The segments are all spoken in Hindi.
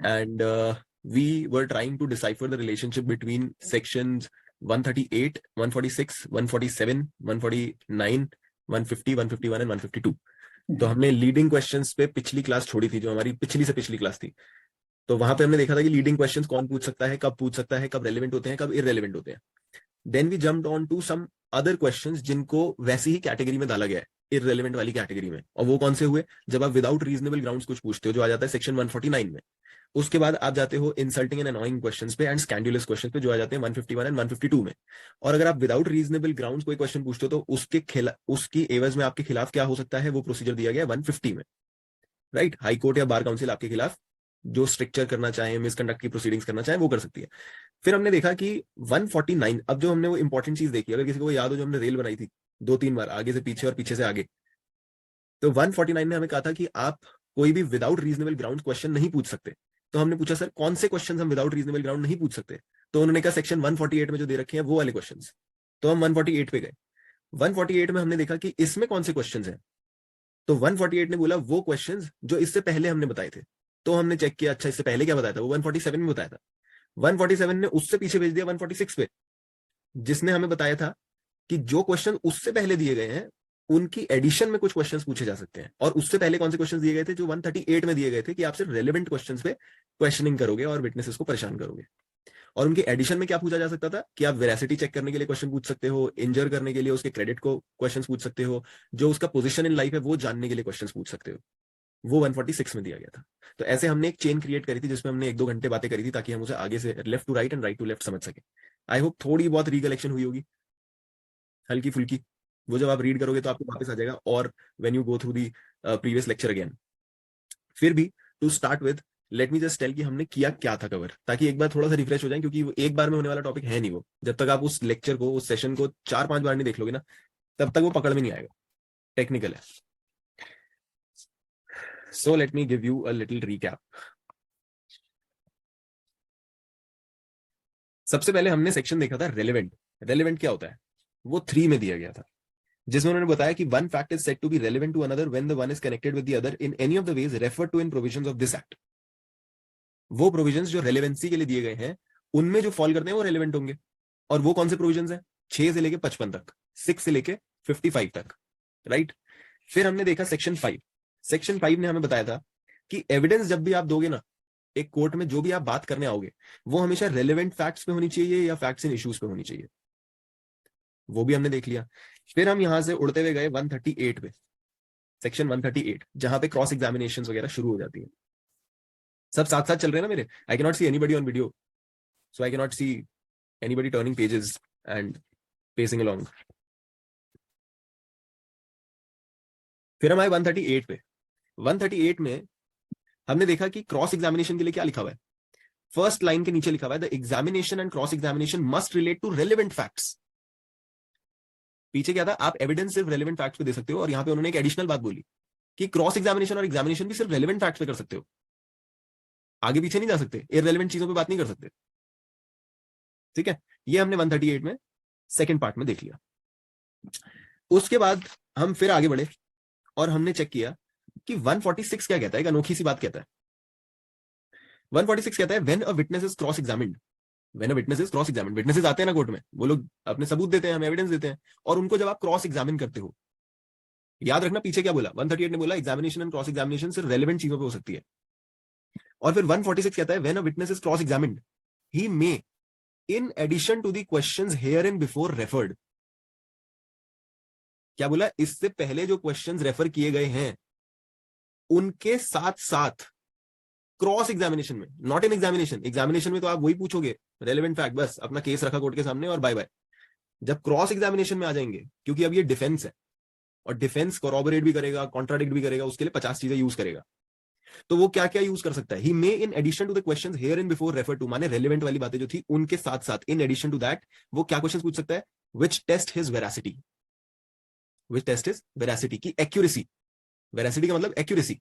and we were trying to decipher the relationship between sections 138, 146, 147, 149, 150, 151 and 152. तो हमने लीडिंग क्वेश्चंस पे पिछली क्लास छोड़ी थी, जो हमारी पिछली से पिछली क्लास थी. तो वहां पे हमने देखा था कि लीडिंग क्वेश्चंस कौन पूछ सकता है, कब पूछ सकता है, कब रेलेवेंट होते हैं, कब इररेलेवेंट होते हैं. Then we jumped on to some other questions जिनको वैसी ही कैटेगरी में डाला गया है, इररेलेवेंट वाली कैटेगरी में. और वो कौन से हुए? जब आप विदाउट रीजनेबल ग्राउंड्स कुछ पूछते हो, जो आ जाता है सेक्शन 149 में. उसके बाद आप जाते हो इंसल्टिंग एंड अनोइंग क्वेश्चंस पे एंड स्कैंडुलस क्वेश्चंस पे, जो आ जाते हैं 151 एंड 152 में. और अगर आप विदाउट रीजनेबल ग्राउंड्स कोई क्वेश्चन पूछते हो तो उसकी एवज में आपके खिलाफ क्या हो सकता है, वो प्रोसीजर दिया गया 150 में. राइट, हाई कोर्ट या बार काउंसिल आपके खिलाफ जो स्ट्रिक्चर करना चाहे, मिसकंडक्ट की प्रोसीडिंग्स करना चाहे, वो कर सकती है. फिर हमने देखा कि 149, अब जो हमने वो इंपॉर्टेंट चीज देखी, अगर किसी को याद हो, जो हमने रेल बनाई थी 2-3 बार, आगे से पीछे और पीछे से आगे. तो 149 ने हमें कहा था कि आप कोई भी विदाउट रीजनेबल ग्राउंड क्वेश्चन नहीं पूछ सकते. तो हमने पूछा सर कौन से क्वेश्चन हम विदाउट रीजनेबल ग्राउंड नहीं पूछ सकते. तो उन्होंने कहा सेक्शन 148 में जो दे रखे हैं वो वाले क्वेश्चन. तो हम 148 पे गए. 148 में हमने देखा कि इसमें कौन से क्वेश्चन हैं. तो 148 ने बोला वो क्वेश्चंस जो इससे पहले हमने बताए थे. तो हमने चेक किया, अच्छा इससे पहले क्या बताया था, वो 147 में बताया था. 147 ने उससे पीछे भेज दिया 146 पे, जिसने हमें बताया था कि जो क्वेश्चन उससे पहले दिए गए हैं उनकी एडिशन में कुछ क्वेश्चंस पूछे जा सकते हैं. और उससे पहले कौन से क्वेश्चंस दिए गए थे, जो 138 में दिए गए थे, कि आप सिर्फ रेलेवेंट क्वेश्चंस पे क्वेश्चनिंग करोगे और विटनेसेस को परेशान करोगे. और उनके एडिशन में क्या पूछा जा सकता था कि आप वेरासिटी चेक करने के लिए क्वेश्चन पूछ सकते हो, इंजर करने के लिए उसके क्रेडिट को क्वेश्चन पूछ सकते हो, जो उसका पोजीशन इन लाइफ है वो जानने के लिए क्वेश्चन पूछ सकते हो. वो 146 में दिया गया था. तो ऐसे हमने एक चेन क्रिएट करी थी जिसमें हमने 1-2 घंटे बातें करी थी, ताकि हम उसे आगे से left to right and right to left समझ सके. आई होप थोड़ी बहुत रिकलेक्शन हुई होगी, हल्की फुल्की. वो जब आप रीड करोगे तो आपको वापस आ जाएगा, और when you go through the previous lecture again. फिर भी to start with, let me just tell कि हमने किया क्या था कवर, ताकि एक बार थोड़ा सा रिफ्रेश हो जाए, क्योंकि वो एक बार में होने वाला टॉपिक है नहीं. वो जब तक आप उस लेक्चर को, उस सेशन को 4-5 बार नहीं देख लोगे ना, तब तक वो पकड़ में नहीं आएगा, टेक्निकल है. So let me give you a little recap. सबसे पहले हमने सेक्शन देखा था रेलेवेंट. रेलेवेंट क्या होता है, वो 3 में दिया गया था, जिसमें उन्होंने बताया कि one fact is said to be relevant to another when the one is connected with the other in any of the ways referred to in provisions of this act. वो प्रोविजंस जो रेलेवेंसी के लिए दिए गए हैं, उनमें जो फॉल करते हैं वो रेलेवेंट होंगे. और वो कौन से प्रोविजंस हैं? 6 से लेके 55 तक, 6 से लेके 55 तक. राइट. फिर हमने देखा सेक्शन 5. सेक्शन 5 ने हमें बताया था कि एविडेंस जब भी आप दोगे ना एक कोर्ट में, जो भी आप बात करने आओगे, वो हमेशा रेलेवेंट फैक्ट्स पे होनी चाहिए या फैक्ट्स इन इश्यूज पे होनी चाहिए. वो भी हमने देख लिया. फिर हम यहां से उड़ते हुए गए 138 पे, सेक्शन 138, जहां पे क्रॉस एग्जामिनेशन वगैरह शुरू हो जाती है. सब साथ साथ चल रहे हैं ना मेरे. I can not see anybody on video, so I can not see anybody turning pages and pacing along. फिर हम आए 138 पे. 138 में हमने देखा कि क्रॉस एग्जामिनेशन के लिए क्या लिखा हुआ है. फर्स्ट लाइन के नीचे लिखा हुआ है, the examination and cross examination must relate to relevant facts. पीछे क्या था, आप एविडेंस सिर्फ रेलेवेंट फैक्ट्स पे दे सकते हो, और यहां पे उन्होंने एक एडिशनल बात बोली कि क्रॉस एग्जामिनेशन और एग्जामिनेशन भी सिर्फ रेलेवेंट फैक्ट्स पे कर सकते हो, आगे पीछे नहीं जा सकते, इररेलेवेंट चीजों पे बात नहीं कर सकते. ठीक है, ये हमने 138 में सेकंड पार्ट में देख लिया. उसके बाद हम फिर आगे बढ़े और हमने चेक किया कि 146 क्या कहता है. एक अनोखी सी बात कहता है. 146 कहता है when a witness is cross examined. When a witness is cross examined, witnesses आते हैं ना कोर्ट में, वो लोग अपने सबूत देते हैं, हमें एविडेंस देते हैं, और उनको जब आप क्रॉस एग्जामिन करते हो, याद रखना पीछे क्या बोला, 138 ने बोला एग्जामिनेशन एंड क्रॉस एग्जामिनेशन सिर्फ रेलेवेंट चीजों पे हो सकती है. और फिर 146 कहता है when a witness is cross examined he may in addition to the questions hereinbefore referred. क्या बोला, इससे पहले जो क्वेश्चंस रेफर किए गए हैं उनके साथ साथ क्रॉस एग्जामिनेशन में, नॉट इन एग्जामिनेशन. एग्जामिनेशन में तो आप वही पूछोगे रेलेवेंट फैक्ट, बस अपना केस रखा कोर्ट के सामने और बाय बाय. जब क्रॉस एग्जामिनेशन में आ जाएंगे, क्योंकि अब ये डिफेंस है और डिफेंस कॉरोबोरेट भी करेगा, कॉन्ट्राडिक्ट भी करेगा, उसके लिए 50 चीजें यूज करेगा. तो वो क्या क्या यूज कर सकता है, he may in addition to the questions hereinbefore refer to, माने रेलेवेंट वाली बातें जो थी उनके साथ साथ, इन एडिशन टू दैट वो क्या क्वेश्चन पूछ सकता है, which test his veracity. Which test his veracity की एक्यूरेसी. वेरासिटी का मतलब एक्यूरेसी.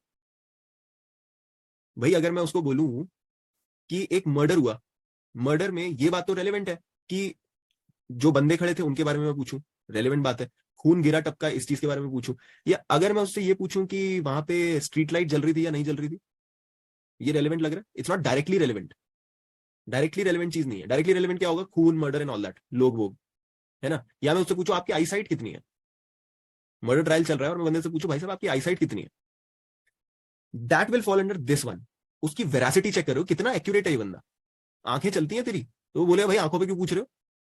भाई अगर मैं उसको बोलूं कि एक मर्डर हुआ, मर्डर में ये बात तो रेलेवेंट है कि जो बंदे खड़े थे उनके बारे में मैं पूछूं, रेलेवेंट बात है. खून गिरा टपका, इस चीज के बारे में पूछूं. या अगर मैं उससे ये पूछूं कि वहां पे स्ट्रीट लाइट जल रही थी या नहीं जल रही थी, ये रेलिवेंट लग रहा है? It's not directly relevant. Directly relevant चीज नहीं है। डायरेक्टली रेलिवेंट क्या होगा? खून, मर्डर एंड ऑल दैट, लोग वो, है ना? या मैं उससे पूछूं आपकी आई साइट कितनी है, मर्डर ट्रायल चल रहा है और मैं बंदे से पूछूं भाई साहब आपकी आई साइट कितनी है, that will fall under this one. उसकी वेरासिटी चेक करो, कितना एक्यूरेट है ये बंदा। आंखें चलती हैं तेरी, तो वो बोले भाई आंखों पे क्यों पूछ रहे हो,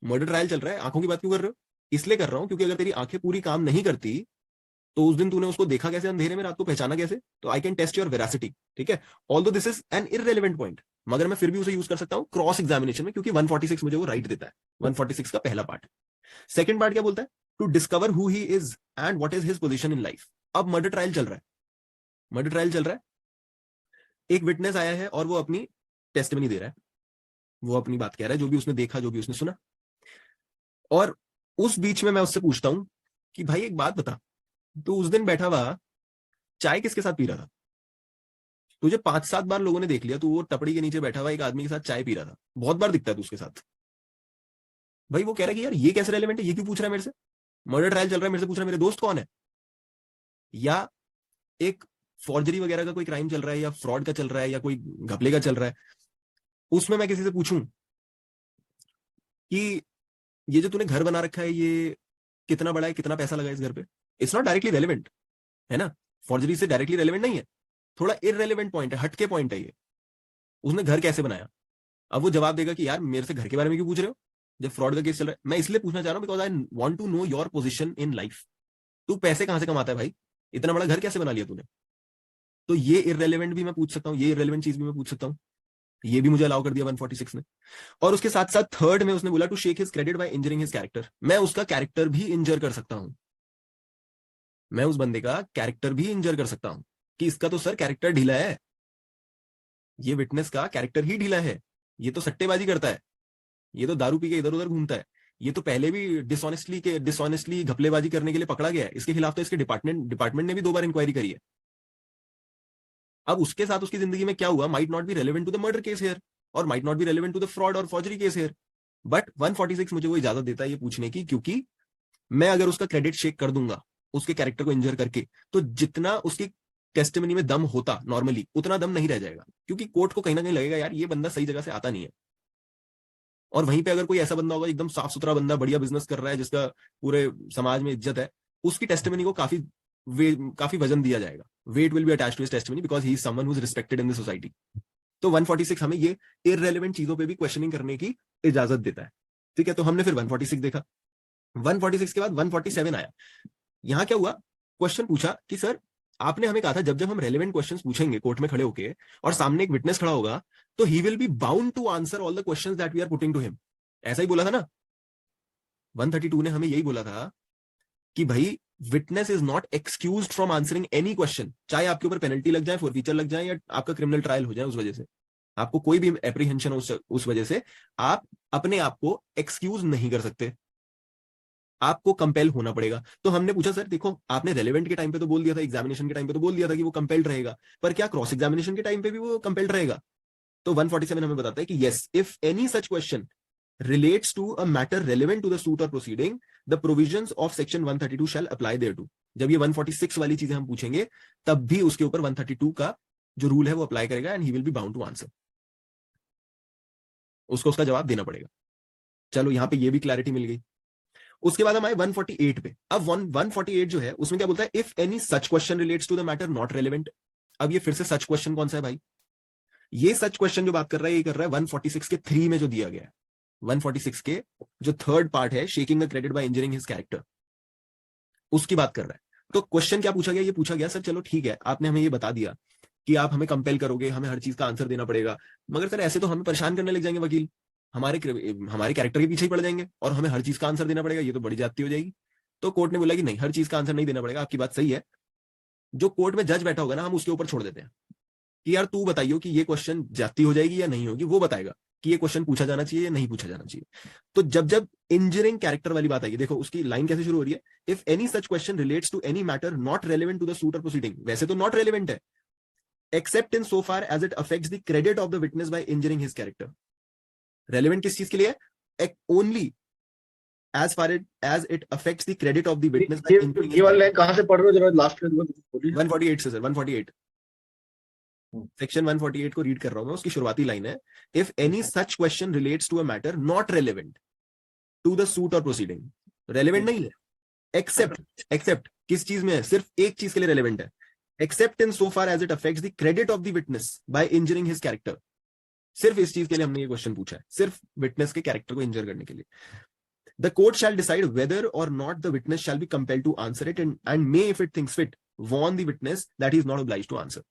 मर्डर ट्रायल चल रहा है, आंखों की बात क्यों कर रहे हो? इसलिए कर रहा हूं क्योंकि अगर तेरी आंखें पूरी काम नहीं करती तो उस दिन तूने उसको देखा कैसे अंधेरे में, रात को पहचाना कैसे? तो I can test your veracity, ठीक है? Although this is an irrelevant point, मगर मैं फिर भी उसे यूज कर सकता हूं क्रॉस एग्जामिनेशन में, क्योंकि 146 मुझे वो राइट देता है। 146 का पहला पार्ट। सेकंड पार्ट क्या बोलता है? To discover who he is and what is his position in life. अब मर्डर ट्रायल चल रहा है, मर्डर ट्रायल चल रहा है, एक विटनेस आया है और वो अपनी टेस्टिमनी दे रहा है, वो अपनी बात कह रहा है, जो भी उसने देखा, जो भी उसने सुना। और उस बीच में मैं उससे पूछता हूं कि भाई एक बात बता, तो उस दिन बैठा हुआ चाय किसके साथ पी रहा था? तुझे 5-7 बार लोगों ने देख लिया, तू वो टपड़ी के नीचे बैठा हुआ एक आदमी के साथ चाय पी रहा था, बहुत बार दिखता है तू उसके साथ। भाई वो कह रहा है कि यार ये कैसे रेलेवेंट है, ये क्यों पूछ रहा है मेरे से? मर्डर ट्रायल चल रहा है, मेरे से पूछ रहा है मेरे दोस्त कौन है? या एक फॉर्जरी वगैरह का कोई क्राइम चल रहा है, या फ्रॉड का चल रहा है, या कोई घपले का चल रहा है, उसमें मैं किसी से पूछूं कि ये जो तूने घर बना रखा है ये कितना बड़ा है, कितना पैसा लगा इस घर पे? इट्स नॉट डायरेक्टली रेलिवेंट, है ना? फॉर्जरी से डायरेक्टली रेलिवेंट नहीं है, थोड़ा इररेलेवेंट पॉइंट है, हटके पॉइंट है ये। उसने घर कैसे बनाया? अब वो जवाब देगा कि यार मेरे से घर के बारे में क्यों पूछ रहे हो जब फ्रॉड का केस चल रहा है? मैं इसलिए पूछना चाह रहा हूं because I want to know your position in life. तू पैसे कहां से कमाता है भाई? इतना बड़ा घर कैसे बना लिया तूने? तो ये इररेलेवेंट भी मैं पूछ सकता हूँ, ये इररेलेवेंट चीज भी मैं पूछ सकता हूँ, ये भी मुझे अलाउ कर दिया 146 ने। और उसके साथ साथ थर्ड में उसने बोला to shake his credit by injuring his character. मैं उसका कैरेक्टर भी इंजर कर सकता हूं, मैं उस बंदे का कैरेक्टर भी इंजर कर सकता हूं कि इसका तो सर कैरेक्टर ढीला है, ये विटनेस का कैरेक्टर ही ढीला है, ये तो सट्टेबाजी करता है, ये तो दारू पी के इधर उधर घूमता है, ये तो पहले भी डिसऑनेस्टली घपलेबाजी करने के लिए पकड़ा गया है, इसके खिलाफ तो इसके डिपार्टमेंट ने भी 2 बार इंक्वायरी करी है। अब उसके साथ उसकी जिंदगी में क्या हुआ might not be relevant to the murder case here, और might not be relevant to the fraud और फॉर्जरी केस हेयर, बट 146 मुझे वो इजाजत देता है ये पूछने की, क्योंकि मैं अगर उसका क्रेडिट शेक कर दूंगा उसके कैरेक्टर को इंजर करके, तो जितना उसकी टेस्टिमनी में दम होता नॉर्मली, उतना दम नहीं रह जाएगा, क्योंकि कोर्ट को कहीं ना कहीं लगेगा यार ये बंदा सही जगह से आता नहीं है। और वहीं पे अगर कोई ऐसा बंदा होगा एकदम साफ सुथरा बंदा, बढ़िया बिजनेस कर रहा है, जिसका पूरे समाज में इज्जत है, उसकी टेस्टिमनी को काफी वजन दिया जाएगा, weight will be attached to his testimony because he is someone who is respected in the society. तो 146 हमें ये इररेलेवेंट चीजों पे भी क्वेश्चनिंग करने की इजाजत देता है, ठीक है? तो हमने फिर 146 देखा। 146 के बाद 147 आया। यहां क्या हुआ? क्वेश्चन पूछा कि सर आपने हमें कहा था जब जब हम रेलेवेंट क्वेश्चंस पूछेंगे कोर्ट में खड़े होके और सामने एक विटनेस खड़ा होगा, तो he will be bound to answer all the questions that we are putting to him. ऐसा ही बोला था ना? 132 ने हमें यही बोला था कि भाई witness is not excused from answering any question, चाहे आपके ऊपर पेनल्टी लग जाए, फॉरफीचर लग जाए, या आपका क्रिमिनल ट्रायल हो जाए, उस वजह से आपको कोई भी एप्रीहेंशन हो उस वजह से आप अपने आप को एक्सक्यूज नहीं कर सकते, आपको कंपेल होना पड़ेगा। तो हमने पूछा सर देखो आपने रेलेवेंट के टाइम पे तो बोल दिया था, एग्जामिनेशन के टाइम पे तो बोल दिया था कि वो कंपेल्ड रहेगा, पर क्या क्रॉस एग्जामिनेशन के टाइम पे भी वो कंपेल्ड रहेगा? तो 147 हमें बताता है कि yes, if any such question relates to a matter relevant to the suit or proceeding, the provisions of section 132 shall apply thereto। जब ये 146 वाली चीजें हम पूछेंगे तब भी उसके ऊपर 132 का जो रूल है वो अप्लाई करेगा, and he will be bound to answer, उसको उसका जवाब देना पड़ेगा। चलो यहां पे ये भी क्लैरिटी मिल गई। उसके बाद हम आए 148 पे। अब 148 जो है उसमें क्या बोलता है? If any such question relates to the matter not relevant. अब ये फिर से सच क्वेश्चन कौन सा है भाई? ये सच क्वेश्चन जो बात कर रहा है ये कर रहा है 146 के 3 में जो दिया गया है, 146 के जो थर्ड पार्ट है, shaking the credit by injuring his character, उसकी बात कर रहा है। तो क्वेश्चन क्या पूछा गया? ये पूछा गया सर चलो ठीक है आपने हमें ये बता दिया कि आप हमें कंपेल करोगे, हमें हर चीज का आंसर देना पड़ेगा, मगर सर ऐसे तो हमें परेशान करने लग जाएंगे वकील, हमारे हमारे कैरेक्टर के पीछे ही पड़ जाएंगे और हमें हर चीज का आंसर देना पड़ेगा, ये तो बड़ी जाती हो जाएगी। तो कोर्ट ने बोला कि नहीं, हर चीज का आंसर नहीं देना पड़ेगा, आपकी बात सही है। जो कोर्ट में जज बैठा होगा ना, हम उसके ऊपर छोड़ देते हैं कि यार तू बताइयो कि ये क्वेश्चन जाती हो जाएगी या नहीं होगी, वो बताएगा कि ये क्वेश्चन पूछा जाना चाहिए या नहीं पूछा जाना चाहिए। तो जब जब इंजरिंग कैरेक्टर वाली बात आएगी, देखो उसकी लाइन कैसे शुरू हो रही है? If any such question relates to any matter not relevant to the suit or proceeding, वैसे तो नॉट रेलेवेंट है, except in so far as it affects the credit of the witness by injuring his character. Relevant किस चीज के लिए है? Only as far as it affects the credit of the witness by injuring his ये वाला character। लाइन कहां से पढ़ रहे हो जरा लास्ट में बोलिए। 148 से सर, 148 सेक्शन 148 को रीड कर रहा हूं मैं, उसकी शुरुआती लाइन है, if any such question relates to a matter not relevant to the suit or proceeding, relevant नहीं है, एक्सेप्ट किस चीज में है, सिर्फ एक चीज के लिए रेलेवेंट है, except in so far as it affects the credit of the witness by injuring his character. सिर्फ इस चीज के लिए हमने ये क्वेश्चन पूछा है, सिर्फ विटनेस के कैरेक्टर को इंजर करने के लिए। The court shall decide whether or not the witness shall be compelled to answer it and may if it thinks fit warn the witness that is not obliged to answer.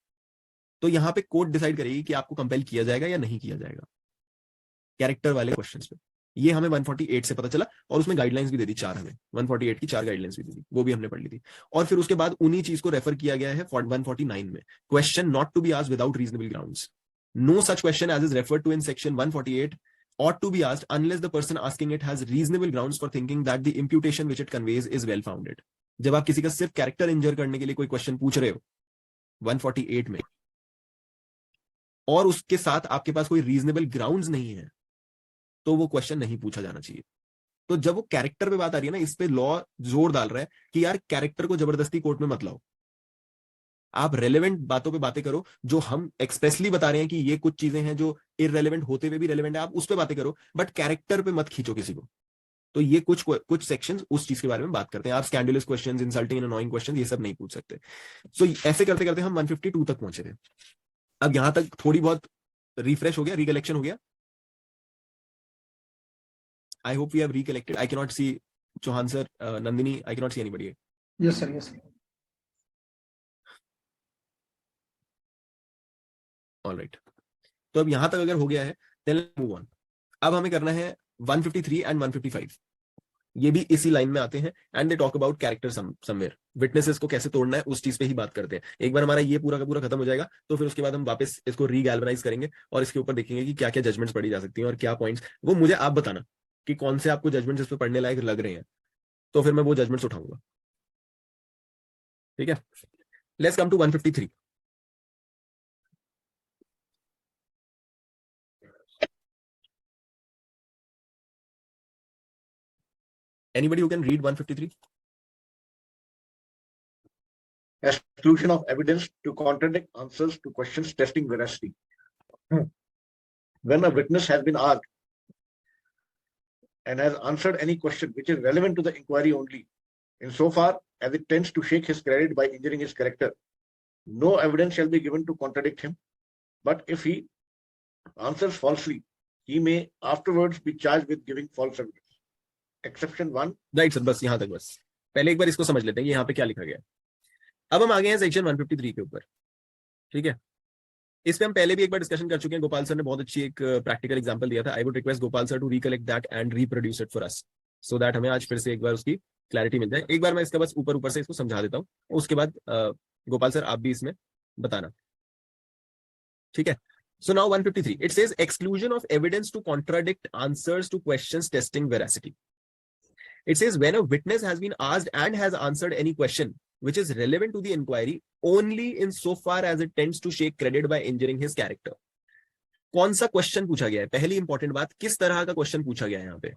तो यहां पे कोर्ट डिसाइड करेगी कि आपको कंपेल किया जाएगा या नहीं किया जाएगा कैरेक्टर वाले क्वेश्चंस पे। ये हमें 148 से पता चला, और उसमें गाइडलाइंस भी दे दी 4, हमें 148 की 4 गाइडलाइंस भी दे दी, वो भी हमने पढ़ ली थी। और फिर उसके बाद उन्हीं चीज को रेफर किया गया है 149 में, question not to be asked without reasonable grounds, no such question as is referred to in section 148 ought to be asked unless the person asking it has reasonable grounds for thinking that the imputation which it conveys is well founded। जब आप किसी का सिर्फ कैरेक्टर इंजर करने के लिए कोई क्वेश्चन पूछ रहे हो 148 में, और उसके साथ आपके पास कोई रीजनेबल ग्राउंड्स नहीं है, तो वो क्वेश्चन नहीं पूछा जाना चाहिए। तो जब वो कैरेक्टर पे बात आ रही है ना, इस पे लॉ जोर डाल रहा है कि यार कैरेक्टर को जबरदस्ती कोर्ट में मत लाओ, आप रेलेवेंट बातों पे बातें करो, जो हम एक्सप्रेसली बता रहे हैं कि ये कुछ चीजें हैं जो इररेलेवेंट होते हुए भी रेलेवेंट है, आप उस पे बातें करो, बट कैरेक्टर पे मत खींचो किसी को। तो ये कुछ सेक्शंस उस चीज के बारे में बात करते हैं। आप scandalous questions, insulting and annoying questions, ये सब नहीं पूछ सकते। सो ऐसे करते करते हम 152 तक पहुंचे थे। अब यहां तक थोड़ी बहुत रिफ्रेश हो गया, रिकलेक्शन हो गया। I hope we have recollected. I cannot see Chauhan sir, Nandini, I cannot see anybody. Yes sir, yes sir. Alright, तो अब यहां तक अगर हो गया है, देन मूव ऑन। अब हमें करना है 153 एंड 155, ये भी इसी लाइन में आते हैं, and they talk about character somewhere. Witnesses को कैसे तोड़ना है, उस चीज पे ही बात करते हैं। एक बार हमारा ये पूरा का पूरा खत्म हो जाएगा, तो फिर उसके बाद हम वापस इसको रीगैल्वनाइज करेंगे और इसके ऊपर देखेंगे कि क्या क्या जजमेंट्स पढ़ी जा सकती हैं और क्या पॉइंट्स, वो मुझे आप बताना कि कौन से आपको जजमेंट्स इस पे पढ़ने लायक लग रहे हैं, तो फिर मैं वो जजमेंट्स उठाऊंगा। ठीक है, let's come to 153। Anybody who can read 153? Exclusion of evidence to contradict answers to questions testing veracity. When a witness has been asked and has answered any question which is relevant to the inquiry only, insofar as it tends to shake his credit by injuring his character, no evidence shall be given to contradict him. But if he answers falsely, he may afterwards be charged with giving false evidence. Exception 1. Right sir, बस यहां तक। बस पहले एक बार इसको समझ लेते हैं, यहाँ पे क्या लिखा गया है। अब हम आ गए हैं सेक्शन 153 के ऊपर। ठीक है, इस पे हम पहले भी एक बार डिस्कशन कर चुके हैं। गोपाल सर ने बहुत अच्छी एक प्रैक्टिकल एग्जांपल दिया था। I would request Gopal sir to recollect that and reproduce it for us, so that हमें आज फिर से एक बार उसकी क्लैरिटी मिल जाए। एक बार मैं इसका बस ऊपर ऊपर से इसको समझा देता हूँ, उसके बाद गोपाल सर आप भी इसमें बताना। ठीक है, so now 153, it says exclusion of evidence to contradict answers to questions testing veracity. It says when a witness has been asked and has answered any question which is relevant to the inquiry only in so far as it tends to shake credit by injuring his character. कौन सा क्वेश्चन पूछा गया है? पहली इंपॉर्टेंट बात, किस तरह का क्वेश्चन पूछा गया है यहाँ पे?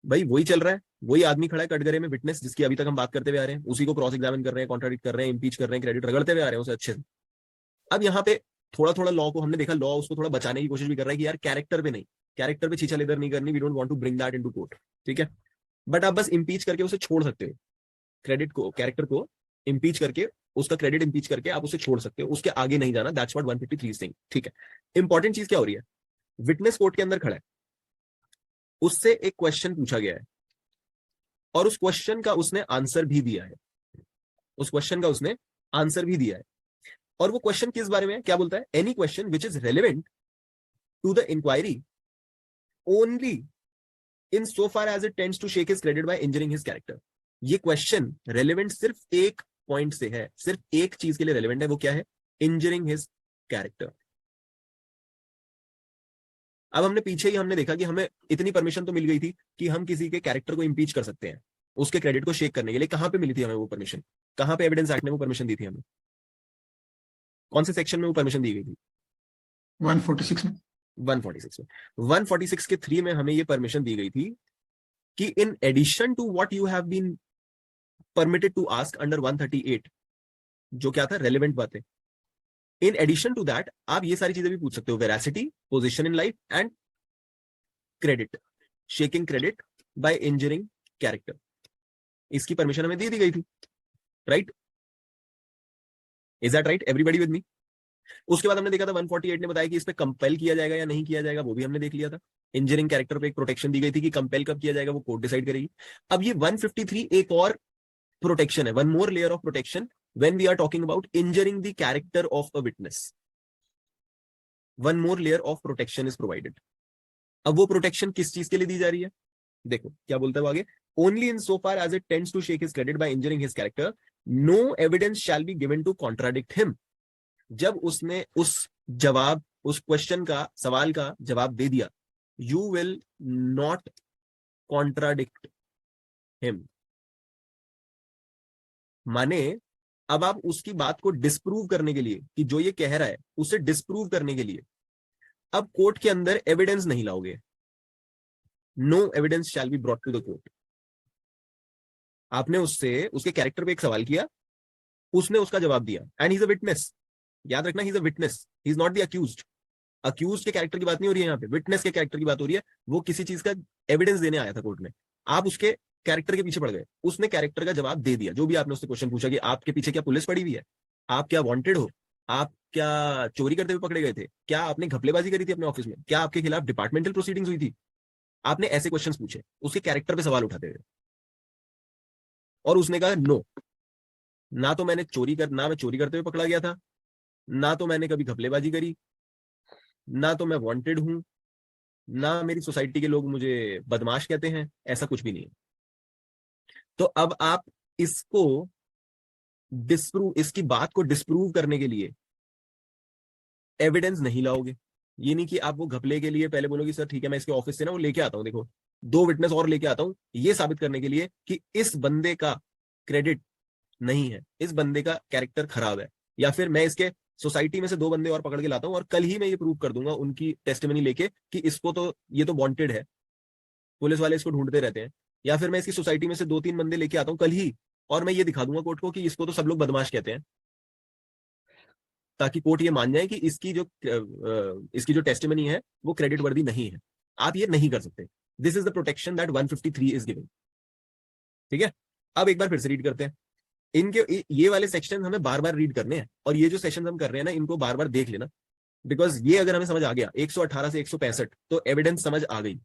भाई वही चल रहा है, वही आदमी खड़ा है कटघरे में, विटनेस जिसकी अभी तक हम बात करते हुए आ रहे हैं, उसी को क्रॉस एग्जामिन कर रहे हैं, कॉन्ट्राडिक्ट कर रहे हैं, इंपीच कर रहे हैं, क्रेडिट रगड़ते हुए आ रहे हैं उसे अच्छे से। अब यहाँ पे थोड़ा थोड़ा लॉ को हमने देखा, लॉ उसको थोड़ा बचाने की कोशिश भी कर रहा है कि यार कैरेक्टर पे नहीं, कैरेक्टर पे छीछा लेदर नहीं करनी, we don't want to bring that into court. ठीक है, बट आप बस इंपीच करके उसे छोड़ सकते हो, क्रेडिट को, कैरेक्टर को इंपीच करके, उसका क्रेडिट इंपीच करके आप उसे छोड़ सकते हो, उसके आगे नहीं जाना। That's what 153 is saying. ठीक है, इंपॉर्टेंट चीज क्या हो रही है, विटनेस कोर्ट के अंदर खड़ा है, उससे एक क्वेश्चन पूछा गया है और उस क्वेश्चन का उसने आंसर भी दिया है, उस क्वेश्चन का उसने आंसर भी दिया है। और वो क्वेश्चन किस बारे में है, क्या बोलता है? Any question which is relevant to the inquiry only in so far as it tends to shake his credit by injuring his character. ये क्वेश्चन रेलिवेंट सिर्फ एक पॉइंट से है, सिर्फ एक चीज के लिए रेलिवेंट है, वो क्या है? Injuring his character. अब हमने पीछे ही हमने देखा कि हमें इतनी परमिशन तो मिल गई थी कि हम किसी के कैरेक्टर को इंपीच कर सकते हैं, उसके क्रेडिट को शेक करने के लिए। कहां पे मिली थी हमें वो परमिशन? कहां पे एविडेंस एक्ट ने वो परमिशन दी थी हमें? कौन से सेक्शन में वो परमिशन दी गई थी? 146 में। 146 में। 146 के 3 में हमें ये परमिशन दी गई थी कि in addition to what you have been permitted to ask under 138, जो क्या था? रेलेवेंट बातें, इन एडिशन टू दैट आप ये सारी चीजें भी पूछ सकते हो, veracity, position in life and credit, shaking credit by injuring character. इसकी परमिशन हमें दे दी गई थी, right? Is that right? Everybody with me? उसके बाद हमने देखा था 148 ने बताया कि इस पे कंपेल किया जाएगा या नहीं किया जाएगा, वो भी हमने देख लिया था। इंजीनियरिंग कैरेक्टर पे एक प्रोटेक्शन दी गई थी कि कंपेल कब किया जाएगा वो कोर्ट डिसाइड करेगी। अब ये 153 एक और प्रोटेक्शन है, one more layer of protection when we are talking about injuring the character of a witness. One more layer of protection is provided. अब वो प्रोटेक्शन किस चीज के लिए दी जा रही है? देखो क्या बोलता है वो आगे, only in so far as it tends to shake his credit by injuring his character, no evidence shall be given to contradict him. जब उसने उस क्वेश्चन का, सवाल का जवाब दे दिया, you will not contradict him. माने अब आप उसकी बात को डिस्प्रूव करने के लिए, कि जो ये कह रहा है उसे डिस्प्रूव करने के लिए अब कोर्ट के अंदर एविडेंस नहीं लाओगे। No evidence shall be brought to the court. आपने उससे उसके कैरेक्टर पे एक सवाल किया, उसने उसका जवाब दिया, and he is a witness. याद रखना, he is a witness, he is not the accused. Accused के कैरेक्टर की बात नहीं हो रही है यहाँ पे, विटनेस के कैरेक्टर की बात हो रही है। वो किसी चीज का एविडेंस देने आया था कोर्ट में, आप उसके कैरेक्टर के पीछे पड़ गए। उसने कैरेक्टर का जवाब दे दिया, जो भी आपने उससे क्वेश्चन पूछा कि आपके पीछे क्या पुलिस पड़ी हुई है, आप क्या वांटेड हो, आप क्या चोरी करते हुए पकड़े गए थे, क्या आपने घपलेबाजी करी थी अपने ऑफिस में, क्या आपके खिलाफ डिपार्टमेंटल प्रोसीडिंग्स हुई थी। आपने ऐसे क्वेश्चंस पूछे, उसके कैरेक्टर पे सवाल उठाते हुए, और उसने कहा नो, ना तो मैंने ना मैं चोरी करते हुए पकड़ा गया था, ना तो मैंने कभी घपलेबाजी करी, ना तो मैं वांटेड हूं, ना मेरी सोसाइटी के लोग मुझे बदमाश कहते हैं, ऐसा कुछ भी नहीं है। तो अब आप इसको इसकी बात को डिस्प्रूव करने के लिए एविडेंस नहीं लाओगे। ये नहीं कि आप वो घपले के लिए पहले बोलोगे सर ठीक है मैं इसके ऑफिस से ना वो लेके आता हूं, देखो 2 विटनेस और लेके आता हूं, ये साबित करने के लिए कि इस बंदे का क्रेडिट नहीं है, इस बंदे का कैरेक्टर खराब है, या फिर मैं इसके सोसाइटी में से 2 बंदे और पकड़ के लाता हूं और कल ही मैं ये प्रूव कर दूंगा उनकी टेस्टिमनी लेके कि इसको तो ये तो वांटेड है, पुलिस वाले इसको ढूंढते रहते हैं। या फिर मैं इसकी सोसाइटी में से 2-3 बंदे लेके आता हूं कल ही, और मैं ये दिखा दूंगा कोर्ट को कि इसको तो सब लोग बदमाश कहते हैं, ताकि कोर्ट ये मान जाए कि इसकी जो टेस्टिमनी है वो क्रेडिट वर्दी नहीं है। आप ये नहीं कर सकते। This is the protection that 153 is giving. ठीक है, अब एक बार फिर से रीड करते हैं। इनके ये वाले सेक्शन हमें बार बार रीड करने हैं, और ये जो सेक्शन हम कर रहे हैं ना इनको बार बार देख लेना, बिकॉज ये अगर हमें समझ आ गया 118 से 165 तो एविडेंस समझ आ गई,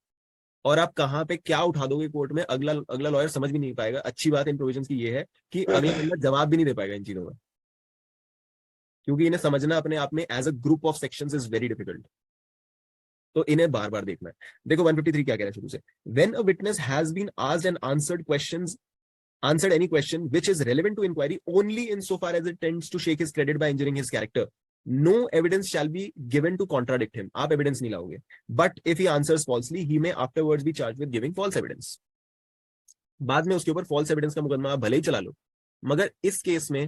और आप कहां पे क्या उठा दोगे कोर्ट में अगला लॉयर समझ भी नहीं पाएगा। अच्छी बात इन प्रोविजंस की ये है कि अगला बंदा जवाब भी नहीं दे पाएगा इन चीजों का, क्योंकि इन्हें समझना अपने आप में as a group of sections is very difficult. तो इन्हें बार बार देखना है। देखो 153 क्या कह रहा है शुरू से, when a witness has been asked and answered any question which is relevant to inquiry only insofar as it tends to shake his credit by injuring his character, no evidence shall be given to contradict him. आप evidence नहीं लाओगे, but if he answers falsely he may afterwards be charged with giving false evidence. बाद में उसके ऊपर false evidence का मुकदमा आप भले ही चला लो, मगर इस केस में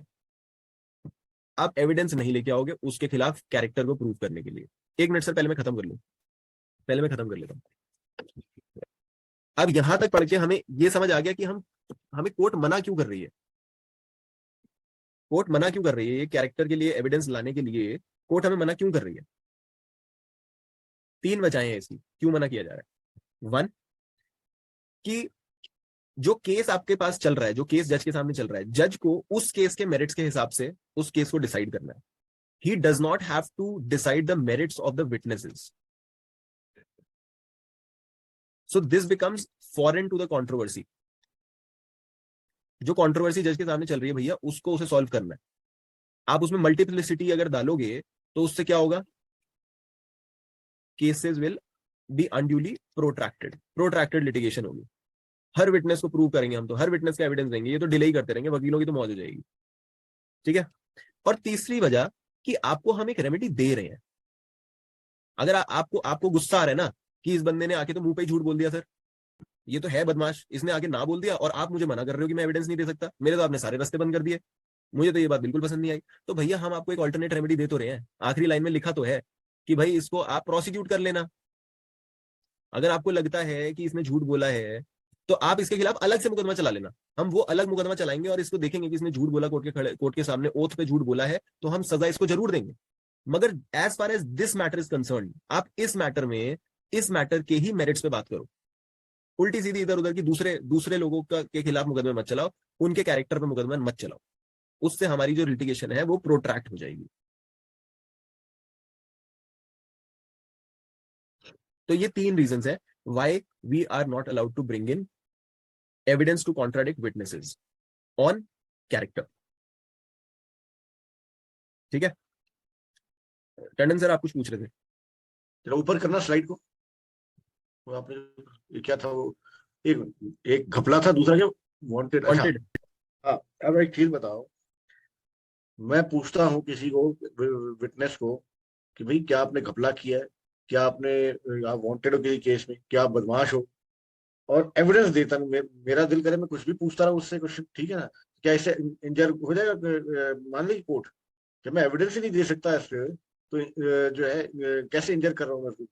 आप एविडेंस नहीं लेके आओगे उसके खिलाफ कैरेक्टर को प्रूव करने के लिए। 1 मिनट सर, पहले मैं खत्म कर लेता हूं। अब यहां तक पढ़ के हमें यह समझ आ गया कि हमें कोर्ट मना क्यों कर रही है। कोर्ट मना क्यों कर रही है ये कैरेक्टर के लिए एविडेंस लाने के लिए, कोर्ट हमें मना क्यों कर रही है। 3 वजहें हैं इसकी क्यों मना किया जा रहा है। 1 कि जो केस आपके पास चल रहा है, जो केस जज के सामने चल रहा है, जज को उस केस के मेरिट्स के हिसाब से उस केस को डिसाइड करना है। He does not have to decide the merits of the witnesses, so this becomes foreign to the controversy. जो कंट्रोवर्सी जज के सामने चल रही है भैया उसको उसे सॉल्व करना है। आप उसमें मल्टीप्लिसिटी अगर डालोगे तो उससे क्या होगा, cases will be unduly protracted litigation होगी। हर विटनेस को प्रूव करेंगे हम, तो हर विटनेस का एविडेंस देंगे, ये तो डिले ही करते रहेंगे, वकीलों की तो मौज हो जाएगी। ठीक है, और तीसरी वजह कि आपको हम एक रेमेडी दे रहे हैं। अगर आपको गुस्सा आ रहा है ना कि इस बंदे ने आके तो मुंह पे ही झूठ बोल दिया, सर ये तो है बदमाश, इसने आके ना बोल दिया और आप मुझे मना कर रहे हो कि मैं एविडेंस नहीं दे सकता, मेरे तो आपने सारे रास्ते बंद कर दिए, मुझे तो ये बात बिल्कुल पसंद नहीं आई। तो भैया हम आपको एक ऑल्टरनेट रेमेडी दे तो रहे हैं, आखिरी लाइन में लिखा तो है कि भाई इसको आप प्रोसिक्यूट कर लेना। अगर आपको लगता है कि इसने झूठ बोला है तो आप इसके खिलाफ अलग से मुकदमा चला लेना, हम वो अलग मुकदमा चलाएंगे और इसको देखेंगे कि इसने झूठ बोला, कोर्ट के सामने ओथ पे झूठ बोला है, तो हम सजा इसको जरूर देंगे। मगर as far as this matter is concerned, आप इस मैटर में इस मैटर के ही मेरिट्स पे बात करो, उल्टी सीधी इधर उधर की दूसरे दूसरे लोगों का के खिलाफ मुकदमे मत चलाओ, उनके कैरेक्टर पे मुकदमा मत चलाओ, उससे हमारी जो लिटिगेशन है वो प्रोट्रैक्ट हो जाएगी। तो ये 3 रीजन है why we are not allowed to bring in evidence to contradict witnesses on character. ठीक है, टंडन सर आप कुछ पूछ रहे थे? जरा ऊपर करना स्लाइड को, वो आपने ये क्या था वो, एक एक घपला था, दूसरा क्या वांटेड। अच्छा वांटेड। हाँ, अब एक चीज बताओ, मैं पूछता हूँ किसी को, विटनेस को, कि भाई क्या आपने घपला किया है, क्या आपने, आप वांटेड हो किसी केस में, क्या आप बदमाश हो, और एविडेंस देता हूँ, मेरा दिल करे मैं कुछ भी पूछता रहा उससे क्वेश्चन, ठीक है ना, क्या इससे इंजर हो जाएगा? मान ली कोर्ट, जब मैं एविडेंस ही नहीं दे सकता इस पे, तो जो है कैसे इंजर कर रहा हूँ मैं उसको,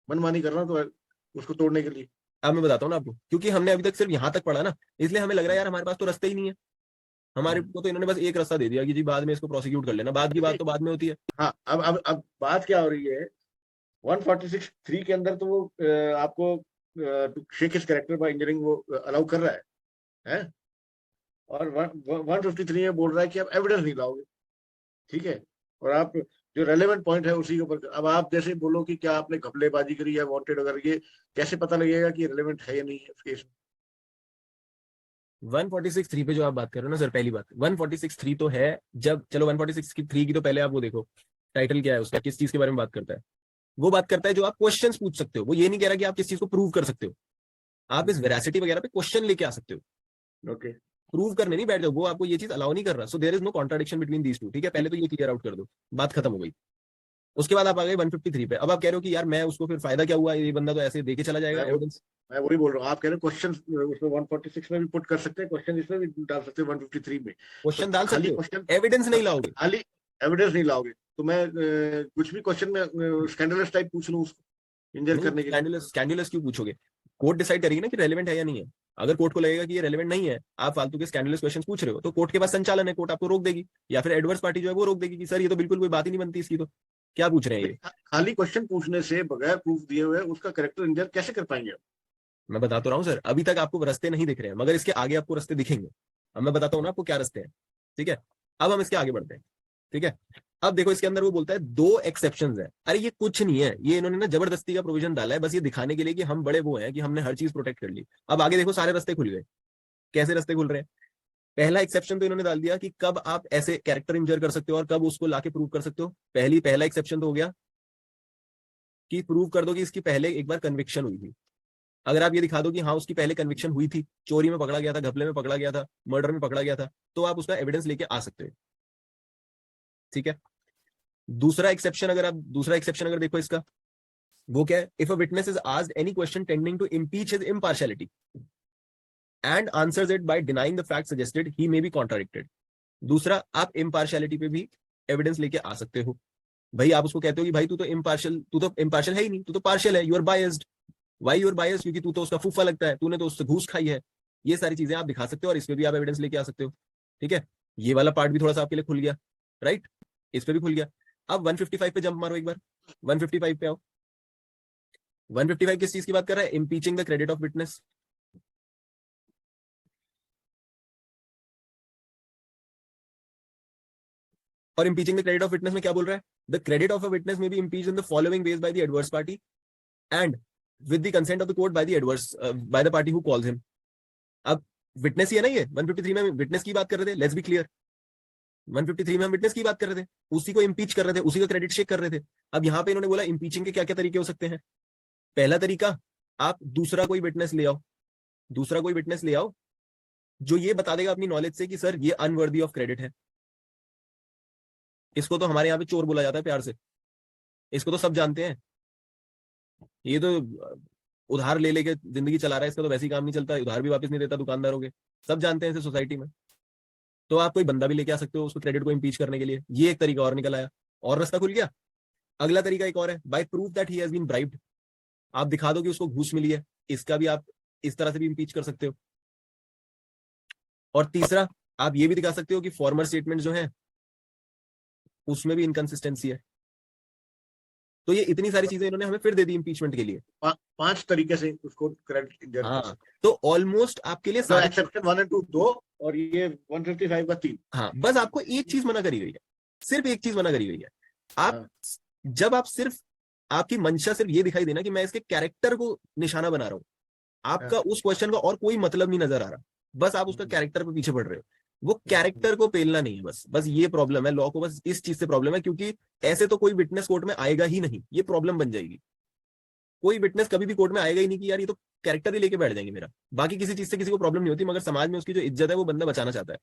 मनमानी कर रहा हूँ तो उसको तोड़ने के लिए। अब मैं बताता हूँ ना आपको, क्योंकि हमने अभी तक सिर्फ यहां तक पढ़ा ना, इसलिए हमें लग रहा है यार हमारे पास तो रास्ता ही नहीं है, हमारे को तो इन्होंने बस एक रास्ता दे दिया कि जी बाद में इसको प्रोसिक्यूट कर लेना, बाद की बात तो बाद में होती है। हाँ, अब बात क्या हो रही है, 146(3) के अंदर तो वो आपको shake his character bye injuring वो अलाउ कर रहा है? और 153 में बोल रहा है कि आप एविडेंस नहीं लाओगे, ठीक है, और आप जो रेलेवेंट पॉइंट है उसी के ऊपर, अब आप जैसे बोलो कि क्या आपने घपलेबाजी करी है, वांटेड वगैरह, ये कैसे पता लगेगा कि रेलेवेंट है या नहीं है उस केस में? 146(3) पे जो आप बात कर रहे हो ना सर, पहली बात 146(3) तो है, जब चलो 146(3) की तो पहले आप वो देखो टाइटल क्या है उसका, किस चीज के बारे में बात करता है। वो बात करता है जो आप क्वेश्चंस पूछ सकते हो, वो ये नहीं कह रहा कि आप किस चीज को प्रूव कर सकते हो, आप इस वेरासिटी वगैरह पे क्वेश्चन लेके आ सकते हो, ओके, प्रूव करने नहीं बैठ जाओ, वो आपको ये चीज अलाउ नहीं कर रहा। So there is no contradiction between these two. ठीक है, पहले तो ये क्लियर आउट कर दो, बात खत्म हो गई। उसके बाद आप आ गए 153 पे, अब आप कह रहे हो कि यार मैं उसको फिर फायदा क्या हुआ, ये बंदा तो ऐसे देके चला जाएगा मैं वो एविडेंस। मैं वही बोल रहा हूँ, आप कह रहे हो क्वेश्चन उसमें 146 में भी पुट कर सकते हैं, क्वेश्चन इसमें भी डाल सकते हैं 153 में, तो क्वेश्चन डाल सकते खाली हो, क्वेश्चन, एविडेंस नहीं लाओगे। खाली एविडेंस नहीं लाओगे तो मैं कुछ भी क्वेश्चन में स्कैंडलस टाइप पूछ लूँ उसको इंजर नहीं, करने के लिए? स्कैंडुलस क्यों पूछोगे? कोर्ट डिसाइड करेगी ना कि रेलेवेंट है या नहीं है। अगर कोर्ट को लगेगा कि ये रेलेवेंट नहीं है, आप फालतू के स्कैंडुलस क्वेश्चन पूछ रहे हो, तो कोर्ट के पास संचालन है, कोर्ट आपको रोक देगी, या फिर एडवर्स पार्टी जो है वो रोक देगी कि सर ये तो बिल्कुल कोई बात ही नहीं बनती इसकी, तो क्या पूछ रहे हैं ये। खाली क्वेश्चन पूछने से बगैर प्रूफ दिए हुए उसका करेक्टर इंजर कैसे कर पाएंगे आप? मैं बता तो रहा हूँ सर, अभी तक आपको रास्ते नहीं दिख रहे हैं, मगर इसके आगे आपको रास्ते दिखेंगे। अब मैं बताता हूँ ना आपको क्या रास्ते हैं। ठीक है, अब हम इसके आगे बढ़ते हैं। ठीक है, अब देखो इसके अंदर वो बोलता है 2 एक्सेप्शंस है। अरे ये कुछ नहीं है, ये इन्होंने ना जबरदस्ती का प्रोविजन डाला है, बस ये दिखाने के लिए कि हम बड़े वो हैं कि हमने हर चीज प्रोटेक्ट कर ली। अब आगे देखो सारे रास्ते खुल गए। कैसे रास्ते खुल रहे हैं? पहला एक्सेप्शन तो इन्होंने डाल दिया कि कब आप ऐसे कैरेक्टर इंजर कर सकते हो और कब उसको लाके प्रूव कर सकते हो। पहला एक्सेप्शन तो हो गया कि प्रूव कर दो कि इसकी पहले एक बार कन्विक्शन हुई थी। अगर आप ये दिखा दो कि हाँ उसकी पहले कन्विक्शन हुई थी, चोरी में पकड़ा गया था, घपले में पकड़ा गया था, मर्डर में पकड़ा गया था, तो आप उसका एविडेंस लेके आ सकते हो। ठीक है, दूसरा एक्सेप्शन अगर देखो इसका, वो क्या है? If a witness is asked any question tending to impeach his impartiality and answers it by denying the fact suggested, he may be contradicted. दूसरा, आप इम्पार्शियलिटी पे भी एविडेंस लेके आ सकते हो। भाई आप उसको कहते हो कि भाई तू तो इम्पार्शियल है ही नहीं, तू तो पार्शियल है, you are biased. Why your bias? क्योंकि तू तो उसका फूफा लगता है, तूने तो उससे घूस खाई है। ये सारी चीजें आप दिखा सकते हो और इसमें भी आप एविडेंस लेके आ सकते हो। ठीक है, ये वाला पार्ट भी थोड़ा सा आपके लिए खुल गया, राइट? इस पे भी खुल गया। अब 155 पे जंप मारो एक बार, 155 पे आओ। 155 किस चीज की बात कर रहा है? Impeaching the credit of witness. और impeaching the credit of witness में क्या बोल रहा है? The credit of a witness may be impeached in the following ways by the adverse party and with the consent of the court by the party who calls him. अब विटनेस ही है ना, ये 153 में विटनेस की बात कर रहे थे, लेट्स बी क्लियर। 153 में हम विटनेस की बात कर रहे थे, उसी को इम्पीच कर रहे थे, उसी का क्रेडिट शेक कर रहे थे। अब यहाँ पे इन्होंने बोला इम्पीचिंग के क्या क्या तरीके हो सकते हैं। पहला तरीका, आप दूसरा कोई विटनेस ले आओ, दूसरा कोई विटनेस ले आओ जो ये बता देगा अपनी नॉलेज से कि सर ये अनवर्दी ऑफ क्रेडिट है। इसको तो हमारे यहाँ पे चोर बोला जाता है प्यार से, इसको तो सब जानते हैं। ये तो उधार ले लेके जिंदगी चला रहा है, इसका तो वैसे ही काम नहीं चलता, उधार भी वापस नहीं देता दुकानदारों के, सब जानते हैं इसे सोसाइटी में। तो आप कोई बंदा भी लेके आ सकते हो उसको क्रेडिट को इम्पीच करने के लिए, ये एक तरीका और निकल आया, और रास्ता खुल गया। अगला तरीका एक और है, by proof that he has been bribed. आप दिखा दो कि उसको घूस मिली है, इसका भी आप इस तरह से भी इम्पीच कर सकते हो। और तीसरा, आप ये भी दिखा सकते हो कि फॉर्मर स्टेटमेंट जो है उसमें भी इनकंसिस्टेंसी है। तो ये इतनी सारी चीजें इन्होंने हमें फिर दे दी इम्पीचमेंट के लिए। 5 तरीके से उसको क्रेडिट इंजर कर हाँ, तो ऑलमोस्ट आपके लिए सकते। सारे, एक्सेप्शन 1 और 2 2 और ये 155 का 3। हाँ बस आपको एक चीज मना करी गई है, सिर्फ एक चीज मना करी गई है। आप हाँ। जब आप सिर्फ, आपकी मंशा सिर्फ ये दिखाई देना कि मैं इसके कैरेक्टर को निशाना बना रहा हूं, आपका उस क्वेश्चन का और कोई मतलब नहीं नजर आ रहा, बस आप उसका कैरेक्टर पे पीछे पड़ रहे हो। वो कैरेक्टर को पेलना नहीं है, बस ये प्रॉब्लम है लॉ को, बस इस चीज से प्रॉब्लम है, क्योंकि ऐसे तो कोई विटनेस कोर्ट में आएगा ही नहीं, ये प्रॉब्लम बन जाएगी। कोई विटनेस कभी भी कोर्ट में आएगा ही नहीं कि यार ये तो कैरेक्टर ही लेके बैठ जाएंगे मेरा। बाकी किसी चीज से किसी को प्रॉब्लम नहीं होती, मगर समाज में उसकी जो इज्जत है वो बंदा बचाना चाहता है।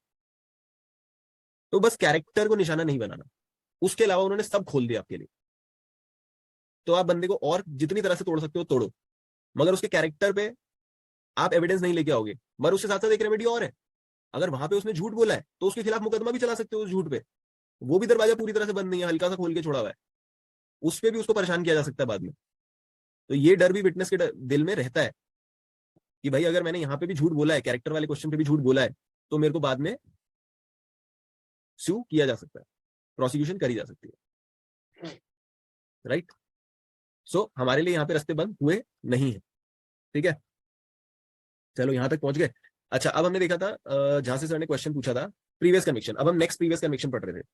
तो बस कैरेक्टर को निशाना नहीं बनाना, उसके अलावा उन्होंने सब खोल दिया आपके लिए। तो आप बंदे को और जितनी तरह से तोड़ सकते हो तोड़ो, मगर उसके कैरेक्टर पे आप एविडेंस नहीं लेके आओगे। मगर उसके साथ साथ एक रेमेडी और है, अगर वहां पे उसने झूठ बोला है तो उसके खिलाफ मुकदमा भी चला सकते हो उस झूठ पे। वो भी दरवाजा पूरी तरह से बंद नहीं है, हल्का सा खोल के छोड़ा हुआ है, उस पर भी उसको परेशान किया जा सकता है बाद में। तो ये डर भी विटनेस के दिल में रहता है कि भाई अगर मैंने यहाँ पे भी झूठ बोला है, कैरेक्टर वाले क्वेश्चन पे भी झूठ बोला है, तो मेरे को बाद में स्यू किया जा सकता है, प्रोसिक्यूशन करी जा सकती है, राइट। सो हमारे लिए यहाँ पे रास्ते बंद हुए नहीं है, ठीक है। चलो यहाँ तक पहुंच गए। अच्छा, अब हमने देखा था जहां से सर ने क्वेश्चन पूछा था प्रीवियस कन्विक्शन, अब हम नेक्स्ट प्रीवियस कन्विक्शन पढ़ रहे थे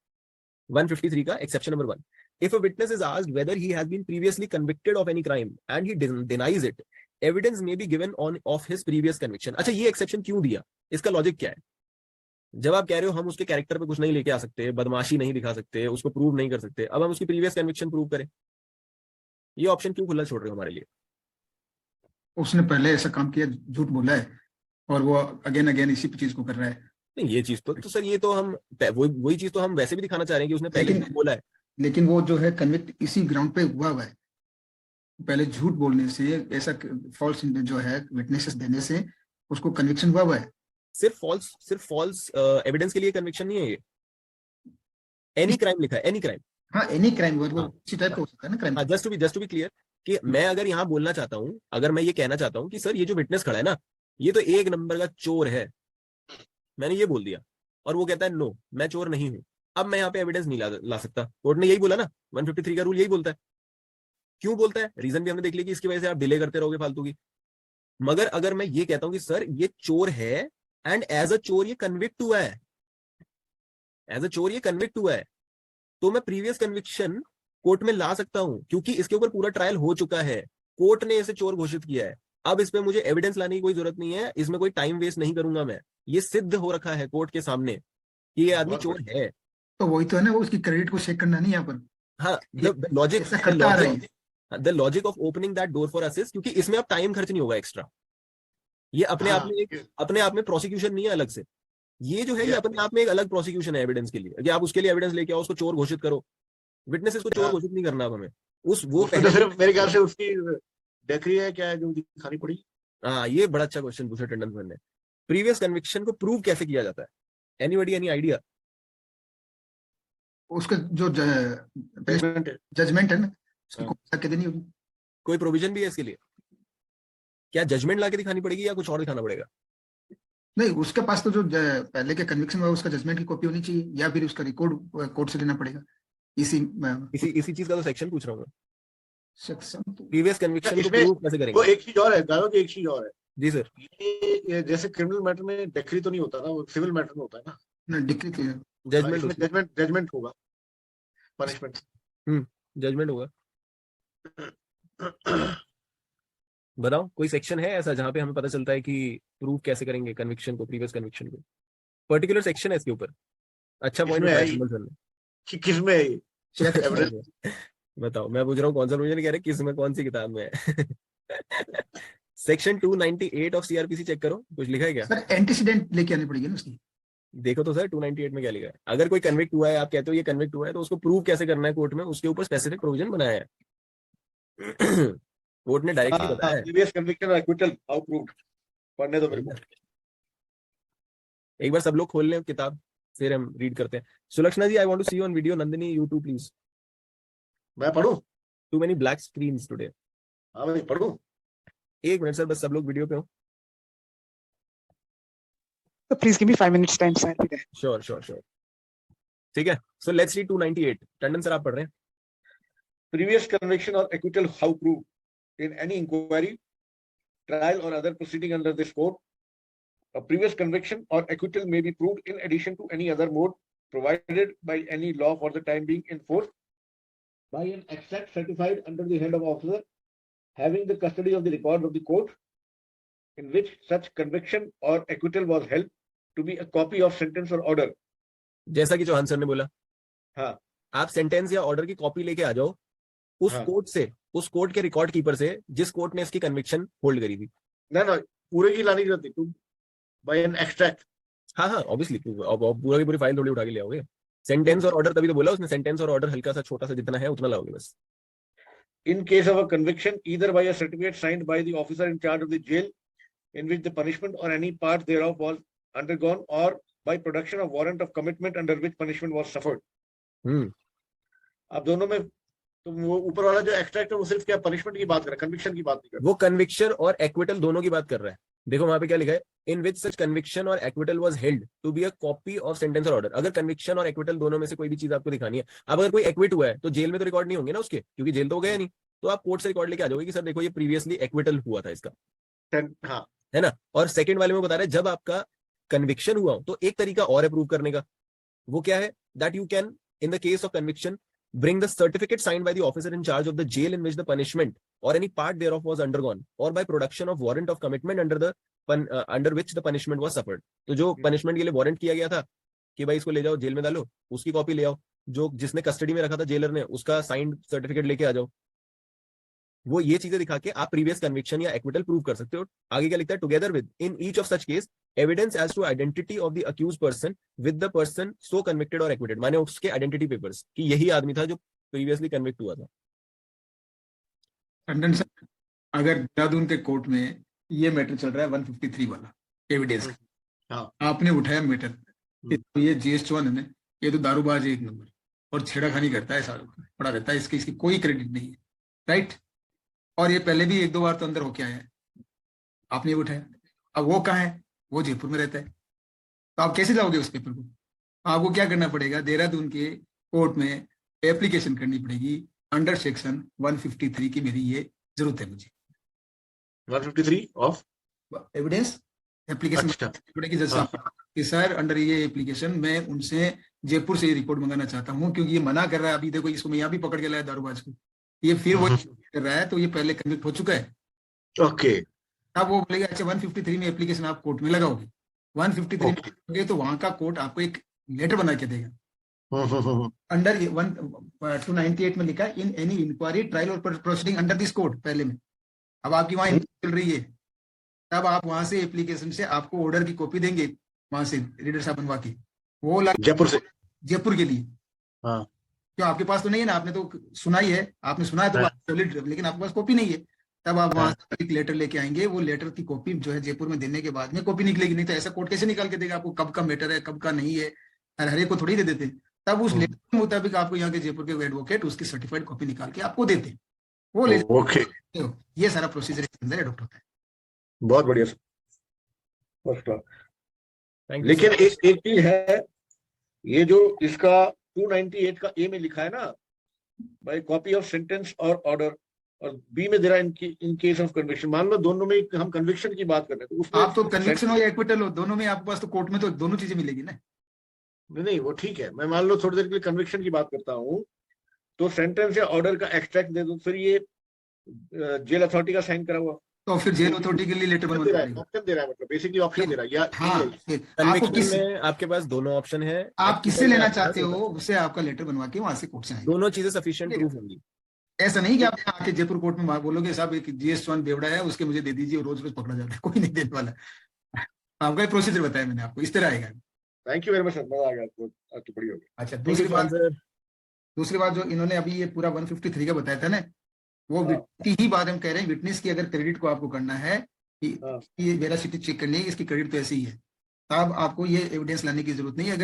153 का exception number 1। If a witness is asked whether he has been previously convicted of any crime and he denies it, evidence may be given on of his previous conviction। अच्छा, ये एक्सेप्शन क्यों दिया, इसका लॉजिक क्या है? जब आप कह रहे हो हम उसके कैरेक्टर पे कुछ नहीं लेके आ सकते, बदमाशी नहीं दिखा सकते, उसको प्रूव नहीं कर सकते, अब हम उसकी प्रीवियस कन्विक्शन प्रूव करें, ये ऑप्शन क्यों खुला छोड़ रहे हो हमारे लिए? उसने पहले ऐसा काम किया, झूठ बोला है, और वो अगेन अगेन इसी चीज को कर रहा है। नहीं, ये चीज तो सर ये तो हम वही चीज तो हम वैसे भी दिखाना चाह रहे हैं कि उसने पहले लेकिन बोला है। लेकिन वो जो है कन्विक्ट इसी ग्राउंड पे हुआ है, पहले झूठ बोलने से, ऐसा फॉल्स जो है विटनेसेस देने से उसको कन्विक्शन हुआ है। सिर्फ फॉल्स एविडेंस के लिए कन्विक्शन नहीं है ये, एनी क्राइम लिखा है, एनी क्राइम। हाँ, एनी क्राइम वो हाँ, इसी टाइप का हो सकता है ना क्राइम। हाँ, जस्ट टू बी क्लियर कि मैं अगर यहाँ बोलना चाहता हूँ, अगर मैं ये कहना चाहता हूँ कि सर ये जो विटनेस खड़ा है ना, ये तो एक नंबर का चोर है, मैंने ये बोल दिया, और वो कहता है नो मैं चोर नहीं हूं, अब मैं यहाँ पे एविडेंस नहीं ला सकता। कोर्ट ने यही बोला ना, 153 का रूल यही बोलता है। क्यों बोलता है, रीजन भी हमने देख लिया कि इसकी वजह से आप डिले करते रहोगे फालतू की। मगर अगर मैं ये कहता हूँ कि सर ये चोर है एंड एज अ चोर ये कन्विक्ट हुआ है, एज अ चोर ये कन्विक्ट हुआ है, तो मैं प्रीवियस कन्विक्शन कोर्ट में ला सकता हूं, क्योंकि इसके ऊपर पूरा ट्रायल हो चुका है, कोर्ट ने इसे चोर घोषित किया है। अब इस पे मुझे एविडेंस लाने की कोई जरूरत नहीं है, इसमें कोई टाइम वेस्ट नहीं करूंगा मैं, ये सिद्ध हो रखा है कोर्ट के सामने कि ये आदमी चोर है। तो वही तो है ना, वो उसकी क्रेडिट को चेक करना नहीं यहाँ पर। हाँ, द लॉजिक ऐसा करता आ रहा है। The logic of opening that door for assist, क्योंकि इसमें अब टाइम खर्च नहीं होगा एक्स्ट्रा, ये अपने आप हाँ, में अपने आप में प्रोसिक्यूशन नहीं है अलग से, ये जो है ये अपने आप में एक अलग प्रोसिक्यूशन है एविडेंस के लिए, कि आप उसके लिए एविडेंस लेके आओ, उसको चोर घोषित करो। विटनेसेस को चोर हाँ, घोषित नहीं करना अब हमें, वो उसमें तो पहले। सिर्फ मेरे ख्याल से उसकी डेक्री है क्या है जो दिखानी पड़ी। हाँ, ये बड़ा अच्छा क्वेश्चन पूछा टंडन सर ने, प्रीवियस कन्विक्शन को प्रूव कैसे किया जाता है? Anybody, any idea? उसका जो जजमेंट है। जजमेंट है ना, उसकी हाँ। कौन सा देनी होगी। कोई प्रोविजन भी है इसके लिए? क्या जजमेंट लाके दिखानी पड़ेगी या कुछ और दिखाना पड़ेगा? नहीं, उसके पास तो जो पहले के कन्विक्शन हुआ उसका जजमेंट की कॉपी होनी चाहिए, या फिर उसका रिकॉर्ड कोर्ट से लेना पड़ेगा। इसी चीज का तो सेक्शन पूछ रहा हूँ मैं, सेक्शन तो प्रीवियस कन्विक्शन को इसमें प्रूव कैसे वो करेंगे? एक चीज और है गायों की, एक चीज और है। जी सर। ये जैसे क्रिमिनल मैटर में डेक्री तो नहीं होता ना, वो सिविल मैटर में होता है ना। डिक्री की जजमेंट इसमें जजमेंट होगा, पनिशमेंट। जजमेंट होगा। बताओ कोई सेक्शन है ऐसा जहां पे हमें पता चलता है कि प्रूव कैसे करेंगे कन्विक्शन को, प्रीवियस कन्विक्शन को? पर्टिकुलर सेक्शन है इसके ऊपर? अच्छा पॉइंट इसमें बताया है टंडन सर ने। किस में है ये क्या सेक्शन एविडेंस। है? बताओ, मैं पूछ रहा हूँ कौन सा प्रोविजन कह रहे किस में, कौन सी किताब में है? सेक्शन 298 ऑफ सीआरपीसी चेक करो, कुछ लिखा है क्या? सर एंटीसीडेंट लेके आनी पड़ेगी ना उसकी। देखो तो सर 298 में क्या लिखा है। अगर कोई कन्विक्ट हुआ है, आप कहते हो ये कन्विक्ट हुआ है, तो उसको प्रूव कैसे करना है कोर्ट में, उसके ऊपर स्पेसिफिक प्रोविजन बनाया है। कोर्ट ने डायरेक्टली बताया है। Previous conviction acquittal how proved, पढ़ने दो मेरे को। एक बार सब लोग खोल लें किताब, फिर हम रीड करते हैं। Sulakshana ji, I want to see you on video. Nandini, you too please. मैं पढ़ूं? Too many black screens today. हाँ भाई पढ़ूं। एक मिनट सर, बस सब लोग वीडियो पे हो। So please give me 5 minutes time, sir. I'll be there. Sure sure sure, ठीक है। So let's read 298। Tandon sir आप पढ़ रहे हैं? previous conviction or acquittal how proved in any inquiry, trial or other proceeding under this code. A previous conviction or acquittal may be proved in addition to any other mode provided by any law for the time being enforced by an extract certified under the head of officer having the custody of the records of the court in which such conviction or acquittal was held to be a copy of sentence or order. जैसा कि चौहान सर ने बोला, हाँ, आप सेंटेंस या ऑर्डर की कॉपी लेके आ जाओ उस हाँ। कोर्ट से, उस कोर्ट के रिकॉर्ड कीपर से जिस कोर्ट ने इसकी कन्विक्शन होल्ड करी थी। ना पूरे की लानी रहती तुम बाय एन एक्सट्रैक्ट। हाँ ऑब्वियसली, अब पूरा की पूरी फाइल थोड़ी उठा के ले आओगे। सेंटेंस और ऑर्डर, तभी तो बोला उसने, सेंटेंस और ऑर्डर हल्का सा छोटा सा जितना है उतना लाओगे बस। In case of a conviction, either by a certificate signed by the officer in charge of the jail in which the punishment or any part thereof was undergone, or by production of warrant of commitment under which punishment was suffered. अब दोनों में तो वो ऊपर वाला जो एक्सट्रैक्ट है वो सिर्फ क्या पनिशमेंट की बात कर रहा है, कन्विक्शन की बात नहीं कर रहा। वो कन्विक्शन और एक्विटल दोनों की बात कर रहा है। देखो वहां पे क्या लिखा है, इन विच सच कन्विक्शन और acquittal was held to be a copy of sentence or order. अगर कन्विक्शन और एक्विटल दोनों में से कोई भी चीज आपको दिखानी है, अब अगर कोई एक्विट हुआ है तो जेल में तो रिकॉर्ड नहीं होंगे ना उसके, क्योंकि जेल तो हो गया नहीं, तो आप कोर्ट से रिकॉर्ड लेके आ जाओगे कि सर देखो ये प्रीवियसली एक्विटल हुआ था इसका, हाँ, है ना। और सेकंड वाले में बता रहे हैं जब आपका कन्विक्शन हुआ हो तो एक तरीका और है प्रूव करने का, वो क्या है, that you can in the case of conviction bring the certificate signed by the officer in charge of the jail in which the punishment or any part thereof was undergone, or by production of warrant of commitment under which the punishment was suffered। तो जो punishment के लिए वारंट किया गया था कि भाई इसको ले जाओ जेल में डालो, उसकी कॉपी ले आओ, जो जिसने कस्टडी में रखा था जेलर ने उसका साइंड सर्टिफिकेट लेके आ जाओ। वो ये चीजें दिखा के आप प्रीवियस कन्विक्शन या एक्विटल प्रूव कर सकते हो। आगे क्या लिखता है, together with in each of such case evidence as to identity of the accused person with the person so convicted or acquitted, माने उसके आइडेंटिटी पेपर्स कि यही आदमी था जो प्रीवियसली कन्विक्ट हुआ था। टंडन सर, अगर देहरादून के कोर्ट में ये मैटर चल रहा है 153 वाला एविडेंस, हाँ, आपने उठाया मैटर, तो ये GS1 है ना, ये तो दारूबाज है एक नंबर, और छेड़ाखानी करता है, सारा पड़ा रहता है, इसकी कोई क्रेडिट नहीं है, राइट। और ये पहले भी एक दो बार तो अंदर होके आया है, आपने उठाया। अब वो कहाँ है, वो जयपुर में रहता है, तो आप कैसे जाओगे उस पेपर को? आपको क्या करना पड़ेगा, देहरादून के कोर्ट में एप्लीकेशन करनी पड़ेगी अंडर सेक्शन 153 की, मेरी ये जरूरत है मुझे 153 ऑफ एविडेंस एप्लीकेशन पड़ेगी जज साहब कि सर अंडर ये एप्लीकेशन मैं उनसे जयपुर से ये रिपोर्ट मंगाना चाहता हूँ, क्योंकि ये मना कर रहा है। अभी देखो इसको मैं यहाँ भी पकड़ के लाया दारूबाज को, ये फिर वो कर रहा है, तो ये पहले कन्विक्ट हो चुका है। ओके, अब वो बोलेगा अच्छा 153 में एप्लीकेशन आप कोर्ट में लगाओगे, 153 में लगाओगे तो वहां का कोर्ट आपको एक लेटर बना के देगा। अंडर 298 में लिखा है इन एनी इंक्वायरी ट्रायल और प्रोसीडिंग अंडर दिस कोड पहले में। अब आपकी वहां चल रही है, तब आप वहां से एप्लीकेशन से आपको ऑर्डर की कॉपी देंगे, वहां से रीडर साहब बनवा के, वो जयपुर से, जयपुर के लिए। हाँ, क्यों आपके पास तो नहीं है ना, आपने तो सुना ही है, आपने सुना है तो सॉलिड, लेकिन आपके पास कॉपी नहीं है। तब आप वहां से एक लेटर लेके आएंगे, वो लेटर की कॉपी जो है जयपुर में देने के बाद में कॉपी निकलेगी, नहीं तो ऐसा कोर्ट कैसे निकाल के देगा आपको कब का मैटर है कब का नहीं है, हर एक को थोड़ी दे देते। तब उस लेटर के मुताबिक आपको यहाँ के जयपुर के एडवोकेट उसकी सर्टिफाइड कॉपी निकाल के आपको देते, वो ले। ओके, ये सारा प्रोसीजर इसके अंदर एडॉप्ट होता है। बहुत बढ़िया sir, first class. Thank you, लेकिन sir. एक चीज है, ये जो इसका 298 का ए में लिखा है ना, bye copy of sentence or order, और बी में दे रहा है इन केस ऑफ कन्विक्शन। मान लो दोनों में हम कन्विक्शन की बात कर रहे हैं, तो उसमें आप तो कन्विक्शन हो या एक्विटल हो, दोनों में आपके पास तो कोर्ट में तो दोनों चीजें मिलेगी ना। नहीं, वो ठीक है, मैं मान लो थोड़ी देर के लिए कन्विक्शन की बात करता हूँ, तो सेंटेंस या ऑर्डर का एक्सट्रैक्ट दे दो, फिर ये जेल अथॉरिटी का साइन करा हुआ, तो फिर जेल अथॉरिटी के लिए लेटर बनवा देगा। ऑप्शन दे रहा है, मतलब बेसिकली ऑप्शन दे रहा है। या हाँ, कन्विक्शन में आपके पास दोनों ऑप्शन है, आप किससे लेना चाहते हो उससे आपका लेटर बनवा के वहां से कोर्ट से आएगा। दोनों चीजें सफिशिएंट प्रूफ होंगी। ऐसा नहीं कि आप आके जयपुर कोर्ट में बोलोगे साहब एक GS1 बेवड़ा है उसके मुझे दे दीजिए, रोज रोज पकड़ा जाता है, कोई नहीं देने वाला। आपका प्रोसीजर बताया मैंने आपको, इस तरह आएगा। Thank you very much sir, मजा आ गया आपको, आज तो बढ़िया हो गया। अच्छा, दूसरी बात जो इन्होंने अभी ये पूरा 153 का बताया था ना, वो विटनेस की ही बात हम कह रहे हैं। विटनेस की अगर क्रेडिट को आपको करना है कि ये वेरासिटी चेक करनी है, इसकी क्रेडिट तो ऐसी ही है, तब आपको ये एविडेंस लाने की जरूरत नहीं है।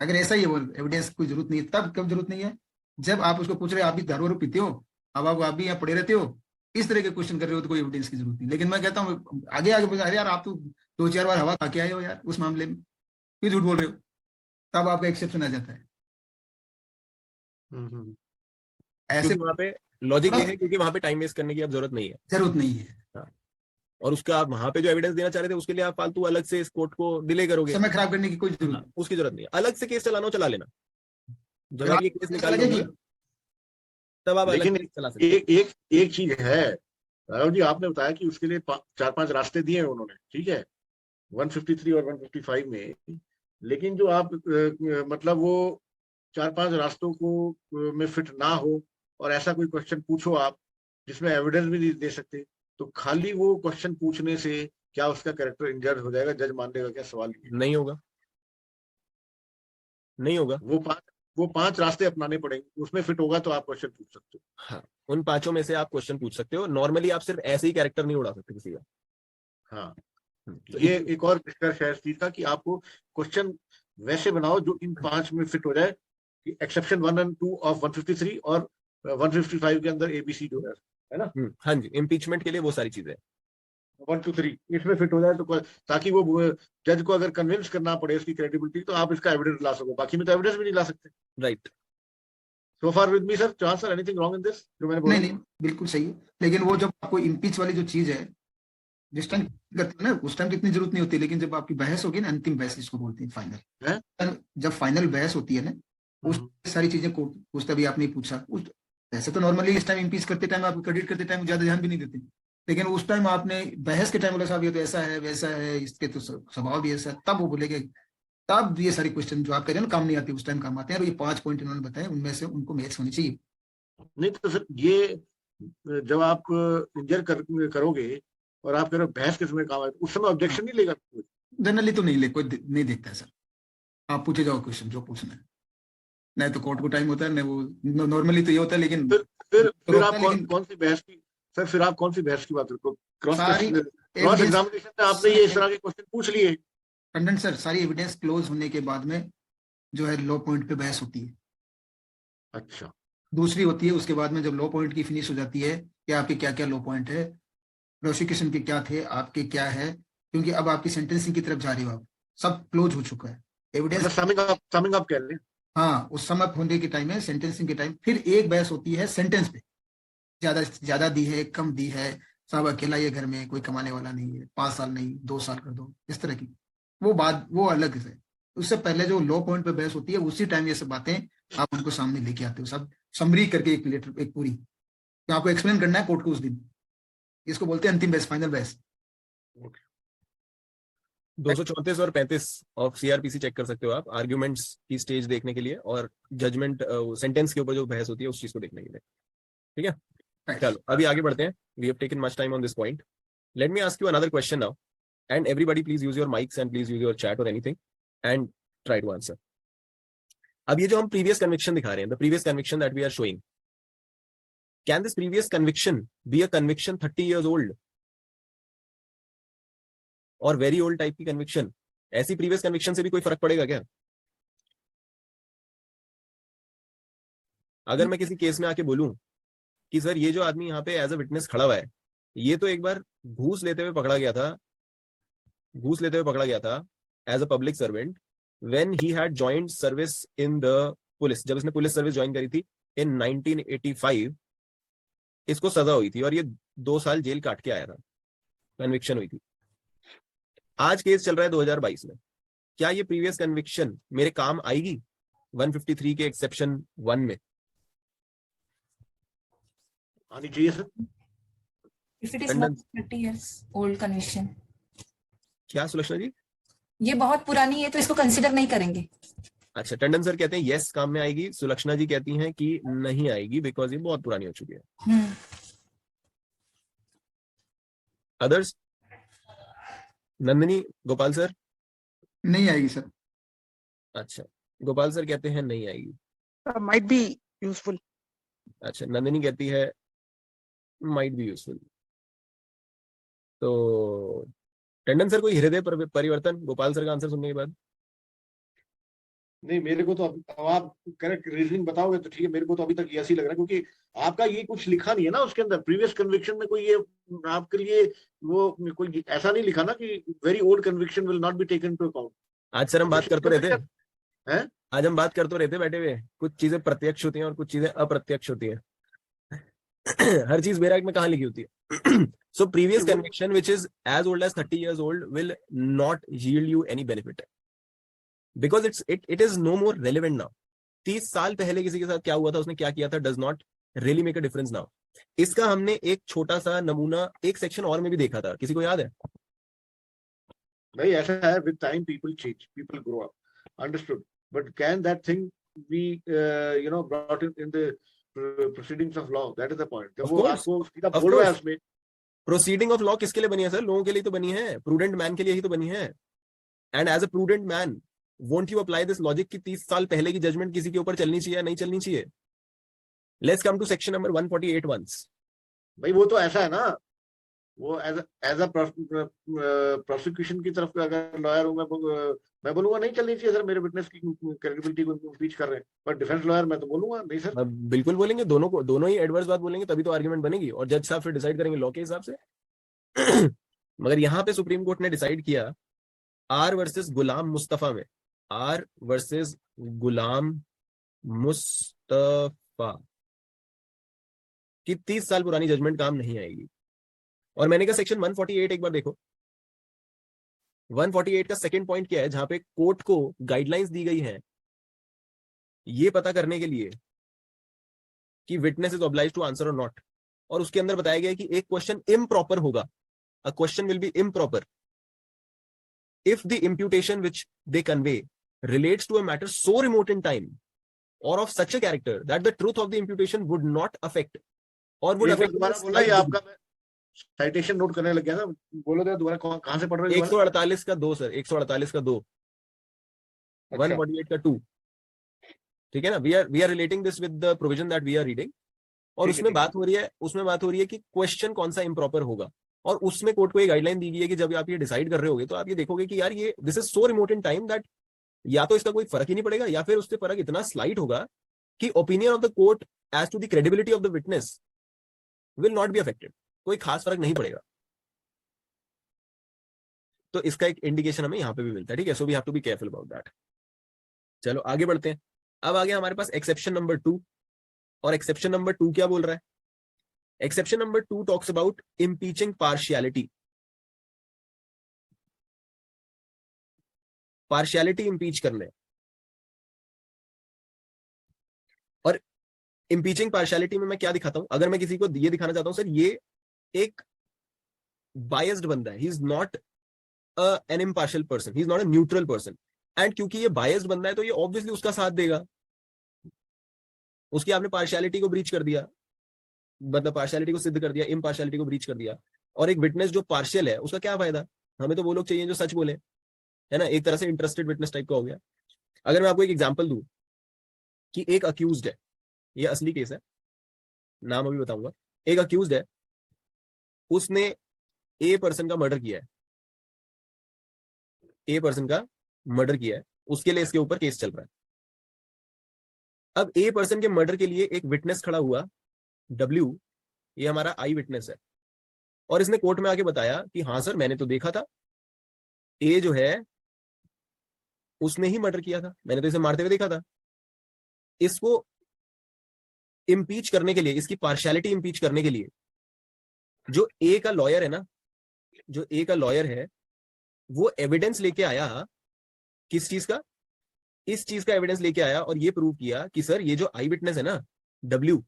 अगर ऐसा ही है वो एविडेंस की जरूरत नहीं है, तब कब जरूरत नहीं है, जब आप उसको पूछ रहे हो आप भी दारू वारू पीते हो, अब आप भी यहाँ पड़े रहते हो, इस तरह के क्वेश्चन कर रहे हो, तो कोई एविडेंस की जरूरत नहीं। लेकिन मैं कहता हूँ आगे अरे यार आप तो 2-4 बार हवा खा के आए हो यार उस मामले में, क्यों झूठ बोल रहे हो, तब आपका एक्सेप्शन आ जाता है। ऐसे क्योंकि वहां पे लॉजिक ये है, क्योंकि वहां पे टाइम वेस्ट करने की अब जरूरत नहीं है, जरूरत नहीं है, और उसका आप वहां पे जो एविडेंस देना चाह रहे थे उसके लिए आप फालतू अलग से इस कोर्ट को डिले करोगे। समय खराब करने की कोई जरूरत हाँ, उसकी जरूरत नहीं है। अलग से केस चलाना हो चला लेना, जब आप ये केस नहीं निकाल लोगे लगेगी। ना, तब आप अलग लेकिन केस चला सकते हो। एक चीज है राघव जी, आपने बताया कि उसके लिए 4-5 रास्ते दिए हैं उन्होंने, ठीक है, 153 और 155 में। लेकिन जो आप मतलब वो 4-5 रास्तों को में फिट ना हो और ऐसा कोई क्वेश्चन पूछो आप जिसमें एविडेंस भी नहीं दे सकते, तो खाली वो क्वेश्चन पूछने से क्या उसका कैरेक्टर इंजर्ड हो जाएगा, जज मान लेगा क्या? सवाल ये नहीं होगा, नहीं होगा। वो पांच रास्ते अपनाने पड़ेंगे, उसमें फिट होगा तो आप क्वेश्चन पूछ सकते हो। हाँ, उन पांचों में से आप क्वेश्चन पूछ सकते हो। नॉर्मली आप सिर्फ ऐसे ही कैरेक्टर नहीं उड़ा सकते किसी का। हाँ, तो ये एक और निष्कर्ष है इस चीज का कि आपको क्वेश्चन वैसे बनाओ जो इन 5 में फिट हो जाए, कि एक्सेप्शन 1 और 2 ऑफ 153 और 155 के अंदर एबीसी जो है ना, हाँ जी, इम्पीचमेंट के लिए वो सारी चीजें। 1 2 3 इसमें फिट हो जाए तो, ताकि वो जज को अगर कन्विंस करना पड़े उसकी क्रेडिबिलिटी, तो आप इसका एविडेंस ला सको। बाकी में तो एविडेंस भी नहीं ला सकते। Right. So far with me sir, to answer anything wrong in this जो मैंने बोला? नहीं नहीं, बिल्कुल सही है। लेकिन वो जब आपको इम्पीच वाली जो चीज है, जिस टाइम करते हैं ना, उस टाइम तो इतनी जरूरत नहीं होती, लेकिन जब आपकी बहस होगी ना, अंतिम बहस जिसको बोलते हैं फाइनल, जब फाइनल बहस होती है ना, उस सारी चीजें कोर्ट पूछता भी, आपने पूछा उस, ऐसे तो नॉर्मली इस टाइम इम्पीच करते टाइम, आप क्रेडिट करते टाइम ज्यादा ध्यान भी नहीं देते, लेकिन उस टाइम आपने बहस के टाइम बोला साहब ये तो ऐसा है वैसा है, इसके तो स्वभाव भी ऐसा है, तब वो बोलेंगे, तब ये सारी क्वेश्चन जो आप कह रहे हैं ना काम नहीं आती, उस टाइम काम आते हैं। और ये 5 पॉइंट इन्होंने बताए, उनमें से उनको मैच होनी चाहिए। नहीं तो सर ये जब आप इंजर करोगे और आप कह रहे हो बहस किस में काम है, तो उस समय ऑब्जेक्शन नहीं लेगा कोई? जनरली तो नहीं ले, कोई नहीं देखता है सर। आप पूछे जाओ क्वेश्चन जो पूछना है, नहीं तो कोर्ट को टाइम होता है, नहीं वो नॉर्मली तो ये होता है, लेकिन फिर आप लेकिन कौन सी बहस की सर, फिर आप कौन सी बहस की बात करो? क्रॉस सारी एग्जामिनेशन में आपने ये इस तरह के क्वेश्चन पूछ लिए। टंडन सर, सारी एविडेंस क्लोज होने के बाद में जो है लो पॉइंट पे बहस होती है। अच्छा, दूसरी होती है उसके बाद में, जब लो पॉइंट की फिनिश हो जाती है कि आपके क्या क्या लो पॉइंट है, प्रोसिक्यूशन के क्या थे, आपके क्या है, क्योंकि अब आपकी सेंटेंसिंग की तरफ जा रही हो आप, सब क्लोज हो चुका है एविडेंस। समिंग अप कह रहे हैं। हाँ, उस समय होने के टाइम में, सेंटेंसिंग के टाइम, फिर एक बहस होती है सेंटेंस पे, ज्यादा दी है, कम दी है, सब अकेला ये घर में, कोई कमाने वाला नहीं है, 5 साल नहीं 2 साल कर दो, इस तरह की वो बात, वो अलग है। उससे पहले जो लो पॉइंट पे बहस होती है, उसी टाइम ये सब बातें आप उनको सामने लेके आते हो, सब समरी करके एक लेटर, एक पूरी, तो आपको एक्सप्लेन करना है कोर्ट को उस दिन। इसको बोलते हैं अंतिम बहस, फाइनल बहस। 234 और 35 ऑफ सीआरपीसी चेक कर सकते हो आप, आर्ग्यूमेंट्स की स्टेज देखने के लिए, और जजमेंट सेंटेंस के ऊपर जो बहस होती है उस चीज को देखने के लिए। ठीक है, चलो अभी आगे बढ़ते हैं। We have taken much time on this point. Let me ask you another question now, and everybody please use your mics and please use your chat or anything and try to answer. अब ये जो हम प्रीवियस कन्विक्शन दिखा रहे हैं, the previous conviction that we are showing, can this previous conviction be a conviction 30 years old or very old type की कन्विक्शन? ऐसी प्रीवियस कन्विक्शन से भी कोई फर्क पड़ेगा क्या? अगर मैं किसी केस में आके बोलूं कि सर ये जो आदमी यहाँ पे एज अ विटनेस खड़ा हुआ है, ये तो एक बार घूस लेते हुए पकड़ा गया था as a public servant when he had joined service in the police, जब इसने पुलिस सर्विस ज्वाइन करी थी इन 1985, इसको सजा हुई थी और ये 2 साल जेल काट के आया था, कन्विक्शन हुई थी। आज केस चल रहा है 2022 में, क्या ये प्रीवियस कन्विक्शन मेरे काम आएगी 153 के एक्सेप्शन 1 में? आनी चाहिए sir. If it is more than 30 years old conviction, क्या सुलक्षणा जी? ये बहुत पुरानी है तो इसको कंसिडर नहीं करेंगे। अच्छा, टंडन सर कहते हैं यस काम में आएगी, सुलक्षणा जी कहती हैं कि नहीं आएगी बिकॉज ये बहुत पुरानी हो चुकी है। अदर्स? नंदिनी, गोपाल सर? नहीं आएगी सर। अच्छा, गोपाल सर कहते हैं नहीं आएगी। Might be useful. अच्छा, नंदिनी कहती है माइट बी यूजफुल। तो टंडन सर, कोई हृदय परिवर्तन गोपाल सर का आंसर सुनने के बाद? नहीं, मेरे को तो अब आप करेक्ट रीजनिंग बताओगे तो ठीक है, मेरे को तो अभी तक ऐसे ही लग रहा है, क्योंकि आपका ये कुछ लिखा नहीं है ना उसके अंदर प्रीवियस कन्विक्शन में, कोई ये आपके लिए वो कोई ऐसा नहीं लिखा ना कि very old conviction will not be taken to account. आज सर हम बात कर तो रहे थे, हैं? आज हम बात कर तो रहे थे बैठे हुए, कुछ चीजें प्रत्यक्ष होती हैं और कुछ चीजें अप्रत्यक्ष होती हैं। हर चीज बेरा एक्ट में कहाँ लिखी होती है? So previous conviction which is as old as 30 years old will not yield you any benefit because it is no more relevant now. 30 साल पहले किसी के साथ क्या हुआ था, उसने क्या किया था, does not really make a difference now. इसका हमने एक छोटा सा नमूना एक सेक्शन और में भी देखा था, किसी को याद है? भाई ऐसा है, with time people change, people grow up, understood, but can that thing be brought in the proceedings of law? That is the point. जब Of वो course, आपको सीधा of बोल रहा है course. उसमें, प्रोसीडिंग ऑफ लॉ किसके लिए बनी है सर? लोगों के लिए तो बनी है, प्रूडेंट मैन के लिए ही तो बनी है. And as a prudent man won't you apply this logic कि 30 साल पहले की जजमेंट किसी के ऊपर चलनी चाहिए या नहीं चलनी चाहिए? Let's come to section number 148 once. भाई वो तो ऐसा है ना, वो एज अ प्रोसिक्यूशन की तरफ अगर लॉयर हूँ मैं बोलूंगा नहीं चलनी चाहिए सर, मेरे विटनेस की क्रेडिबिलिटी को इम्पीच कर रहे हैं, पर डिफेंस लॉयर मैं तो बोलूंगा नहीं सर. बिल्कुल बोलेंगे, दोनों ही एडवर्स बात बोलेंगे, तभी तो आर्ग्यूमेंट बनेगी और जज साहब फिर डिसाइड करेंगे लॉ के हिसाब से. मगर यहाँ पे सुप्रीम कोर्ट ने डिसाइड किया आर वर्सेस गुलाम मुस्तफा में, आर वर्सेस गुलाम मुस्तफा कि 30 साल पुरानी जजमेंट काम नहीं आएगी. और मैंने कहा सेक्शन 148 एक बार देखो. 148 का सेकंड पॉइंट क्या है, जहां पे कोर्ट को गाइडलाइंस दी गई है ये पता करने के लिए कि witness is obliged to answer or not. और उसके अंदर बताया गया कि एक क्वेश्चन इम्प्रॉपर होगा, a question will be improper if the imputation which they convey relates to a matter so remote in time or of such a character that the truth of the imputation would not affect or would affect दोबारा बोला ये आपका, साइटेशन नोट करने लग गया था, बोलो तो दोबारा कहां से पढ़ रहे हो? 148 का 2 सर, 148 का 2, 148 का 2, ठीक है ना. We are relating this with the provision that we are reading. और उसमें बात हो रही है कि क्वेश्चन कौन सा इम्प्रॉपर होगा. और उसमें कोर्ट को ये गाइडलाइन दी गई है कि जब आप ये डिसाइड कर रहे होगे तो आप ये देखोगे कि यार ये this is so remote in time that या तो इसका कोई फर्क ही नहीं पड़ेगा या फिर उससे फर्क इतना स्लाइट होगा कि opinion of the court as to the credibility of the witness will not be affected. कोई खास फर्क नहीं पड़ेगा. तो इसका एक इंडिकेशन हमें यहां पे भी मिलता है. ठीक है, so we have to be careful about that. चलो आगे बढ़ते हैं. अब आ गया हमारे पास एक्सेप्शन नंबर 2. और एक्सेप्शन नंबर 2 क्या बोल रहा है? Exception number 2 talks about impeaching partiality. Partiality impeach करने. और इम्पीचिंग पार्शियलिटी में मैं क्या दिखाता हूं, अगर मैं किसी को ये दिखाना चाहता हूं सर ये एक बायस्ड बंदा है, ही is not an impartial person, he is not a neutral person. And क्योंकि ये बायस्ड बंदा है तो ये ऑब्वियसली उसका साथ देगा. उसकी आपने पार्शियलिटी को ब्रीच कर दिया, मतलब पार्शियलिटी को सिद्ध कर दिया, इम्पार्शियलिटी को ब्रीच कर दिया. और एक विटनेस जो पार्शियल है उसका क्या फायदा? हमें तो वो लोग चाहिए जो सच बोले, है ना. एक तरह से इंटरेस्टेड विटनेस टाइप का हो गया. अगर मैं आपको एक एग्जांपल दूं कि एक अक्यूज्ड है, ये असली केस है, नाम अभी बताऊंगा. एक अक्यूज्ड है, उसने ए पर्सन का मर्डर किया है, ए पर्सन का मर्डर किया है, उसके लिए इसके ऊपर केस चल रहा है. अब ए पर्सन के मर्डर के लिए एक विटनेस खड़ा हुआ, डब्ल्यू, ये हमारा आई विटनेस है. और इसने कोर्ट में आके बताया कि हाँ सर मैंने तो देखा था, ए जो है उसने ही मर्डर किया था, मैंने तो इसे मारते हुए देखा था. इसको इम्पीच करने के लिए, इसकी पार्शियलिटी इम्पीच करने के लिए जो ए का लॉयर है ना, जो ए का लॉयर है वो एविडेंस लेके आया. किस चीज का? इस चीज का एविडेंस लेके आया और ये प्रूव किया कि सर ये जो आई विटनेस है ना डब्ल्यू,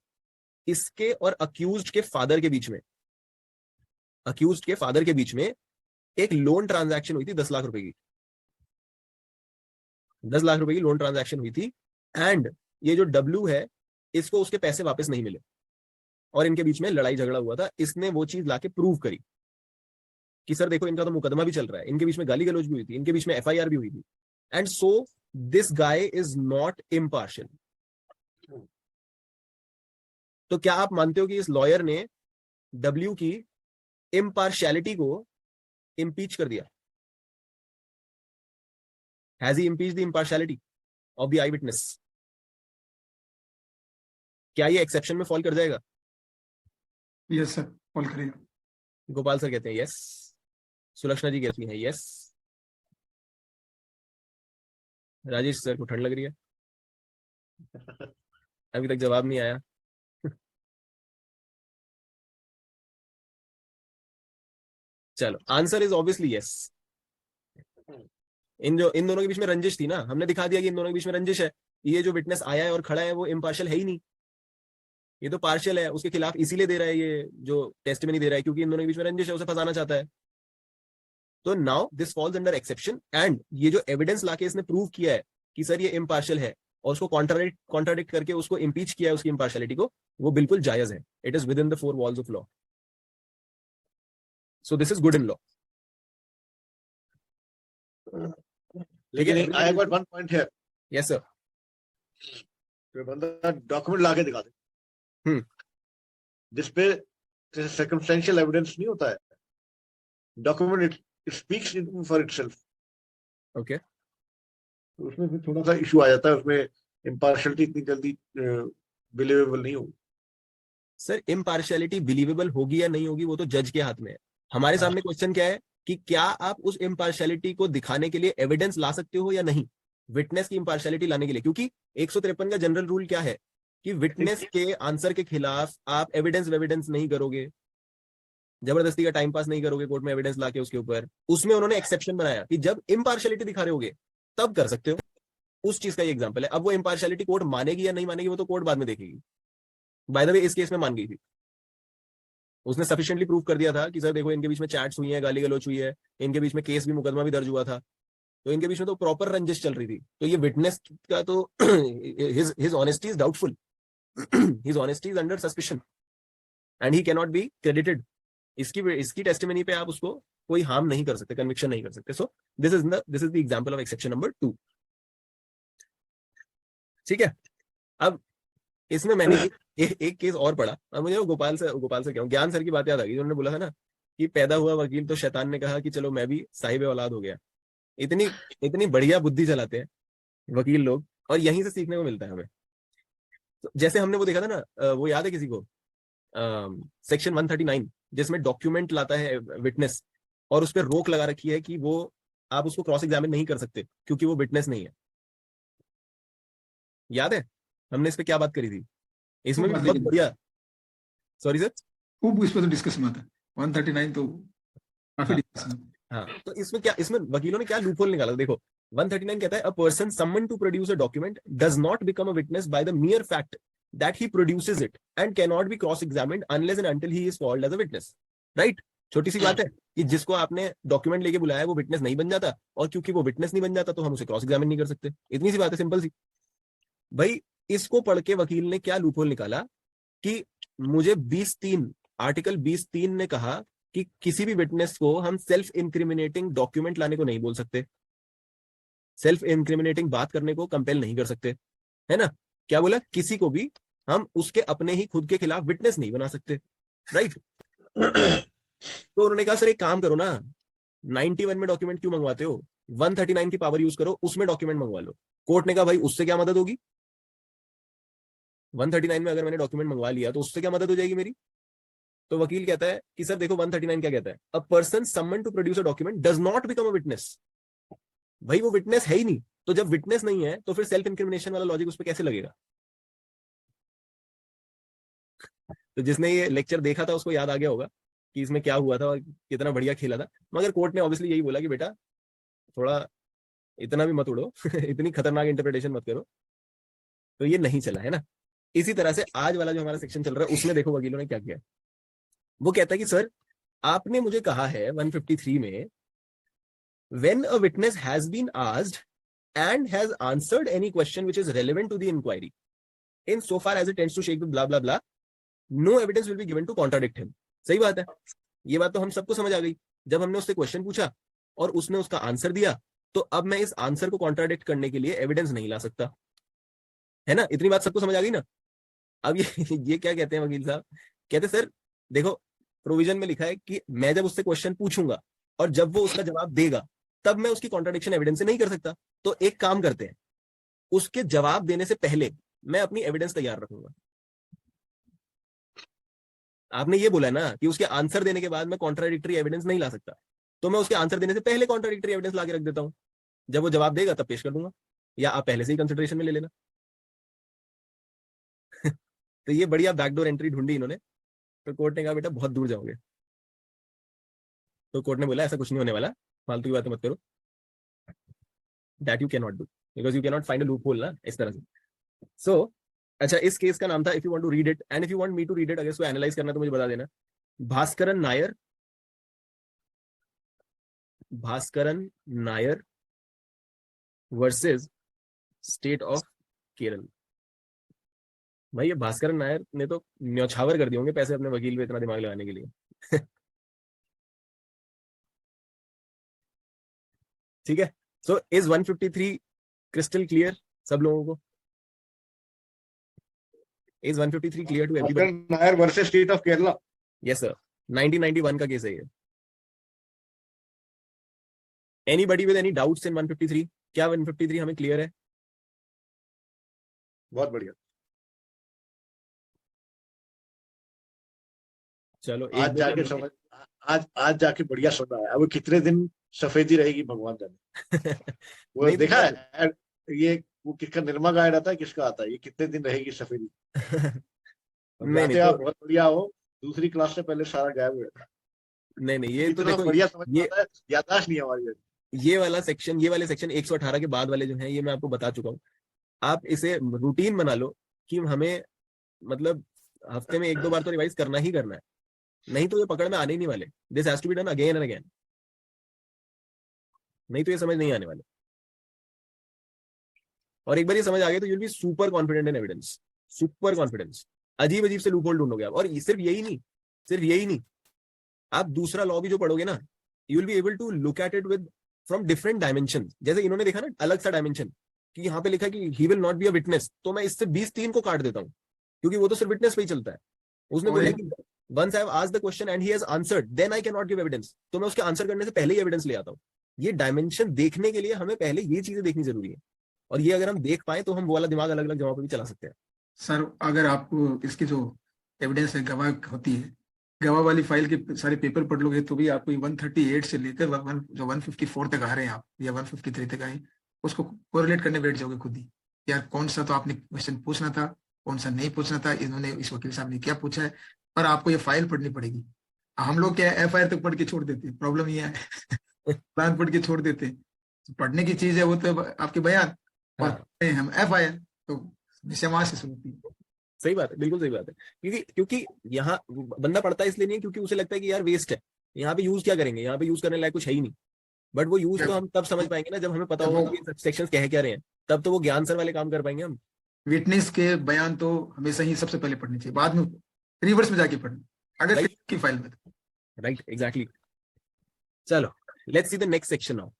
इसके और अक्यूज्ड के फादर के बीच में, अक्यूज्ड के फादर के बीच में एक लोन ट्रांजैक्शन हुई थी 10 लाख रुपए की. 10 लाख रुपए की लोन ट्रांजैक्शन हुई थी. एंड ये जो डब्ल्यू है इसको उसके पैसे वापस नहीं मिले और इनके बीच में लड़ाई झगड़ा हुआ था. इसने वो चीज लाके प्रूव करी कि सर देखो इनका तो मुकदमा भी चल रहा है, इनके बीच में गाली गलौज भी हुई थी, इनके बीच में एफआईआर भी हुई थी. And so this guy is not impartial. तो क्या आप मानते हो कि इस लॉयर ने डब्ल्यू की इम्पार्शियलिटी को इम्पीच कर दिया? Has he impeach the impartiality of the I witness? क्या ये एक्सेप्शन में फॉल कर जाएगा? यस सर, फॉल करेगा. गोपाल सर कहते हैं यस, सुलक्षणा जी कहती हैं यस, राजेश सर को ठंड लग रही है, अभी तक जवाब नहीं आया. चलो आंसर इज ऑब्वियसली यस। इन दोनों के बीच में रंजिश थी ना, हमने दिखा दिया कि इन दोनों के बीच में रंजिश है। ये जो विटनेस आया है और खड़ा है वो इम्पार्शियल है ही नहीं, ये तो पार्शियल है, उसके खिलाफ इसीलिए दे रहा है ये जो टेस्टिमनी दे रहा है, क्योंकि इन दोनों के बीच में रंजिश है, उसे फंसाना चाहता है। तो now this falls under exception, and ये जो एविडेंस लाके इसने प्रूव किया है कि सर ये इम्पार्शियल है, और उसको कॉन्ट्राडिक्ट करके उसको इम्पीच किया है उसकी इम्पार्शियलिटी को, वो बिल्कुल जायज है। It is within the four walls of law, so this is good in law. लेकिन I have got one point here. Yes sir. तो बंदा डॉक्यूमेंट लाके दिखा दे जिस पे सर्कमस्टेंशियल एविडेंस नहीं होता है, document it speaks for itself. Okay, तो उसमें फिर थोड़ा सा इशू आ जाता है, उसमें इम्पार्शियलिटी इतनी जल्दी बिलीवेबल नहीं होगी। सर इम्पार्शियलिटी बिलीवेबल होगी या नहीं होगी वो तो जज के हाथ में है। हमारे हाँ। सामने क्वेश्चन क्या है कि क्या आप उस इम्पार्शियलिटी को दिखाने के लिए एविडेंस ला सकते हो या नहीं, विटनेस की इम्पार्शियलिटी लाने के लिए। क्योंकि 153 का जनरल रूल क्या है कि विटनेस के आंसर के खिलाफ आप एविडेंस नहीं करोगे, जबरदस्ती का टाइम पास नहीं करोगे कोर्ट में एविडेंस लाके उसके ऊपर। उसमें उन्होंने एक्सेप्शन बनाया कि जब इम्पार्शियलिटी दिखा रहे होगे तब कर सकते हो। उस चीज का ये एग्जांपल है। अब वो इम्पार्शियलिटी कोर्ट मानेगी या नहीं मानेगी वो तो कोर्ट बाद में देखेगी। बाय द वे इस केस में मान गई थी, उसने सफिशिएंटली प्रूव कर दिया था कि सर देखो इनके बीच में चैट्स हुई है, गाली गलौच हुई है, इनके बीच में केस भी, मुकदमा भी दर्ज हुआ था, तो इनके बीच में तो प्रॉपर रंजिश चल रही थी। तो ये विटनेस का तो his honesty is doubtful, his honesty is under suspicion and he can not be credited. इसकी टेस्टिमनी पे आप उसको कोई हार्म नहीं कर सकते, कन्विक्शन नहीं कर सकते। सो this is the example of exception number 2। ठीक है, अब इसमें मैंने एक केस और पढ़ा। अब मुझे गोपाल से क्या ज्ञान सर की बात याद आ गई। उन्होंने बोला था ना कि पैदा हुआ वकील तो शैतान ने कहा कि चलो मैं भी साहिब औलाद हो गया। इतनी इतनी बढ़िया बुद्धि चलाते हैं वकील लोग, और यहीं से सीखने को मिलता है हमें। तो जैसे हमने वो देखा था ना, वो याद है किसी को, सेक्शन 139 जिसमें डॉक्यूमेंट लाता है विटनेस और उस पर रोक लगा रखी है कि वो आप उसको क्रॉस एग्जामिन नहीं कर सकते क्योंकि वो विटनेस नहीं है। याद है हमने इस पे क्या बात करी थी? इसमें भी बहुत बढ़िया, सॉरी सर, खूब इस पर तो डिस्कशन आता है। 139 तो काफी हाँ, डिस्कशन। हाँ, तो इसमें वकीलों ने क्या लूपहोल निकाला देखो। 139 कहता है a person summon to produce a document does not become a witness by the mere fact that he produces it and can not be cross examined unless and until he is called as a witness. Right, छोटी सी बात है कि जिसको आपने डॉक्यूमेंट लेके बुलाया वो विटनेस नहीं बन जाता, और क्योंकि वो विटनेस नहीं बन जाता तो हम उसे क्रॉस एग्जामिन नहीं कर सकते। इतनी सी बात है, सिंपल सी। भाई इसको पढ़ के वकील ने क्या लूपहोल निकाला कि मुझे 20(3) आर्टिकल 20(3) ने कहा कि किसी भी विटनेस को हम सेल्फ इंक्रिमिनेटिंग डॉक्यूमेंट लाने को नहीं बोल सकते, सेल्फ इंक्रिमिनेटिंग बात करने को कंपेल नहीं कर सकते, है ना। क्या बोला, किसी को भी हम उसके अपने ही खुद के खिलाफ विटनेस नहीं बना सकते। राइट, तो उन्होंने कहा सर एक काम करो ना, 91 में डॉक्यूमेंट क्यों मंगवाते हो, 139 की पावर यूज करो, उसमें डॉक्यूमेंट मंगवा लो। कोर्ट ने कहा भाई उससे क्या मदद होगी, 139 में अगर मैंने डॉक्यूमेंट मंगवा लिया तो उससे क्या मदद हो जाएगी मेरी। तो वकील कहता है कि सर देखो 139 क्या कहता है, a person summon to produce a document does not become a witness. भाई वो विटनेस है ही नहीं, तो जब विटनेस नहीं है तो फिर सेल्फ इंक्रिमिनेशन वाला लॉजिक उस पर कैसे लगेगा। तो जिसने ये लेक्चर देखा था उसको याद आ गया होगा कि इसमें क्या हुआ था और कितना बढ़िया खेला था। मगर कोर्ट ने ऑब्वियसली यही बोला कि बेटा थोड़ा इतना भी मत उड़ो इतनी खतरनाक इंटरप्रिटेशन मत करो। तो ये नहीं चला, है ना। इसी तरह से आज वाला जो हमारा सेक्शन चल रहा है उसमें देखो वकीलों ने क्या किया। वो कहता है कि सर आपने मुझे कहा है 153 में, when a witness has been asked and has answered any question which is relevant to the inquiry in so far as it tends to shake the blah blah blah, no evidence will be given to contradict him। सही बात है, ये बात तो हम सबको समझ आ गई। जब हमने उससे क्वेश्चन पूछा और उसने उसका आंसर दिया तो अब मैं इस आंसर को कॉन्ट्राडिक्ट करने के लिए एविडेंस नहीं ला सकता, है ना। इतनी बात सबको समझ आ गई ना। अब ये क्या कहते हैं वकील साहब, कहते सर देखो प्रोविजन में लिखा है कि मैं जब उससे क्वेश्चन पूछूंगा और जब वो उसका जवाब देगा तब मैं उसकी कॉन्ट्राडिक्शन एविडेंस से नहीं कर सकता। तो एक काम करते हैं, उसके जवाब देने से पहले मैं अपनी एविडेंस तैयार रखूंगा। आपने ये बोला ना कि उसके आंसर देने के बाद मैं कॉन्ट्राडिक्टरी एविडेंस नहीं ला सकता, तो मैं उसके आंसर देने से पहले कॉन्ट्राडिक्टरी एविडेंस ला के रख देता हूं। जब वो जवाब देगा तब पेश कर दूंगा, या आप पहले से ही कंसिडरेशन में ले लेना। तो ये बढ़िया बैकडोर एंट्री ढूंढी इन्होंने। तो कोर्ट ने कहा बेटा बहुत दूर जाओगे। तो कोर्ट ने बोला ऐसा कुछ नहीं होने वाला, फालतू की बातें मत करो, that you can not do because you can not find a loop hole ना, इस तरह से। सो अच्छा, इस केस का नाम था, if you want to read it and if you want me to read it, अगर इसको एनालाइज करना है तो मुझे बता देना, Bhaskaran Nair, Bhaskaran Nair versus state of Kerala. भाई ये भास्करन नायर ने तो न्यौछावर कर दिए होंगे पैसे अपने वकील पे इतना दिमाग लगाने के लिए। ठीक है, सो इज 153 क्रिस्टल क्लियर सब लोगों को? Is 153 clear to everybody? Nair versus state of Kerala. Yes sir, 1991 का केस है ये। Anybody with any doubts in 153? क्या 153 हमें क्लियर है? बहुत बढ़िया। चलो आज जाके समझ, आज जाके बढ़िया सुन रहा है। अब कितने दिन सफेदी रहेगी भगवान जाने। वो नहीं, देखा है ये, वो किसका निर्मा गाया रहता है, किसका आता है, ये कितने दिन रहेगी सफेदी। नहीं आप तो बहुत बढ़िया हो, दूसरी क्लास से पहले सारा गायब हो जाता है। नहीं ये तो देखो, बढ़िया समझ ये आता है, याददाश्त नहीं है हमारी। ये वाला सेक्शन, ये वाले सेक्शन 118 के बाद वाले जो हैं, ये मैं आपको बता चुका हूँ। आप इसे रूटीन बना लो कि हमें मतलब हफ्ते में 1-2 बार तो रिवाइज करना ही करना है, नहीं तो ये पकड़ में आने ही नहीं वाले। This has to be done again and again, नहीं तो ये समझ नहीं आने वाले। और एक बार ये समझ आ गया तो you will be super confident in evidence, super confidence. अजीब अजीब से लूप होल ढूंढोगे आप। और सिर्फ यही नहीं, सिर्फ यही नहीं, आप दूसरा लॉ भी जो पढ़ोगे ना, you will be able to look at it with from different dimension. जैसे इन्होंने देखा ना अलग सा डायमेंशन, कि यहाँ पे लिखा कि he will not B a witness, तो मैं इससे 20-3 को काट देता हूँ, क्योंकि वो तो सिर्फ विटनेस पे ही चलता है। उसने बोला कि once I have asked the question and he has answered then I can not give evidence, तो मैं उसके आंसर करने से पहले ही एविडेंस ले आता हूँ। ये डायमेंशन देखने के लिए हमें पहले ये चीजें देखनी जरूरी है, और ये अगर हम देख पाए तो हम वो वाला दिमाग अलग अलग जगहों पे भी चला सकते हैं। सर अगर आपको इसकी जो एविडेंस है गवाह होती है, गवाह वाली फाइल के सारे पेपर पढ़ लोगे तो भी आपको 138 से लेकर जो 154 तक आ रहे हैं आप, या 153 तक आए, उसको कोरिलेट करने बैठ जाओगे खुद ही, यार कौन सा तो आपने क्वेश्चन पूछना था, कौन सा नहीं पूछना था, इन्होंने इस वकील साहब ने क्या पूछा है, और आपको ये फाइल पढ़नी पड़ेगी। हम लोग क्या FIR तक पढ़ के छोड़ देते हैं, प्रॉब्लम ये है। प्लान पढ़ के छोड़ देते हैं। तो पढ़ने की चीज है वो तो आपके बयान, और हम FIR, तो वहां से शुरू होती है। सही बात है, बिल्कुल सही बात है। क्योंकि यहाँ बंदा पढ़ता है इसलिए नहीं क्योंकि उसे लगता है कि यार वेस्ट है, यहाँ पे यूज क्या करेंगे, यहाँ पे यूज करने लायक कुछ है ही नहीं। बट वो यूज तो हम तब समझ पाएंगे ना जब हमें पता होगा कि सेक्शंस कह क्या रहे हैं, तब तो वो ज्ञान सर वाले काम कर पाएंगे हम। विटनेस के बयान तो हमेशा ही सबसे पहले पढ़नी चाहिए, बाद में रिवर्स में जाके पढ़ना, अगर की फाइल में। Right, exactly. चलो let's see the next section now.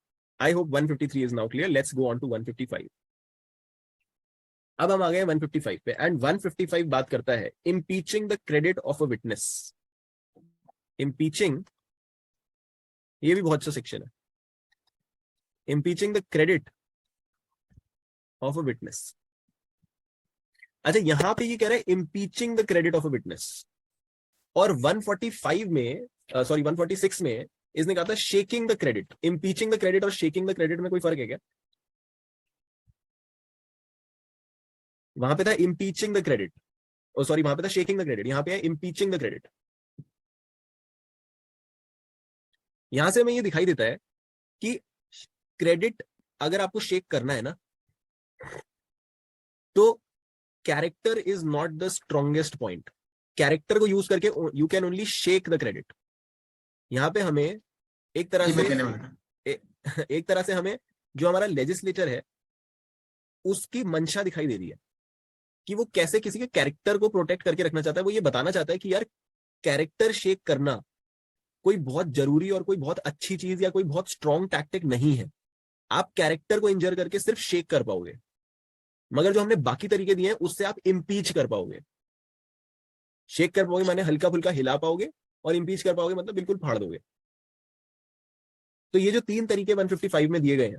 I hope 153 is now clear. Let's go on to 155। अब हम आ गए 155 पे, एंड 155 बात करता है impeaching the credit of a witness. Impeaching, ये भी बहुत अच्छा सेक्शन है, impeaching the credit of a witness. अच्छा, यहां पे ये कह रहा है impeaching the credit of a witness, और 145 में, सॉरी 146 में इसने कहा था shaking the credit. Impeaching the credit और शेकिंग द क्रेडिट में कोई फर्क है क्या? वहां पे था impeaching the credit, oh sorry वहां पे था शेकिंग द क्रेडिट, यहां पे है इम्पीचिंग द क्रेडिट। यहां से हमें ये दिखाई देता है कि क्रेडिट अगर आपको शेक करना है ना, तो character is not the strongest point. Character को यूज करके you can only shake the credit. यहां पे हमें एक तरह से हमें जो हमारा लेजिस्लेचर है उसकी मंशा दिखाई दे रही है कि वो कैसे किसी के कैरेक्टर को प्रोटेक्ट करके रखना चाहता है। वो ये बताना चाहता है कि यार कैरेक्टर शेक करना कोई बहुत जरूरी और कोई बहुत अच्छी चीज या कोई बहुत स्ट्रॉन्ग टैक्टिक नहीं है। आप कैरेक्टर को इंजर करके सिर्फ शेक कर पाओगे, मगर जो हमने बाकी तरीके दिए हैं उससे आप इम्पीच कर पाओगे। शेक कर पाओगे माने हल्का फुल्का हिला पाओगे, और इम्पीच कर पाओगे मतलब बिल्कुल फाड़ दोगे। तो ये जो 3 तरीके 155 में दिए गए हैं,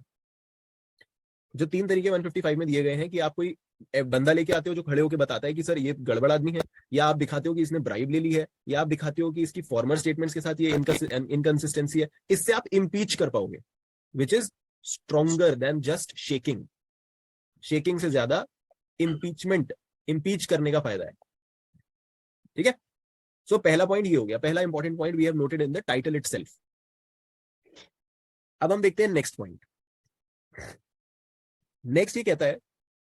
जो 3 तरीके 155 में दिए गए हैं, कि आप कोई बंदा लेके आते हो जो खड़े होकर बताता है कि सर ये गड़बड़ आदमी है, या आप दिखाते हो कि इसने ब्राइब ले ली है, या आप दिखाते हो कि इसकी फॉर्मल स्टेटमेंट्स के साथ ये इनकंसिस्टेंसी है, इससे आप इम्पीच कर पाओगे, which is stronger than just shaking. Shaking से ज्यादा इम्पीचमेंट, इम्पीच करने का फायदा है। ठीक है, सो पहला पॉइंट ये हो गया, पहला important point we have noted in the title itself. अब हम देखते हैं नेक्स्ट पॉइंट। नेक्स्ट ये कहता है,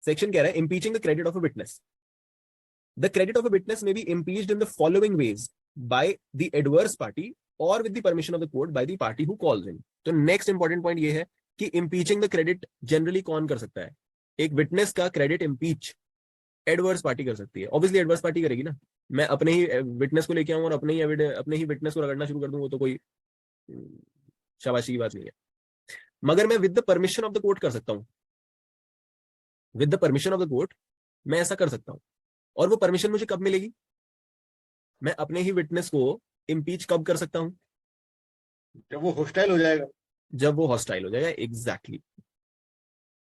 सेक्शन कह रहा है impeaching the credit of a witness. The credit of a witness may be impeached in the following ways: by the adverse party or with the permission of the court by the party who calls in. तो नेक्स्ट इंपॉर्टेंट पॉइंट ये है कि impeaching the credit जनरली कौन कर सकता है? एक विटनेस का क्रेडिट इम्पीच एडवर्स पार्टी कर सकती है। ऑब्वियसली एडवर्स पार्टी करेगी ना। मैं अपने ही विटनेस को लेके आऊं और अपने ही विटनेस को रगड़ना शुरू कर दूं, वो तो कोई शाबाशी की बात नहीं है। मगर मैं with the permission of the court कर सकता हूं। With the permission of the court मैं ऐसा कर सकता हूं। और वो परमिशन मुझे कब मिलेगी? मैं अपने ही विटनेस को इम्पीच कब कर सकता हूं? जब वो हॉस्टाइल हो जाएगा। जब वो हॉस्टाइल हो जाएगा, एग्जैक्टली।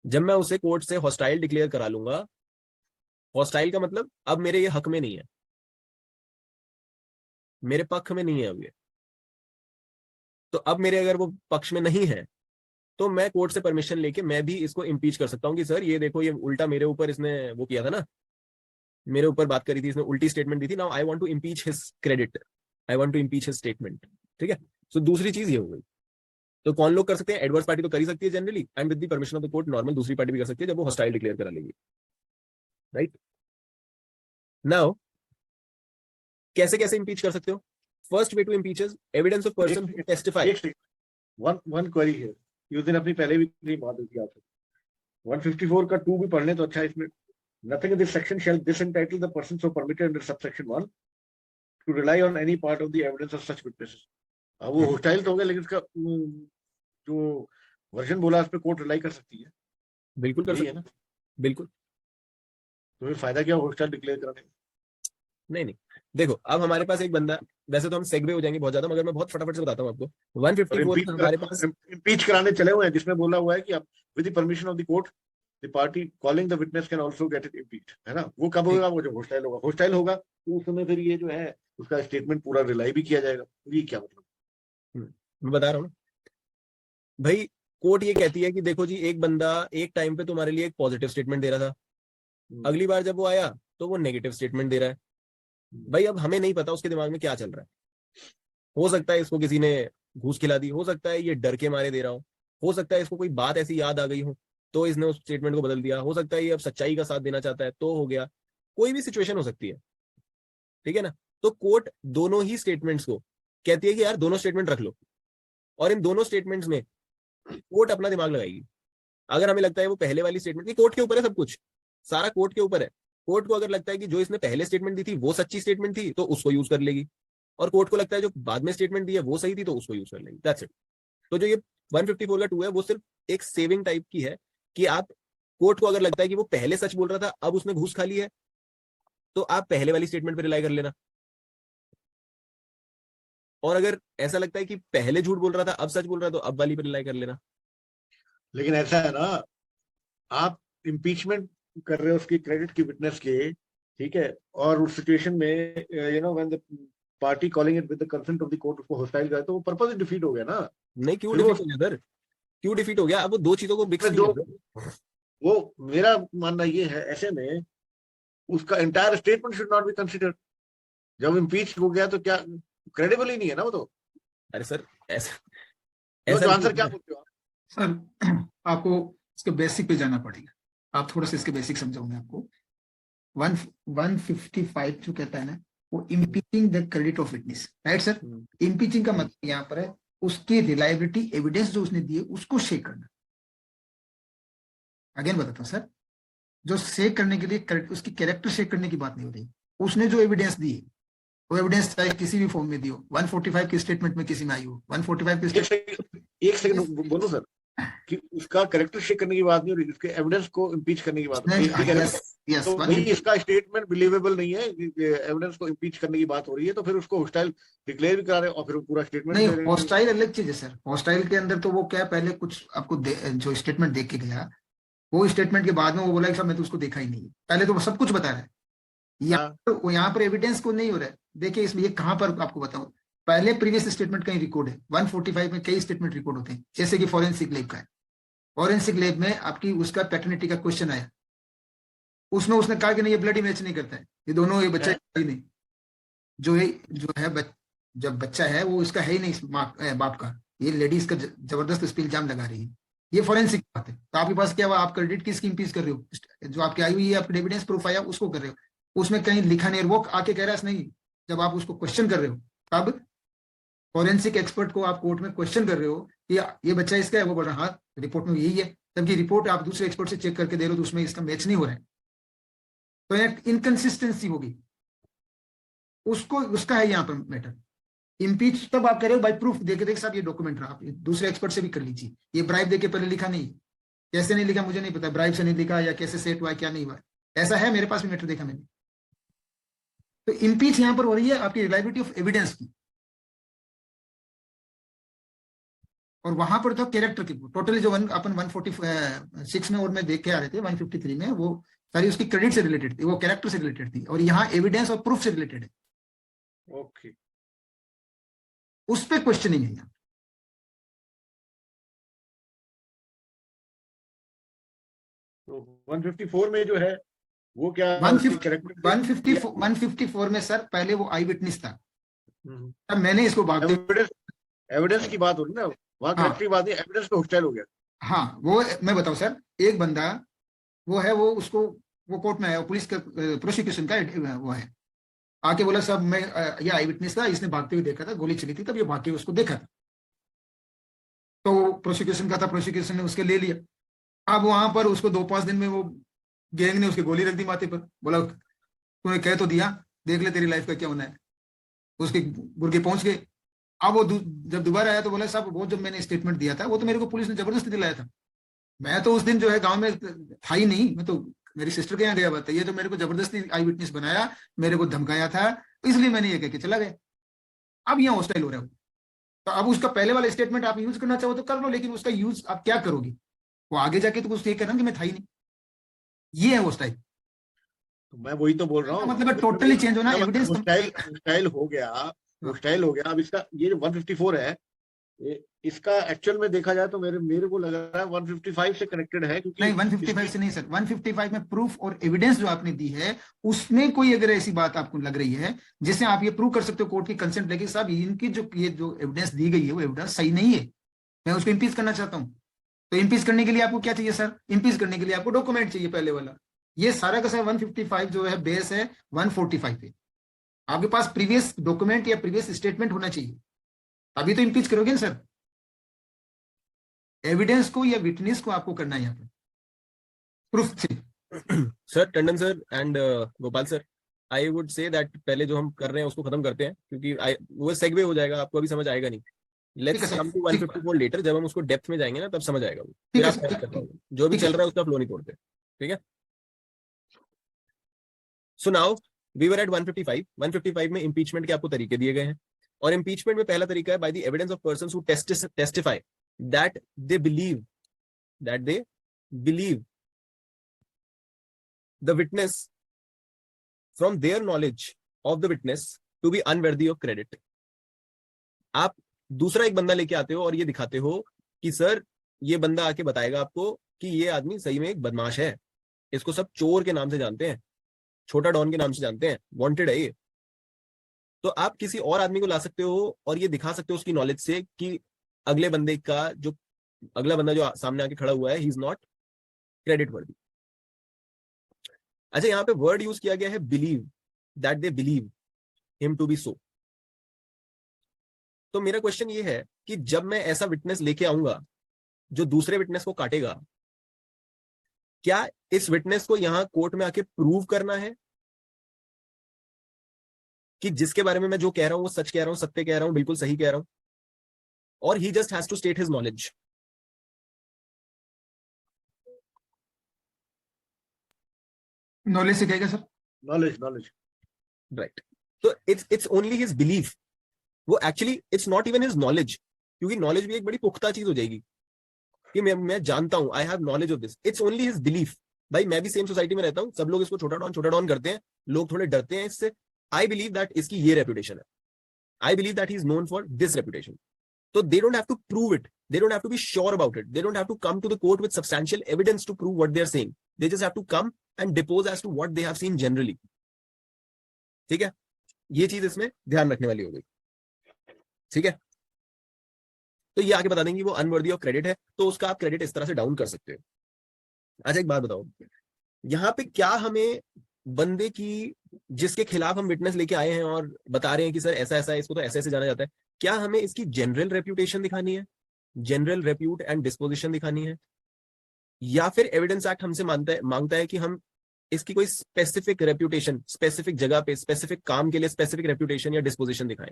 जब मैं उसे कोर्ट से हॉस्टाइल डिक्लेयर करा लूंगा। हॉस्टाइल का मतलब अब मेरे ये हक में नहीं है, मेरे पक्ष में नहीं है अब ये। तो अब मेरे अगर वो पक्ष में नहीं है तो मैं कोर्ट से परमिशन लेके मैं भी इसको इम्पीच कर सकता हूँ कि सर ये देखो, ये उल्टा मेरे ऊपर इसने वो किया था ना, मेरे ऊपर बात करी थी, इसने उल्टी स्टेटमेंट दी थी। Now I want to impeach his credit, I want to impeach his statement. ठीक है। सो दूसरी चीज ये हो गई। तो कौन लोग कर सकते हैं? एडवर्स पार्टी तो कर ही सकती है generally, and with the permission of the court normal दूसरी पार्टी भी कर सकती है जब वो हॉस्टाइल डिक्लेयर करा लेगी। राइट। नाउ कैसे कैसे इम्पीच कर सकते हो? First way to impeach is evidence of person who testify. One query है, उस दिन अपनी पहले भी बात हुई थी आपसे। 154 का 2 भी पढ़ लें तो अच्छा है। इसमें nothing in this section shall disentitle the person so permitted under subsection 1 to rely on any part of the evidence of such witnesses. अब वो हॉस्टाइल तो हो गया, लेकिन उसका जो वर्जन बोला उस पे कोर्ट रिलाई कर सकती है। बिल्कुल कर यही सकते है ना। बिल्कुल। तो फिर फायदा क्या हॉस्टाइल डिक्लेयर कराने का? नहीं, देखो अब हमारे पास एक बंदा, वैसे तो हम सेगवे हो जाएंगे बहुत ज्यादा, मगर मैं बहुत फटाफट से बताता हूँ आपको। 154 का हमारे पास इम्पीच कराने चले हुए हैं, जिसमें बोला हुआ है कि अब with the permission of the court the party calling the witness can also get it impeached, है ना। वो कब होगा? वो जब हॉस्टाइल होगा। हॉस्टाइल होगा तो उस समय फिर ये जो है उसका स्टेटमेंट पूरा रिलाई भी किया जाएगा। ये क्या मतलब? मैं बता रहा हूँ ना भाई, कोर्ट ये कहती है कि देखो जी, एक बंदा एक टाइम पे तुम्हारे लिए एक पॉजिटिव स्टेटमेंट दे रहा था, अगली बार जब वो आया तो वो नेगेटिव स्टेटमेंट दे रहा है। भाई अब हमें नहीं पता उसके दिमाग में क्या चल रहा है। हो सकता है इसको किसी ने घूस खिला दी, हो सकता है ये डर के मारे दे रहा हो सकता है इसको कोई बात ऐसी याद आ गई हो तो इसने उस स्टेटमेंट को बदल दिया, हो सकता है ये अब सच्चाई का साथ देना चाहता है तो हो गया। कोई भी सिचुएशन हो सकती है। ठीक है ना। तो कोर्ट दोनों ही स्टेटमेंट्स को कहती है कि यार दोनों स्टेटमेंट रख लो, और इन दोनों स्टेटमेंट्स में कोर्ट अपना दिमाग लगाएगी। अगर हमें लगता है वो पहले वाली स्टेटमेंट, कोर्ट के ऊपर है सब कुछ, सारा कोर्ट के ऊपर है। कोर्ट को अगर लगता है कि जो इसने पहले स्टेटमेंट दी थी वो सच्ची स्टेटमेंट थी तो उसको यूज कर लेगी, और कोर्ट को लगता है जो बाद में स्टेटमेंट दी है वो सही थी तो उसको यूज कर लेगी। That's it. तो जो ये 154 का 2 है वो सिर्फ एक सेविंग टाइप की है कि आप कोर्ट को अगर लगता है कि वो पहले सच बोल रहा था अब उसने घूस खा ली है तो आप पहले वाली स्टेटमेंट पर रिलाई कर लेना, और अगर ऐसा लगता है कि पहले झूठ बोल रहा था अब सच बोल रहा है तो अब वाली पर रिलाई कर लेना। लेकिन ऐसा है ना, आप इम्पीचमेंट कर रहे हो उसकी क्रेडिट की विटनेस के, ठीक है, और उस सिचुएशन में when the party calling it with the consent of the court उसको हॉस्टाइल करे तो वो पर्पस डिफीट हो गया ना। नहीं, क्यों डिफीट हो गया सर? क्यों डिफीट हो गया? अब वो दो चीजों को मिक्स वो मेरा मानना ये है, ऐसे में उसका entire statement should not be considered. जब इम्पीच हो गया तो क्या क्रेडिबल ही नहीं है ना वो तो। अरे सर ऐसा तो आंसर क्या बोलते हो आप? सर आपको इसके बेसिक पे जाना पड़ेगा। आप थोड़ा सा इसके बेसिक समझाऊंगा आपको। 155 जो कहता है ना, वो impeaching the credit of witness, right sir. Impeaching का मतलब यहाँ पर है उसकी रिलायबिलिटी, एविडेंस जो उसने दिए उसको शेक करना। अगेन बताता हूँ सर, जो शेक करने के लिए उसकी कैरेक्टर शेक करने की बात नहीं हो रही। उसने जो एविडेंस दी वो एविडेंस चाहे किसी भी फॉर्म में दी हो, 145 की स्टेटमेंट में किसी में आई हो, 145 की एक सेकंड बोलो सर कि उसका कैरेक्टर शेक करने की बात नहीं हो रही, उसके एविडेंस को इम्पीच करने की बात हो रही है। तो भाई इसका स्टेटमेंट बिलीवेबल नहीं है, एविडेंस को इम्पीच करने की बात हो रही है, तो फिर उसको हॉस्टाइल डिक्लेयर भी करा रहे और फिर पूरा स्टेटमेंट नहीं। हॉस्टाइल अलग चीज है सर। हॉस्टाइल के अंदर तो वो क्या, पहले कुछ आपको जो स्टेटमेंट देख के गया, वो स्टेटमेंट के बाद में वो बोला कि साहब मैं तो उसको देखा ही नहीं। पहले तो वो सब कुछ बता रहा है, यहाँ पर एविडेंस को नहीं हो रहा है। देखिए इसमें ये कहाँ पर आपको बताऊं, पहले प्रीवियस स्टेटमेंट कहीं रिकॉर्ड है। 145 में कई स्टेटमेंट रिकॉर्ड होते हैं, जैसे कि फॉरेंसिक लैब का है। फॉरेंसिक लैब में आपकी उसका पैटर्निटी का क्वेश्चन आया, उसमें उसने कहा कि नहीं ये ब्लड मैच नहीं करता है, ये दोनों, ये बच्चा ही नहीं, जो है जब बच्चा है वो इसका है ही नहीं बाप का, ये लेडीज का जबरदस्त इस पे इल्जाम लगा रही है, ये फॉरेंसिक बात है। तो आपके पास क्या हुआ, आप क्रेडिट किसकी इम्पीच कर रहे हो, जो आपकी आई हुई है आपकी एविडेंस प्रूफ आया उसको कर रहे हो, उसमें कहीं लिखा नहीं, वो आके कह रहा है नहीं, जब आप उसको क्वेश्चन कर रहे हो तब फॉरेंसिक एक्सपर्ट को आप कोर्ट में क्वेश्चन कर रहे हो कि ये बच्चा इसका है, वो बोल रहा है हाँ रिपोर्ट में यही है, जबकि रिपोर्ट आप दूसरे एक्सपर्ट से चेक करके दे रहे हो तो उसमें इसका मैच नहीं हो रहा है, तो एक इनकंसिस्टेंसी होगी, उसको उसका है यहाँ पर मैटर। इम्पीच तब आप कह रहे हो बाय प्रूफ, देखे देख साहब ये डॉक्यूमेंट रहा, आप दूसरे एक्सपर्ट से भी कर लीजिए, ये ब्राइब देके पहले लिखा नहीं, कैसे नहीं लिखा मुझे नहीं पता, ब्राइब से नहीं लिखा या कैसे सेट हुआ क्या नहीं हुआ, ऐसा है मेरे पास भी मैटर देखा मैंने। तो इम्पीच यहाँ पर हो रही है आपकी रिलायबिलिटी ऑफ एविडेंस की, और वहां पर तो कैरेक्टर की टोटली जो अपन 146 में और में देख के आ रहे थे 153 में, वो सारी उसकी क्रेडिट से रिलेटेड थी, वो कैरेक्टर से रिलेटेड थी, और यहाँ एविडेंस और प्रूफ से रिलेटेड है, ओके, उस पर क्वेश्चनिंग है यहाँ। तो 154 में जो है वो क्या 154 में सर पहले वो आई विटनेस था, तब मैंने इसको भागते एविडेंस की बात हो रही ना, वहां हाँ। करेक्ट की बात है, एविडेंस पे हॉस्टाइल हो गया। हाँ वो मैं बताऊं सर, एक बंदा वो है, वो उसको वो कोर्ट में है, पुलिस का प्रोसिक्यूशन का वो है, आके बोला साहब मैं ये आई विटनेस था, इसने भागते हुए देखा था, गोली चली थी तब ये भाग के उसको देखा था, तो प्रोसिक्यूशन का था, प्रोसिक्यूशन ने उसके ले लिया। अब वहां पर उसको 2-5 दिन में वो गैंग ने उसकी गोली रख दी माथे पर, बोला तूने कह तो दिया, देख ले तेरी लाइफ का क्या होना है, उसके गुर्गे पहुंच गए। अब वो जब दोबारा आया तो बोला साहब वो जब मैंने स्टेटमेंट दिया था वो तो मेरे को पुलिस ने जबरदस्ती दिलाया था, मैं तो उस दिन जो है गांव में था ही नहीं, मैं तो मेरी सिस्टर के यहाँ गया हुआ था, ये तो मेरे को जबरदस्ती आई विटनेस बनाया, मेरे को धमकाया था, इसलिए मैंने ये कह के चला गया। अब यहाँ हॉस्टाइल हो रहा है, तो अब उसका पहले वाला स्टेटमेंट आप यूज करना चाहो तो कर लो, लेकिन उसका यूज आप क्या करोगे, वो आगे जाके तो कुछ ये कहना कि मैं था ही नहीं, ये है हॉस्टाइल। तो मैं वही तो बोल रहा हूँ, मतलब टोटली चेंज होना, एविडेंस हॉस्टाइल हो गया, हॉस्टाइल हो गया। अब इसका ये जो 154 है, इसका एक्चुअल में देखा जाए तो मेरे को लग रहा है 155 से कनेक्टेड है, क्योंकि नहीं 155 से नहीं सर, 155 में प्रूफ और एविडेंस जो आपने दी है उसमें कोई अगर ऐसी बात आपको लग रही है जिससे आप ये प्रूव कर सकते हो कोर्ट की कंसेंट लेके साहब इनकी ये जो एविडेंस दी गई है वो एविडेंस सही नहीं है, मैं उसको इम्पीच करना चाहता हूँ, तो इम्पीच करने के लिए आपको क्या चाहिए सर, इम्पीच करने के लिए आपको डॉक्यूमेंट चाहिए पहले वाला, ये सारा का सारा 155 जो है बेस है 145 पे, आपके पास प्रीवियस डॉक्यूमेंट या प्रीवियस स्टेटमेंट होना चाहिए, अभी तो इम्पीच करोगे ना सर, एविडेंस को या विटनेस को आपको करना है यहाँ पे प्रूफ से। Sir Tandon sir and Gopal sir, I would say that पहले जो हम कर रहे हैं उसको खत्म करते हैं, क्योंकि वो सेगवे हो जाएगा, आपको अभी समझ आएगा नहीं, लेट्स कम टू 154 लेटर, जब हम उसको डेप्थ में जाएंगे ना तब समझ आएगा वो, फिर आप कर पाओगे, जो भी चल रहा है उसका फ्लो नहीं तोड़ते, ठीक है। So now we were at 155 में इम्पीचमेंट के आपको तरीके दिए गए हैं, और इम्पीचमेंट में पहला तरीका है by the evidence of persons who testify that they believe the witness from their knowledge of the witness to be unworthy of credit। आप दूसरा एक बंदा लेके आते हो और ये दिखाते हो कि सर ये बंदा आके बताएगा आपको कि ये आदमी सही में एक बदमाश है, इसको सब चोर के नाम से जानते हैं, छोटा डॉन के नाम से जानते हैं, वांटेड है ये, तो आप किसी और आदमी को ला सकते हो और ये दिखा सकते हो उसकी नॉलेज से कि अगला बंदा जो सामने आके खड़ा हुआ है ही इज नॉट क्रेडिट वर्दी। अच्छा, यहां पे वर्ड यूज किया गया है believe, that they believe him to be so. तो मेरा क्वेश्चन ये है कि जब मैं ऐसा विटनेस लेके आऊंगा जो दूसरे विटनेस को काटेगा, क्या इस विटनेस को यहां कोर्ट में आके प्रूव करना है कि जिसके बारे में मैं जो कह रहा हूं वो सच कह रहा हूं, सत्य कह रहा हूं, बिल्कुल सही कह रहा हूं, और he just has to state his knowledge? Knowledge से कहेगा सर, नॉलेज राइट, तो इट्स ओनली हिज बिलीफ, वो actually it's not even his knowledge, क्योंकि नॉलेज भी एक बड़ी पुख्ता चीज हो जाएगी कि मैं जानता हूं, I have knowledge of this, it's only his belief. भाई मैं भी सेम सोसाइटी में रहता हूं, सब लोग इसको छोटा डॉन करते हैं, लोग थोड़े डरते हैं इससे, आई बिलीव दैट इसकी ये रेपुटेशन है, I believe that he is known for this reputation. So they don't have to prove it. They don't have to be sure about it. They don't have to come to the court with substantial evidence to prove what they are saying. They just have to come and depose as to what they have seen generally. ठीक है, ये चीज इसमें ध्यान रखने वाली हो गई, ठीक है। तो ये आगे बता देंगे वो अनवर्दी ऑफ क्रेडिट है, तो उसका आप क्रेडिट इस तरह से डाउन कर सकते हो। अच्छा एक बात बताओ, यहाँ पे क्या हमें बंदे की जिसके खिलाफ हम विटनेस लेके आए हैं और बता रहे हैं कि सर ऐसा ऐसा है, इसको तो ऐसे ऐसे जाना जाता है, क्या हमें इसकी जनरल रेप्यूटेशन दिखानी है, जनरल रेप्यूट एंड डिस्पोजिशन दिखानी है, या फिर एविडेंस एक्ट हमसे मांगता है कि हम इसकी कोई स्पेसिफिक रेप्यूटेशन, स्पेसिफिक जगह पे, स्पेसिफिक काम के लिए स्पेसिफिक रेप्यूटेशन या डिस्पोजिशन दिखाएं?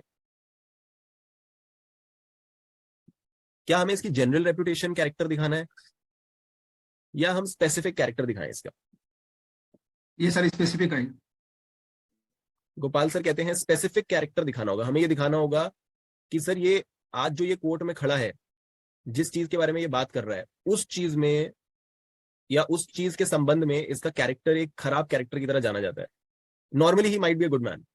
क्या हमें इसकी जनरल रेप्यूटेशन कैरेक्टर दिखाना है या हम स्पेसिफिक कैरेक्टर दिखाएं इसका? ये सारी स्पेसिफिक आई। गोपाल सर कहते हैं स्पेसिफिक कैरेक्टर दिखाना होगा, हमें ये दिखाना होगा कि सर ये आज जो ये कोर्ट में खड़ा है, जिस चीज के बारे में ये बात कर रहा है, उस चीज में या उस चीज के संबंध में इसका कैरेक्टर एक खराब कैरेक्टर की तरह जाना जाता है। Normally he might be a good man.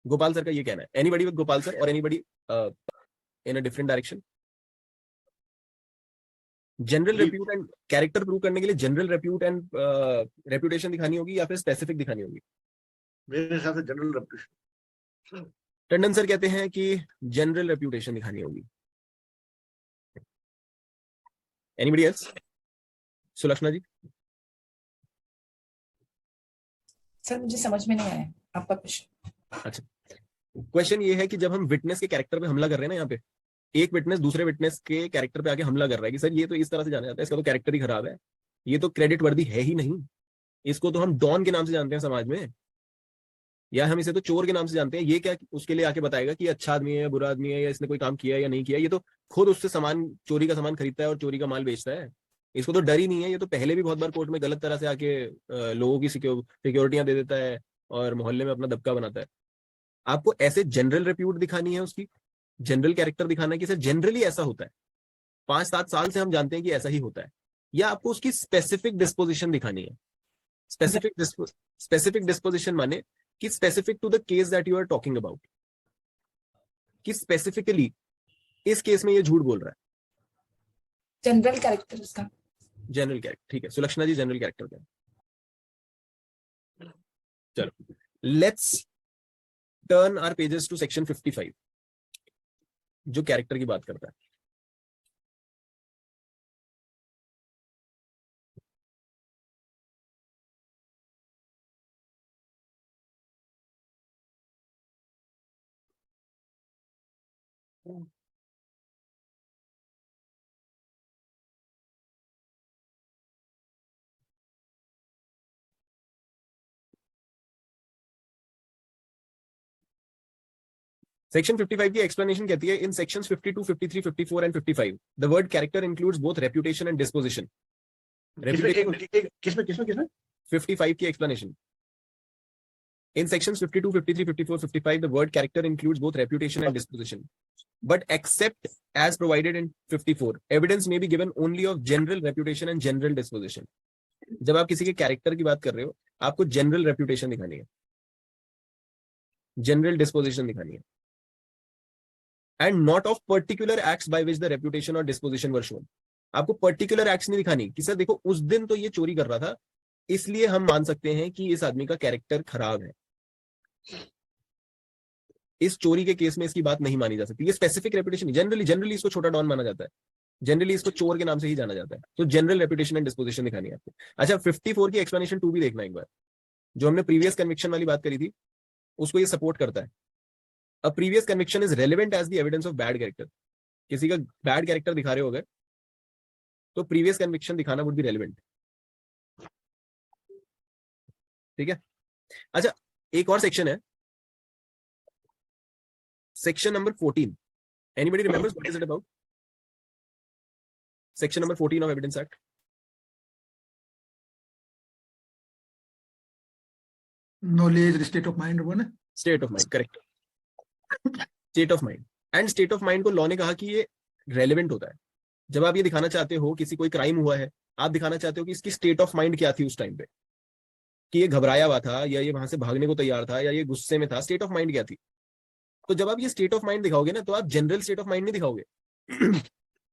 Gopal sir का ये कहना है। एनीबडी विद गोपाल सर और anybody in a different direction? General repute and character prove करने के लिए जनरल रेप्यूट एंड रेप्यूटेशन दिखानी होगी या फिर स्पेसिफिक दिखानी होगी? मेरे हिसाब से जनरल रेप्यूटेशन। टंडन सर कहते हैं कि जनरल रेप्यूटेशन दिखानी होगी। Anybody else? Sulakshana ji? Sir मुझे समझ में नहीं आया आपका क्वेश्चन। अच्छा, क्वेश्चन ये है कि जब हम विटनेस के कैरेक्टर पे हमला कर रहे हैं ना, यहाँ पे एक विटनेस दूसरे विटनेस के कैरेक्टर पे आके हमला कर रहा है कि सर ये तो इस तरह से जाना जाता है, इसका तो कैरेक्टर ही खराब है, ये तो क्रेडिट वर्दी है ही नहीं, इसको तो हम डॉन के नाम से जानते हैं समाज में, या हम इसे तो चोर के नाम से जानते हैं, ये क्या उसके लिए आके बताएगा कि अच्छा आदमी है या बुरा आदमी है, या इसने कोई काम किया या नहीं किया? ये तो खुद उससे सामान, चोरी का सामान खरीदता है और चोरी का माल बेचता है, इसको तो डर ही नहीं है। ये तो पहले भी बहुत बार कोर्ट में गलत तरह से आके लोगों की सिक्योरिटियां दे देता है और मोहल्ले में अपना दबका बनाता है। आपको ऐसे जनरल रिप्यूट दिखानी है, उसकी जनरल कैरेक्टर दिखाना है कि सर जनरली ऐसा होता है, 5-7 साल से हम जानते हैं कि ऐसा ही होता है, या आपको उसकी स्पेसिफिक डिस्पोजिशन दिखानी है? स्पेसिफिक डिस्पोजिशन माने कि specific to the case that you are talking about, कि स्पेसिफिकली इस केस में ये झूठ बोल रहा है। जनरल कैरेक्टर उसका। जनरल कैरेक्टर, ठीक है। सुलक्षणा जी जनरल कैरेक्टर क्या है? चलो let's turn our pages to section 55 जो कैरेक्टर की बात करता है। सेक्शन 55 की एक्सप्लेनेशन कहती है in sections 52, 53, 54 and 55 the word character includes both reputation and disposition. किसमें 55 की explanation, in sections 52, 53, 54, 55 the word character includes both reputation and disposition, but except as provided in 54 evidence may be given only of general reputation and general disposition। जब आप किसी के कैरेक्टर की बात कर रहे हो, आपको जनरल रेप्यूटेशन दिखानी है, जनरल डिस्पोजिशन दिखानी है, and not of particular acts by which the reputation और डिस्पोजिशन वर शोन। आपको पर्टिकुलर एक्ट्स नहीं दिखानी कि सर देखो उस दिन तो ये चोरी कर रहा था, इसलिए हम मान सकते हैं कि इस आदमी का कैरेक्टर खराब है, इस चोरी के केस में इसकी बात नहीं मानी जा सकती। ये स्पेसिफिक रेप्यूटेशन, जनरली इसको छोटा डॉन माना जाता है, जनरली इसको चोर के नाम से ही जाना जाता है, तो जनरल रेप्यूटेशन एंड डिस्पोजिशन दिखानी है आपको। अच्छा 54 की एक्सप्लेनेशन 2 भी देखना एक बार, जो हमने प्रीवियस कन्विक्शन वाली बात करी थी उसको ये सपोर्ट करता है। A previous conviction is relevant as the evidence of bad character. किसी का बैड कैरेक्टर दिखा रहे हो गए तो प्रीवियस कन्विक्शन दिखाना वुड बी रेलेवेंट, ठीक है। अच्छा एक और सेक्शन है, section number 14, anybody remembers what is it about? Section number 14 of Evidence Act. Knowledge, state of mind, वो ना state of mind, correct, state of mind. And state of mind को लॉ ने कहा कि ये रेलेवेंट होता है जब आप ये दिखाना चाहते हो किसी कोई क्राइम हुआ है, आप दिखाना चाहते हो कि इसकी स्टेट ऑफ माइंड क्या थी उस टाइम पे, कि ये घबराया हुआ था या ये वहां से भागने को तैयार था या ये गुस्से में था, स्टेट ऑफ माइंड क्या थी। तो जब आप ये स्टेट ऑफ माइंड दिखाओगे ना, तो आप जनरल स्टेट ऑफ माइंड नहीं दिखाओगे।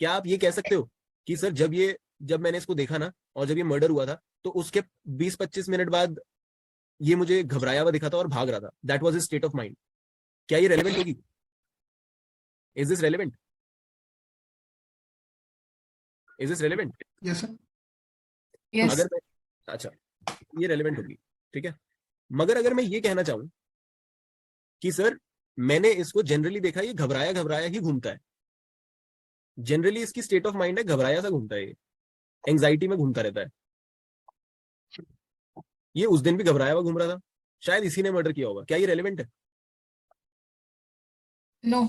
क्या आप ये कह सकते हो कि सर जब मैंने इसको देखा ना और जब ये मर्डर हुआ था तो उसके 20-25 मिनट बाद ये मुझे घबराया हुआ दिखा था और भाग रहा था, that was his state of mind. क्या ये रेलेवेंट होगी? Is this relevant? Is this relevant? Yes sir. Yes. अगर मैं, अच्छा, ये रेलेवेंट होगी, ठीक है। मगर अगर मैं ये कहना चाहूं कि सर मैंने इसको जनरली देखा, ये घबराया घबराया ही घूमता है, जनरली इसकी स्टेट ऑफ माइंड है घबराया सा घूमता है, ये एंजाइटी में घूमता रहता है, ये उस दिन भी घबराया हुआ घूम रहा था, शायद इसी ने मर्डर किया होगा, क्या ये रेलेवेंट है? No.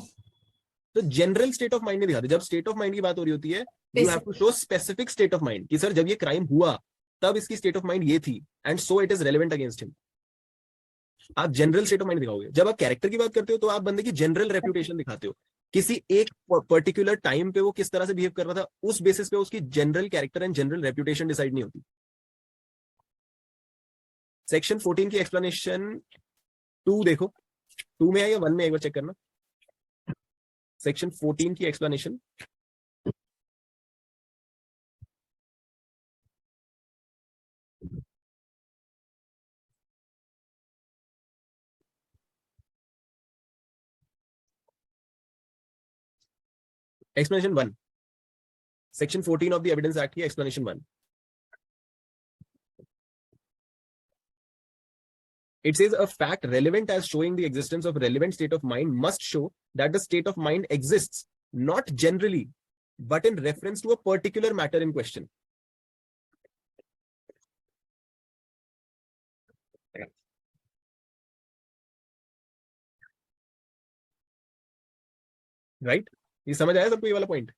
तो जनरल स्टेट ऑफ माइंड नहीं दिखाते। जब स्टेट ऑफ माइंड की बात हो रही होती है, you have to show specific state of mind कि सर जब ये क्राइम हुआ तब इसकी स्टेट ऑफ माइंड ये थी, and so it is relevant against him. आप जनरल स्टेट ऑफ माइंड दिखाओगे। जब आप कैरेक्टर की बात करते हो तो आप बंदे की जनरल रेप्यूटेशन दिखाते हो, किसी एक पर्टिकुलर टाइम पे वो किस तरह से बिहेव कर रहा था, उस बेसिस पे उसकी general character and general reputation decide नहीं होती। सेक्शन 14 की एक्सप्लेनेशन 2 देखो, 2 में है या 1 में, एक बार चेक करना। सेक्शन 14 की explanation, explanation 1, section 14 of the evidence act की explanation 1, it says a fact relevant as showing the existence of relevant state of mind must show that the state of mind exists not generally but in reference to a particular matter in question. Right? ये समझ आया सबको ये वाला पॉइंट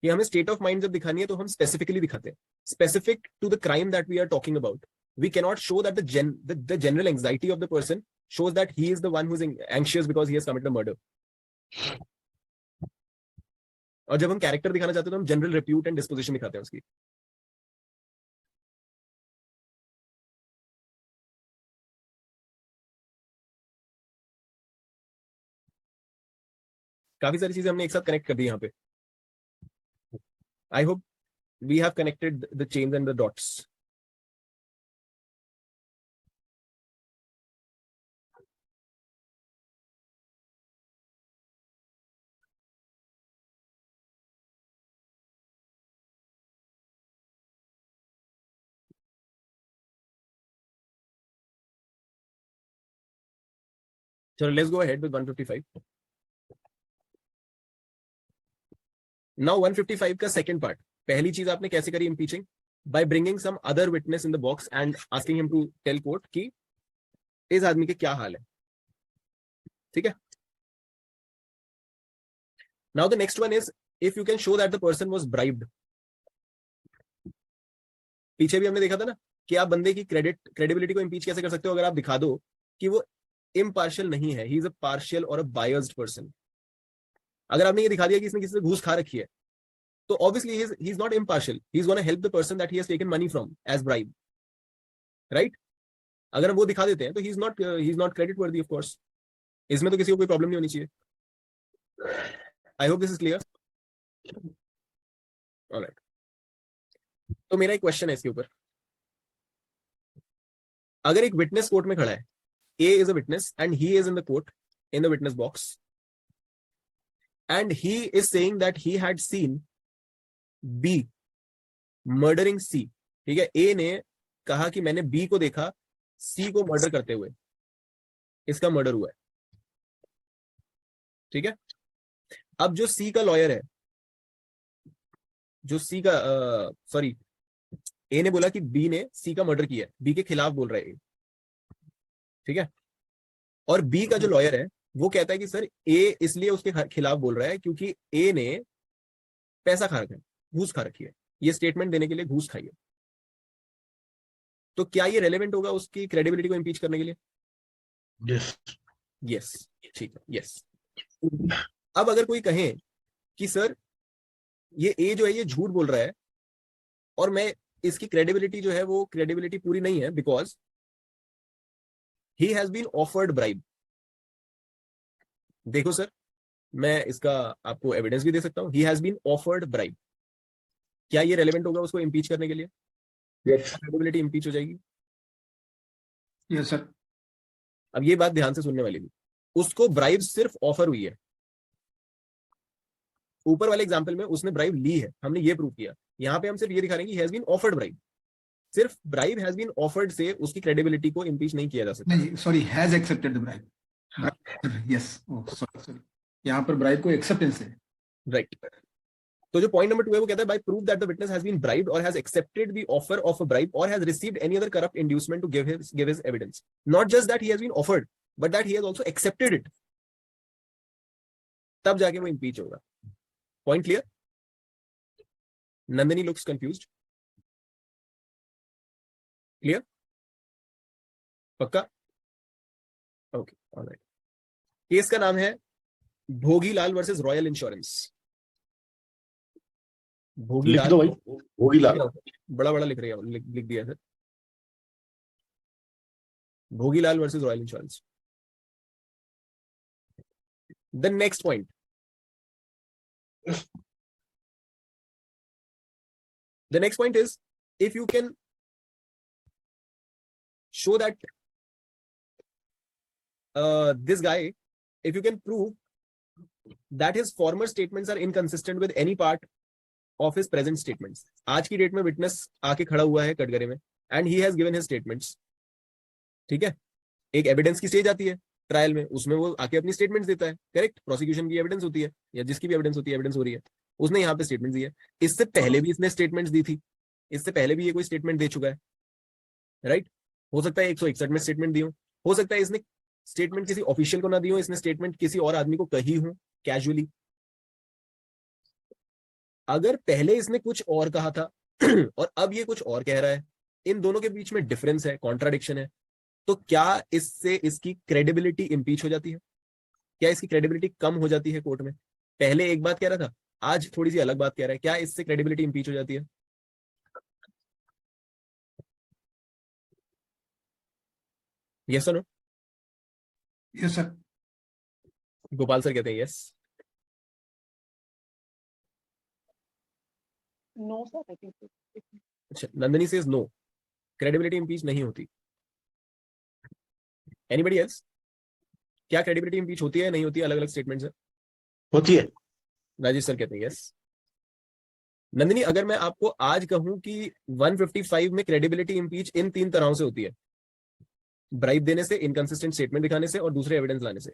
कि हमें स्टेट ऑफ माइंड जब दिखानी है तो हम स्पेसिफिकली दिखाते हैं, specific to the crime that we are talking about. We cannot show that the general anxiety of the person shows that he is the one who is anxious because he has committed a murder. और जब हम कैरेक्टर दिखाना चाहते हैं तो हम जनरल रेप्यूट एंड डिस्पोजिशन दिखाते हैं उसकी. काफी सारी चीजें हमने एक साथ कनेक्ट कर दी यहाँ पे. I hope we have connected the chains and the dots. चलो let's go ahead with 155. Now 155 का सेकंड पार्ट. पहली चीज आपने कैसे करी impeaching? By bringing some other witness in the box and asking him to tell court कि इस आदमी के क्या हाल है. ठीक है. Now the next one is if you can show that the person was bribed. पीछे भी हमने देखा था ना कि आप बंदे की क्रेडिबिलिटी को इम्पीच कैसे कर सकते हो अगर आप दिखा दो कि वो इम्पार्शियल नहीं है, ही इज अ पार्शियल और अ बायस्ड पर्सन. अगर आपने ये दिखा दिया कि इसने किसी से घूस खा रखी है तो obviously he is not impartial, he is gonna help the person that he has taken money from as bribe. Right? अगर हम वो दिखा देते हैं तो he is not credit worthy of course. इसमें तो किसी को कोई प्रॉब्लम नहीं होनी चाहिए. I hope this is clear. Alright. तो मेरा एक क्वेश्चन है इसके ऊपर. अगर एक विटनेस कोर्ट में खड़ा है, A is a witness and he is in the court in the witness box and he is saying that he had seen B murdering C. ठीक है. A ने कहा कि मैंने B को देखा C को मर्डर करते हुए, इसका मर्डर हुआ है. ठीक है. अब जो C का लॉयर है, जो C का सॉरी A ने बोला कि B ने C का मर्डर किया है, B के खिलाफ बोल रहा है. ठीक है. और बी का जो लॉयर है वो कहता है कि सर ए इसलिए उसके खिलाफ बोल रहा है क्योंकि ए ने पैसा खा रखा है, घूस खा रखी है, ये स्टेटमेंट देने के लिए घूस खाई है. तो क्या ये रेलेवेंट होगा उसकी क्रेडिबिलिटी को इम्पीच करने के लिए? Yes. यस. ठीक है. यस. अब अगर कोई कहे कि सर ये ए जो है ये झूठ बोल रहा है और मैं इसकी क्रेडिबिलिटी जो है वो क्रेडिबिलिटी पूरी नहीं है because he has been offered bribe. देखो सर मैं इसका आपको एविडेंस भी दे सकता हूं. he has been offered bribe. क्या ये रेलेवेंट होगा उसको इम्पीच करने के लिए? Yes. क्रेडिबिलिटी इम्पीच हो जाएगी. Yes sir. अब ये बात ध्यान से सुनने वाली थी. उसको ब्राइब सिर्फ ऑफर हुई है, ऊपर वाले एग्जांपल में उसने ब्राइब ली है, हमने ये प्रूव किया। यहाँ पे हम सिर्फ ये दिखा रहे हैं कि हैज बीन ऑफर्ड ब्राइब। सिर्फ ब्राइब हैज बीन ऑफर्ड से उसकी क्रेडिबिलिटी को इम्पीच नहीं किया जा सकता। नहीं, sorry, has accepted the bribe. Yes, sorry, यहाँ पर ब्राइब को एक्सेप्टेंस है। राइट। तो जो पॉइंट नंबर 2 है वो कहता है by prove that the witness has been bribed or has accepted the offer of a bribe or has received any other corrupt inducement to give his evidence, not just that he has been offered but that he has also accepted it, तब जाके वो इम्पीच होगा। Point clear? Nandini looks confused. Clear? पक्का? Okay, alright. केस का नाम है भोगीलाल वर्सेस रॉयल इंश्योरेंस। लिख भोगीलाल, दो भाई, भोगीलाल। बड़ा बड़ा लिख रही है, लिख दिया sir. Bhogilal versus royal insurance. The next point, the next point is if you can show that this guy, if you can prove that his former statements are inconsistent with any part of his present statements. आज की डेट में विटनेस आके खड़ा हुआ है कटघरे में and he has given his statements, ठीक है? एक एविडेंस की स्टेज आती है ट्रायल में, उसमें वो आके अपनी स्टेटमेंट्स देता है, करेक्ट? प्रोसिक्यूशन की एविडेंस होती है या जिसकी भी एविडेंस होती है, एविडेंस हो रही है, उसने यहाँ पे स्टेटमेंट दी है। इससे पहले भी इसने स्टेटमेंट्स दी थी, इससे पहले भी ये कोई स्टेटमेंट दे चुका है, राइट? हो सकता है 161 में स्टेटमेंट दी हो सकता है इसने स्टेटमेंट किसी ऑफिशियल को ना दी हो, इसने स्टेटमेंट किसी और आदमी को कही हो कैजुअली। अगर पहले इसने कुछ और कहा था और अब ये कुछ और कह रहा है, इन दोनों के बीच में डिफरेंस है, कॉन्ट्राडिक्शन है, तो क्या इससे इसकी क्रेडिबिलिटी इंपीच हो जाती है? क्या इसकी क्रेडिबिलिटी कम हो जाती है कोर्ट में? पहले एक बात कह रहा था, आज थोड़ी सी अलग बात कह रहा है, क्या इससे क्रेडिबिलिटी इंपीच हो जाती है? यस और no? Yes sir. Gopal sir कहते हैं yes. No, sir. I think so. अच्छा, Nandini says no, credibility impeach नहीं होती। Anybody else? क्या क्रेडिबिलिटी इंपीच होती है नहीं होती है? अलग अलग स्टेटमेंट्स है। होती है। राजेश सर कहते हैं यस। नंदिनी, अगर मैं आपको आज कहूं कि 155 में क्रेडिबिलिटी इंपीच इन 3 तरह से होती है, ब्राइब देने से, इनकंसिस्टेंट स्टेटमेंट दिखाने से और दूसरे एविडेंस लाने से,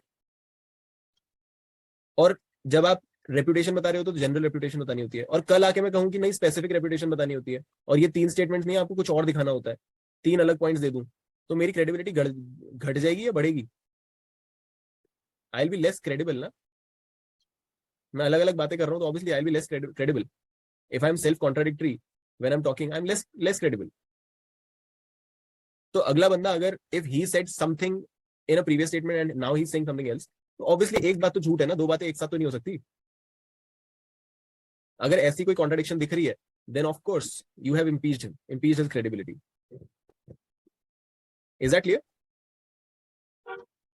और जब आप रेपुटेशन बता रहे हो तो जनरल रेपुटेशन बतानी होती है, और कल आके मैं कहूं कि नहीं स्पेसिफिक रेपुटेशन बतानी होती है और ये 3 स्टेटमेंट्स नहीं, आपको कुछ और दिखाना होता है, 3 अलग पॉइंट्स दे दूं, तो मेरी क्रेडिबिलिटी घट जाएगी या बढ़ेगी? I will be less credible ना। मैं अलग अलग बातें कर रहा हूं तो obviously I will be less credible. If I am self contradictory when I am talking, I am less credible. तो अगला बंदा अगर if he said something in a previous statement and now he is saying something else, तो ऑब्वियसली एक बात तो झूठ है ना, 2 बातें एक साथ तो नहीं हो सकती। अगर ऐसी कोई कॉन्ट्राडिक्शन दिख रही है, then of course you have impeached his credibility. Is that clear?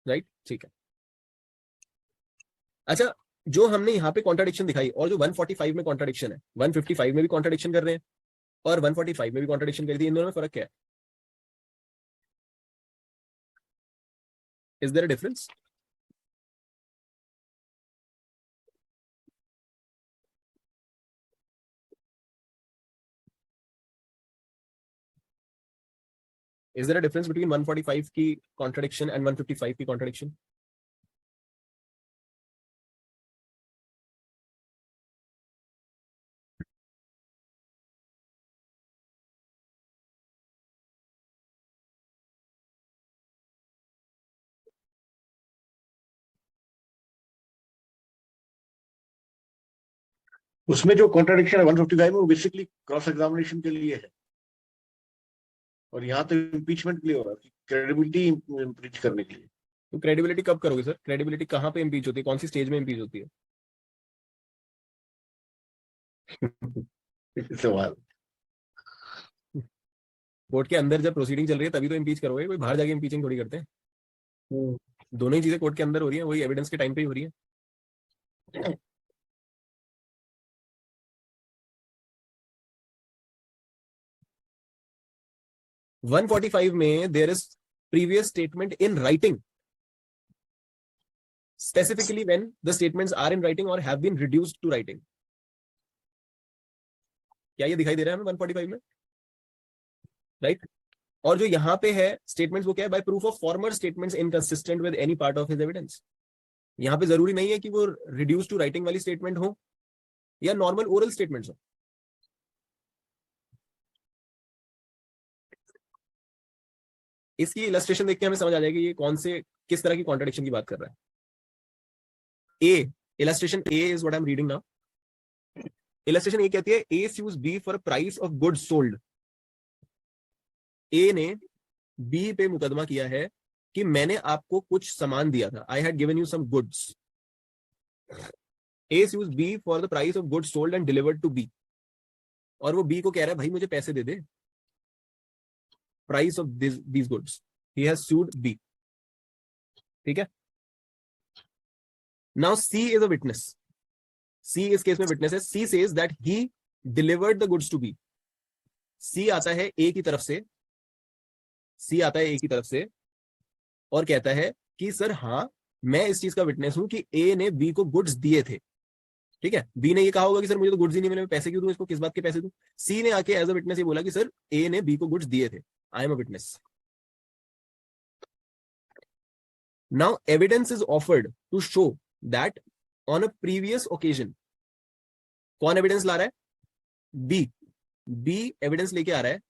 Right? ठीक है। अच्छा, जो हमने यहाँ पे कॉन्ट्राडिक्शन दिखाई और जो 145 में कॉन्ट्राडिक्शन है, 155 में भी कॉन्ट्राडिक्शन कर रहे हैं और 145 में भी कॉन्ट्राडिक्शन करी थी, इन दोनों में फर्क क्या है? Is there a difference? Is there a difference between 145 की contradiction and 155 की contradiction? उसमें जो कॉन्ट्राडिक्शन है 155 में, वो बेसिकली क्रॉस एग्जामिनेशन के लिए है, और यहाँ तो इम्पीचमेंट के लिए हो रहा है, क्रेडिबिलिटी इम्पीच करने के लिए। तो क्रेडिबिलिटी कब करोगे सर? क्रेडिबिलिटी कहाँ पे इम्पीच होती है, कौन सी स्टेज में इम्पीच होती है? सवाल। कोर्ट के अंदर जब प्रोसीडिंग चल रही है तभी तो इम्पीच करोगे, कोई बाहर जाके इम्पीचिंग थोड़ी करते हैं। दोनों ही चीजें कोर्ट के अंदर हो रही है, वही एविडेंस के टाइम पे ही हो रही है। 145 में there is previous statement in writing, specifically when the statements are in writing or have been reduced to writing. क्या ये दिखाई दे रहा है हमें 145 में, राइट? और जो यहाँ पे है स्टेटमेंट्स, वो क्या है? By proof of former statements inconsistent with any part of his evidence. यहाँ पे जरूरी नहीं है कि वो रिड्यूस टू राइटिंग वाली स्टेटमेंट हो या नॉर्मल ओरल स्टेटमेंट्स हो. इसकी इलस्ट्रेशन देख के हमें समझ आ जाएगी ये कौन से, किस तरह की कॉन्ट्रडिक्शन की बात कर रहा है. A, illustration A is what I am reading now. Illustration A कहती है A sues B for price of goods sold. A ने बी पे मुकदमा किया है कि मैंने आपको कुछ सामान दिया था. I had given you some goods. A sues B for the price of goods sold and delivered to B. और वो बी को कह रहा है भाई मुझे पैसे दे दे. Price of these goods. He has sued B. ठीक है. Now C is a witness. C इस केस में विटनेस है. C says that he delivered the goods to B. C आता है A की तरफ से. C आता है A की तरफ से और कहता है कि सर हाँ मैं इस चीज का विटनेस हूं कि A ने B को गुड्स दिए थे. ठीक है. B ने ये कहा होगा कि सर मुझे तो गुड्स ही नहीं मिले, मैं पैसे क्यों दूं इसको, किस बात के पैसे दूं. C ने आके एज अ विटनेस ये बोला कि सर A ने B को गुड्स दिए थे. I am a witness. Now evidence is offered to show that on a previous occasion, कौन एविडेंस ला रहा है? B. B एविडेंस लेके आ रहा है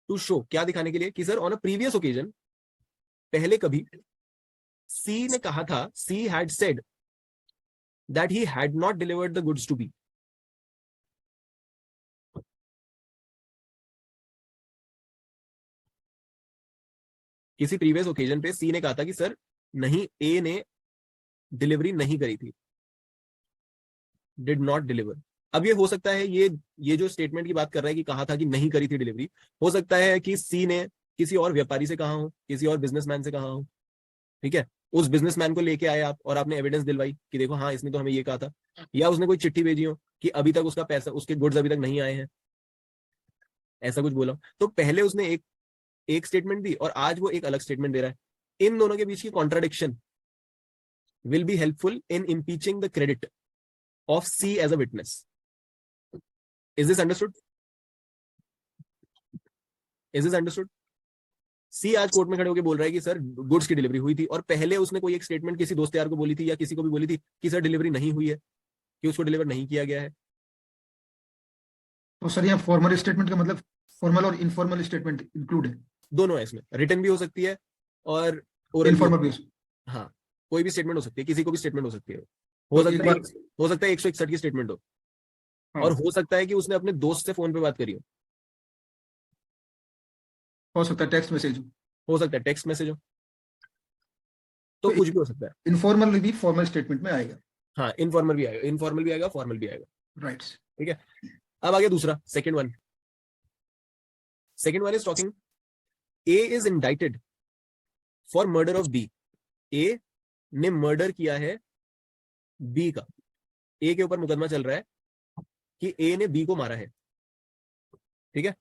टू शो, क्या दिखाने के लिए कि sir on a previous occasion, पहले कभी C ने कहा था, C had said that he had not delivered the goods to B. किसी प्रीवियस ओकेजन पे सी ने कहा था कि सर नहीं, ए ने डिलीवरी नहीं करी थी, डिड नॉट डिलीवर. अब ये हो सकता है ये जो स्टेटमेंट की बात कर रहा है कि कहा था कि नहीं करी थी डिलीवरी, हो सकता है कि सी ने किसी और व्यापारी से कहा हो, किसी और बिजनेसमैन से कहा हो. ठीक है. उस बिजनेसमैन को लेके आए आप और आपने एविडेंस दिलवाई कि देखो हाँ इसने तो हमें ये कहा था. या उसने कोई चिट्ठी भेजी हो कि अभी तक उसका पैसा, उसके गुड्स अभी तक नहीं आए हैं, ऐसा कुछ बोला. तो पहले उसने एक स्टेटमेंट दी और आज वो एक अलग स्टेटमेंट दे रहा है. इन दोनों के बीच की contradiction will be helpful in impeaching the credit of C as a witness. Is this understood? Is this understood? C आज कोर्ट में खड़े होकर बोल रहा है कि सर गुड्स की डिलीवरी हुई थी और पहले उसने कोई एक स्टेटमेंट किसी दोस्त यार को बोली थी या किसी को भी बोली थी कि सर डिलीवरी नहीं हुई है, कि उसको डिलीवर नहीं किया गया है. तो सर यहाँ फॉर्मल स्टेटमेंट का मतलब फॉर्मल और इनफॉर्मल स्टेटमेंट इंक्लूड है? दोनों है इसमें. रिटन भी हो सकती है और ओरल इनफॉर्मल भी. हाँ, कोई भी स्टेटमेंट हो सकती है, किसी को भी स्टेटमेंट हो सकती है. तो हो सकता है 161 की स्टेटमेंट हो. हाँ. और हो सकता है कि उसने अपने दोस्त से फोन पे बात करी हो सकता है टेक्स्ट मैसेज हो सकता है टेक्स्ट मैसेज हो, तो कुछ भी हो सकता है. इनफॉर्मल भी फॉर्मल स्टेटमेंट में आएगा. हाँ, इनफॉर्मल भी आएगा, फॉर्मल भी आएगा. राइट. ठीक है. अब आगे दूसरा, second one is talking A is indicted for murder of B. A ने मर्डर किया है B का. A के ऊपर मुकदमा चल रहा है कि A ने B को मारा है. ठीक है.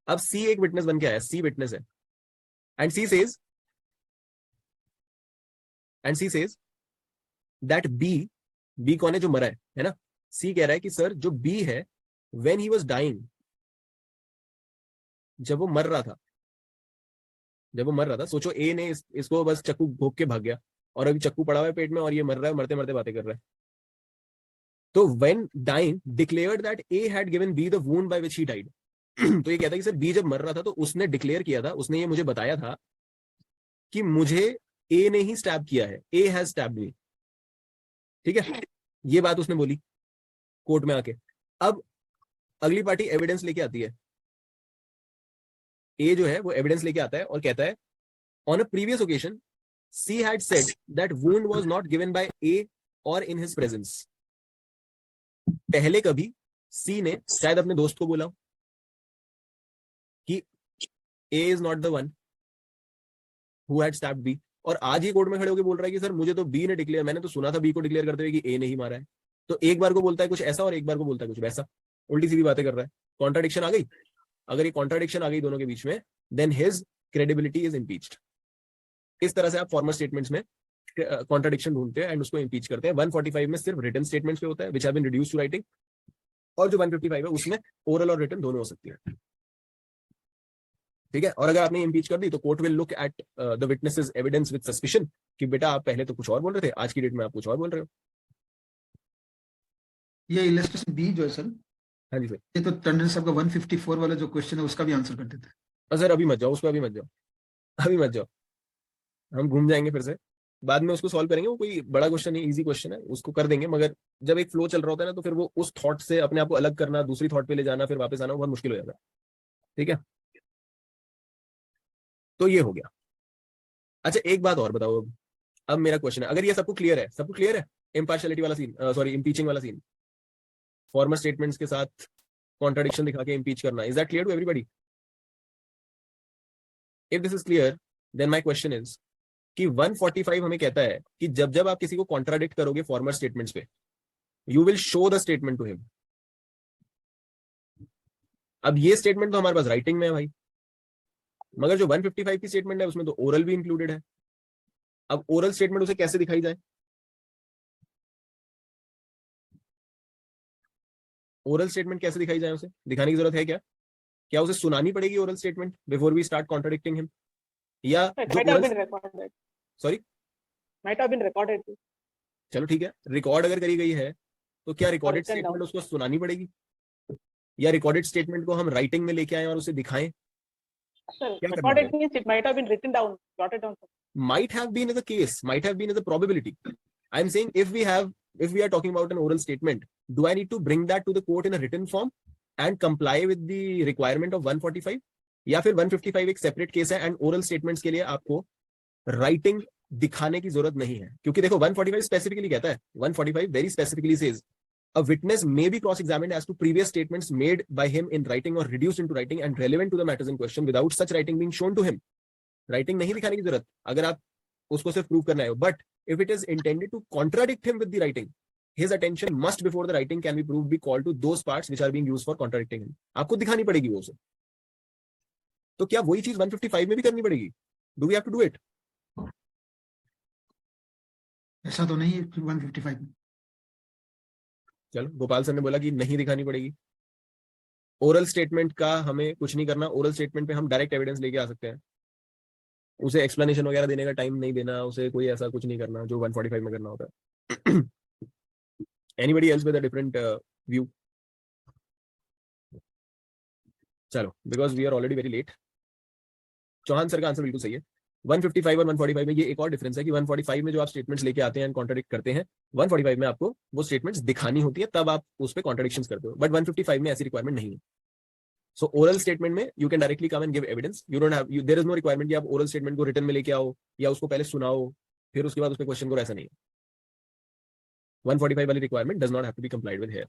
अब C एक विटनेस बन के आया, C विटनेस है. And C says that B कौन है? जो मरा है ना. C कह रहा है कि सर जो B है, when he was dying, जब वो मर रहा था, सोचो ए ने इसको बस चक्कू घोंप के भाग गया और अभी चक्कू पड़ा हुआ है पेट में और ये मर रहा है, मरते मरते बातें कर रहा है. तो when dying declared that A had given B the wound by which he died. तो ये कहता है कि सर B जब मर रहा था तो उसने डिक्लेयर किया था, उसने ये मुझे बताया था कि मुझे A ने ही स्टैब किया है, A has stabbed me. ठीक है. ये बात उसने बोली कोर्ट में आके. अब अगली पार्टी एविडेंस लेके आती है. ए जो है वो एविडेंस लेके आता है और कहता है on a previous occasion C had said that wound was not given by A or in his presence. पहले कभी सी ने शायद अपने दोस्त को बोला कि A is not the one who had stabbed B, और आज ही कोर्ट में खड़े होकर बोल रहा है कि सर मुझे तो बी ने डिक्लेयर, मैंने तो सुना था बी को डिक्लेयर करते हुए कि ए ने ही मारा है. तो एक बार को बोलता है कुछ ऐसा और एक बार को बोलता है कुछ वैसा, उल्टी सीधी बातें कर रहा है. कॉन्ट्राडिक्शन आ गई. अगर ये कॉन्ट्राडिक्शन आ गई दोनों के बीच में, then his credibility is impeached. इस तरह से आप फॉर्मल स्टेटमेंट्स में कॉन्ट्राडिक्शन ढूंढते हैं एंड उसको इम्पीच करते हैं। 145 में सिर्फ रिटन स्टेटमेंट्स पे होता है which have been reduced to writing, और जो 155 है उसमें ओरल और रिटन दोनों हो सकती है। ठीक है, और अगर आपने इम्पीच कर दी तो court will look at the witnesses evidence with suspicion कि बेटा आप पहले तो कुछ और बोल रहे थे, आज की डेट में आप कुछ और बोल रहे हो। ये इलस्ट्रेशन बी जो है सर, हाँ जी सर। ये तो टंडन साहब का 154 वाला जो क्वेश्चन है उसका भी आंसर कर देते हैं। सर अभी मत जाओ उस पर, अभी मत जाओ, अभी मत जाओ, हम घूम जाएंगे फिर से, बाद में उसको सॉल्व करेंगे। वो कोई बड़ा क्वेश्चन नहीं, इजी क्वेश्चन है, उसको कर देंगे। मगर जब एक फ्लो चल रहा होता है ना, तो फिर वो उस थॉट से अपने आप को अलग करना, दूसरी थॉट पे ले जाना, फिर वापस आना बहुत मुश्किल हो जाता है। ठीक है, तो ये हो गया। अच्छा एक बात और बताओ, अब मेरा क्वेश्चन है, अगर ये सबको क्लियर है, सबको क्लियर है इम्पार्शियलिटी वाला सीन, सॉरी इम्पीचिंग वाला सीन, फॉर्मल स्टेटमेंट्स के साथ कॉन्ट्राडिक्शन दिखा के इम्पीच करना, is that clear to everybody? If this is clear then my question is कि 145 हमें कहता है कि जब जब आप किसी को कॉन्ट्राडिक्ट करोगे फॉर्मल स्टेटमेंट्स पे, you will show the statement to him. अब ये स्टेटमेंट तो हमारे पास राइटिंग में है भाई, मगर जो 155 की स्टेटमेंट है उसमें तो ओरल भी इंक्लूडेड है। अब ओरल स्टेटमेंट उसे कैसे दिखाई जाए? ओरल स्टेटमेंट कैसे दिखाई जाए? उसे दिखाने की जरूरत है क्या? क्या उसे सुनानी पड़ेगी oral statement before we start contradicting him? या It might have been recorded. Sorry, Might have been recorded. चलो ठीक है, रिकॉर्ड अगर करी गई है तो क्या रिकॉर्डेड written down. स्टेटमेंट उसको सुनानी पड़ेगी, या रिकॉर्डेड स्टेटमेंट को हम राइटिंग में लेके आए और उसे दिखाएं? Sir, क्या करना recorded है? means it might have been written down, jotted down. Sir. Might have been is a case, might have been is a probability. I'm saying if we are talking about an oral statement, do I need to bring that to the court in a written form and comply with the requirement of 145? या फिर 155 एक सेपरेट केस है एंड ओरल स्टेटमेंट्स के लिए आपको राइटिंग दिखाने की जरूरत नहीं है? क्योंकि देखो 145 स्पेसिफिकली कहता है, 145 very specifically says a witness may be cross-examined as to previous statements made by him in writing or reduced into writing and relevant to the matters in question without such writing being shown to him. Writing नहीं दिखाने की जरूरत अगर आप उसको सिर्फ प्रूव करना है। But if it is intended to contradict him with the writing, his attention must before the writing can be proved be called to those parts which are being used for contradicting him. आपको दिखानी पड़ेगी वो उसे। तो क्या वही चीज 155 में भी करनी पड़ेगी? Do we have to do it? ऐसा तो नहीं है 155 में। चलो, गोपाल सर ने बोला कि नहीं दिखानी पड़ेगी। ओरल स्टेटमेंट का हमें कुछ नहीं करना, ओरल स्टेटमेंट पे हम डायरेक्ट एविडेंस लेके आ सकते हैं, उसे एक्सप्लेनेशन वगैरह देने का टाइम नहीं देना, उसे कोई ऐसा कुछ नहीं करना जो 145 में करना होता है। Anybody else with a different view? चलो, because we are already very late. Chauhan sir का आंसर बिल्कुल सही है। 155 और 145 में ये एक और डिफरेंस है कि 145 में जो आप स्टेटमेंट्स लेके आते हैं एंड कॉन्ट्राडिक्ट करते हैं, 145 में आपको वो स्टेटमेंट्स दिखानी होती है, तब आप उस पर कॉन्ट्राडिक्शंस करते हो। बट 155 में ऐसी रिक्वायरमेंट नहीं है। सो ओरल स्टेटमेंट में you can directly come and give evidence, you don't have, there is no requirement कि आप ओरल स्टेटमेंट को रिटन में लेके आओ या उसको पहले सुनाओ फिर उसके बाद उस पर क्वेश्चन करो, ऐसा नहीं है। 145 वाली requirement does not have to be complied with here.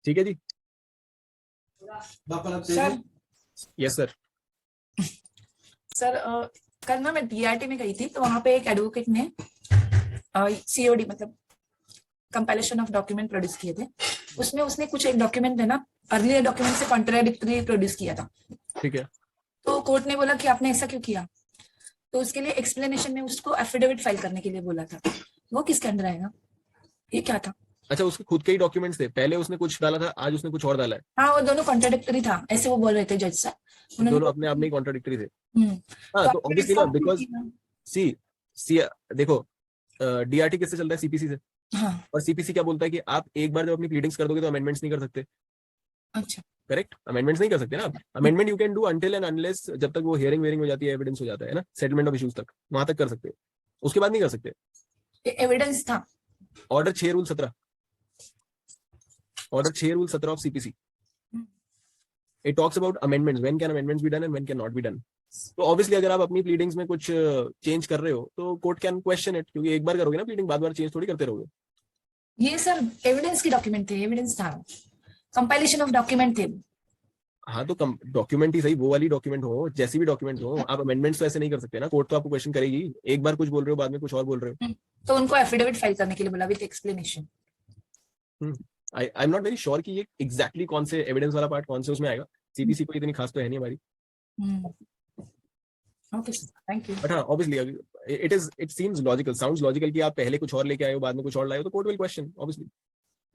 ठीक है जी? Sir yes sir. सर कल ना मैं DRT में गई थी, तो वहां पे एक एडवोकेट ने COD मतलब कंपाइलेशन ऑफ डॉक्यूमेंट प्रोड्यूस किए थे। उसमें उसने कुछ एक डॉक्यूमेंट है ना, अर्लियर डॉक्यूमेंट से कॉन्ट्राडिक्टरी प्रोड्यूस किया था। ठीक है। तो कोर्ट ने बोला कि आपने ऐसा क्यों किया, तो उसके लिए एक्सप्लेनेशन में उसको एफिडेविट फाइल करने के लिए बोला था। वो किसके अंदर आएगा? ये क्या था? अच्छा, उसके खुद के ही डॉक्यूमेंट्स थे, पहले उसने कुछ डाला था, आज उसने कुछ और डाला है। हाँ, वो दोनों कॉन्ट्राडिक्टरी था, ऐसे वो बोल रहे थे जज साहब। दोनों अपने आप में कॉन्ट्राडिक्टरी थे। हाँ, तो तो ऑब्वियसली ना, बिकॉज सी देखो, DRT किससे चलता है? CPC से। हाँ, और CPC क्या बोलता है कि आप एक बार जब अपनी प्लीडिंग्स कर दोगे तो अमेंडमेंट्स नहीं कर सकते। अच्छा, करेक्ट, अमेंडमेंट्स नहीं कर सकते ना आप। Amendment you can do until and unless, जब तक वो हियरिंग वेयरिंग हो जाती है, एविडेंस हो जाता है ना, सेटलमेंट ऑफ इश्यूज तक, वहां तक कर सकते हैं, उसके बाद नहीं कर सकते। एविडेंस था। Order 6 rule 17, order 6 rule 17 of CPC, it talks about amendments, when can amendments be done and when can not be done. तो ऑब्वियसली अगर आप अपनी प्लीडिंग्स में कुछ चेंज कर रहे हो तो कोर्ट कैन क्वेश्चन इट, क्योंकि एक बार करोगे ना प्लीडिंग, बार बार चेंज थोड़ी करते रहोगे। ये सर एविडेंस की डॉक्यूमेंट थे, एविडेंस था, कंपाइलेशन ऑफ डॉक्यूमेंट थे। हाँ, तो डॉक्यूमेंट ही सही, वो वाली डॉक्यूमेंट हो, जैसी भी डॉक्यूमेंट हो, आप अमेंडमेंट्स तो ऐसे नहीं कर सकते ना। कोर्ट तो आपको क्वेश्चन करेगी, एक बार कुछ बोल रहे हो, बाद में कुछ और बोल रहे हो। तो उनको एफिडेविट फाइल करने के लिए बोला with explanation. I am not very sure कि ये एग्जैक्टली कौन से एविडेंस वाला पार्ट कौन से उसमें आएगा। CPC को इतनी खास तो है नहीं हमारी, ओके थैंक यू। बट हाँ obviously it seems logical, sounds logical कि आप पहले कुछ और लेके आए हो बाद में कुछ और लाए हो, तो कोर्ट विल क्वेश्चन ऑब्वियसली,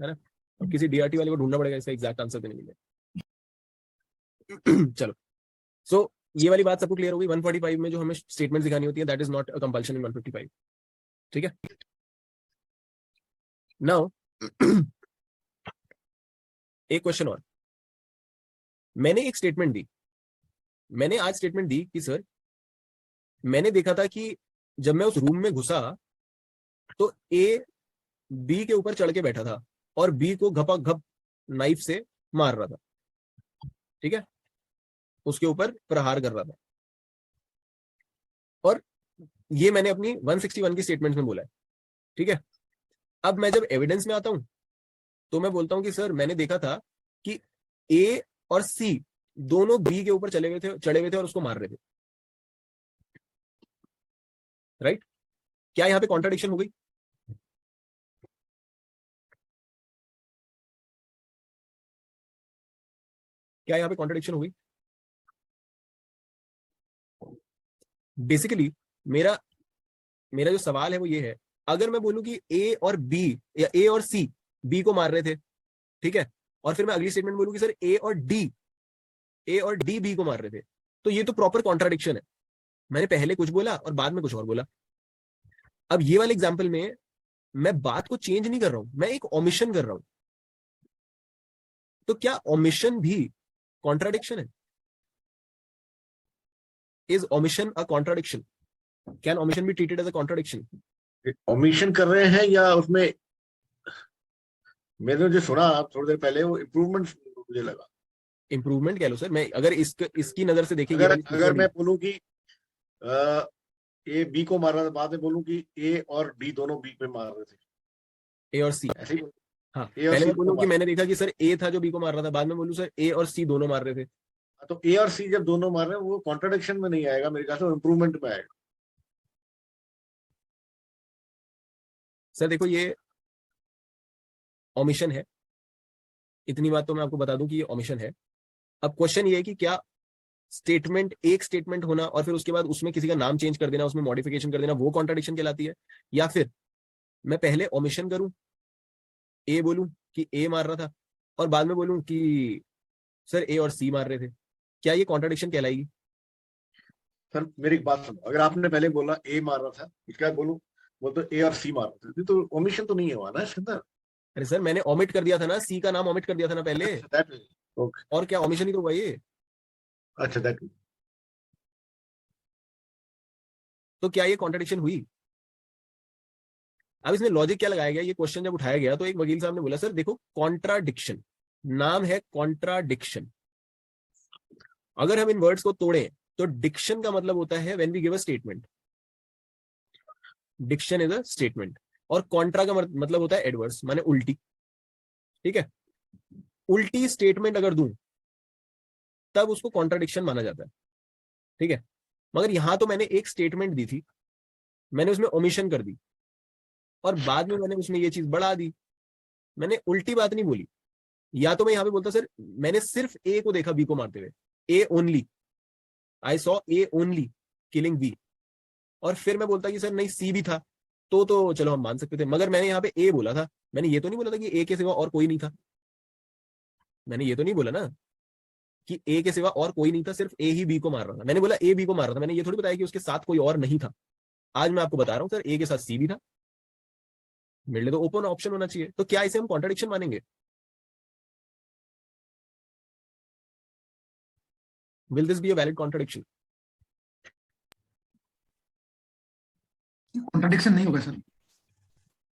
है ना। अब किसी डीआरटी वाले को ढूंढना पड़ेगा इसका एग्जैक्ट आंसर देने के लिए। चलो, सो ये वाली बात सबको क्लियर होगी। 145 में जो हमें स्टेटमेंट दिखानी होती है that is not a compulsion in 155, ठीक है। नाउ एक क्वेश्चन और, मैंने एक स्टेटमेंट दी, मैंने आज स्टेटमेंट दी कि सर मैंने देखा था कि जब मैं उस रूम में घुसा तो ए बी के ऊपर चढ़ के बैठा था और बी को घपाघप नाइफ से मार रहा था, ठीक है, उसके ऊपर प्रहार कर रहा था। और ये मैंने अपनी 161 की स्टेटमेंट में बोला है, ठीक है। अब मैं जब एविडेंस में आता हूं तो मैं बोलता हूं कि सर मैंने देखा था कि ए और सी दोनों बी के ऊपर चढ़े हुए थे और उसको मार रहे थे, राइट। क्या यहां पे कॉन्ट्राडिक्शन हो गई? क्या यहां पे कॉन्ट्राडिक्शन हो गई? बेसिकली मेरा जो सवाल है वो ये है, अगर मैं बोलूं कि ए और बी या ए और सी बी को मार रहे थे, ठीक है, और फिर मैं अगली स्टेटमेंट बोलूं कि सर ए और डी बी को मार रहे थे, तो ये तो प्रॉपर कॉन्ट्राडिक्शन है। मैंने पहले कुछ बोला और बाद में कुछ और बोला। अब ये वाले एग्जाम्पल में मैं बात को चेंज नहीं कर रहा हूं, मैं एक ओमिशन कर रहा हूं। तो क्या ओमिशन भी कॉन्ट्राडिक्शन है? Is omission a contradiction? Can omission be treated as a contradiction? Omission कर रहे हैं या उसमें मैंने जो सुना थोड़ी देर पहले वो इम्प्रूवमेंट मुझे लगा। इंप्रूवमेंट कह लो सर, मैं अगर इसकी नजर से देखेंगे, अगर मैं बोलूं कि ए बी को मार रहा था, बाद में बोलूं कि ए और डी दोनों बी पे मार रहे थे, ए और सी, ऐसे ही। हाँ, ए और पहले सी मैं बोलूं को कि मैंने देखा कि सर ए था जो बी को मार रहा था, बाद में बोलूं सर ए और सी दोनों मार रहे थे। तो ए और सी जब दोनों मार रहे हैं वो कॉन्ट्राडिक्शन में नहीं आएगा मेरे ख्याल से, इम्प्रूवमेंट में आएगा। सर देखो ये ओमिशन है, इतनी बात तो मैं आपको बता दूं कि ये ओमिशन है। अब क्वेश्चन ये है कि क्या स्टेटमेंट एक स्टेटमेंट होना और फिर उसके बाद उसमें किसी का नाम चेंज कर देना, उसमें मॉडिफिकेशन कर देना, वो कॉन्ट्राडिक्शन कहलाती है, या फिर मैं पहले ओमिशन करूं, ए बोलूं कि ए मार रहा था और बाद में बोलूं कि सर ए और सी मार रहे थे, क्या ये कॉन्ट्राडिक्शन कहलाएगी? सर मेरी एक बात सुनो, अगर आपने पहले बोला ए मार रहा था, इसके बाद बोल तो ए और सी मार रहे थे, तो ओमिशन तो नहीं हुआ ना इसके अंदर। अरे सर मैंने ओमिट कर दिया था ना, सी का नाम ओमिट कर दिया था ना पहले, ओके, और क्या ओमिशन ही तो हुआ ये। अच्छा दैट। तो क्या ये कॉन्ट्राडिक्शन हुई? अब इसमें लॉजिक क्या लगाया गया, ये क्वेश्चन जब उठाया गया तो एक वकील साहब ने बोला सर देखो कॉन्ट्राडिक्शन, नाम है कॉन्ट्राडिक्शन, अगर हम इन वर्ड्स को तोड़ें तो डिक्शन का मतलब होता है when we give a statement, diction is a statement, और कॉन्ट्रा का मतलब होता है एडवर्स, माने उल्टी, ठीक है। उल्टी स्टेटमेंट अगर दूं तब उसको कॉन्ट्राडिक्शन माना जाता है, ठीक है। मगर यहां तो मैंने एक स्टेटमेंट दी थी, मैंने उसमें ओमिशन कर दी और बाद में मैंने उसमें ये चीज बढ़ा दी, मैंने उल्टी बात नहीं बोली। या तो मैं यहां पे बोलता सर मैंने सिर्फ ए को देखा बी को मारते हुए, A only, I saw A only killing B, और फिर मैं बोलता कि सर नहीं सी भी था, तो चलो हम मान सकते थे, मगर मैंने यहाँ पे ए बोला था, मैंने ये तो नहीं बोला था कि ए के सिवा और कोई नहीं था, मैंने ये तो नहीं बोला ना कि ए के सिवा और कोई नहीं था, सिर्फ ए ही बी को मार रहा था, मैंने बोला ए बी को मार रहा था, मैंने ये थोड़ी बताया कि उसके साथ कोई और नहीं था। आज मैं आपको बता रहा हूं सर ए के साथ सी भी था, मेरे लिए तो ओपन ऑप्शन होना चाहिए, तो क्या इसे हम कॉन्ट्राडिक्शन मानेंगे? Will this be a valid contradiction? Contradiction नहीं होगा सर।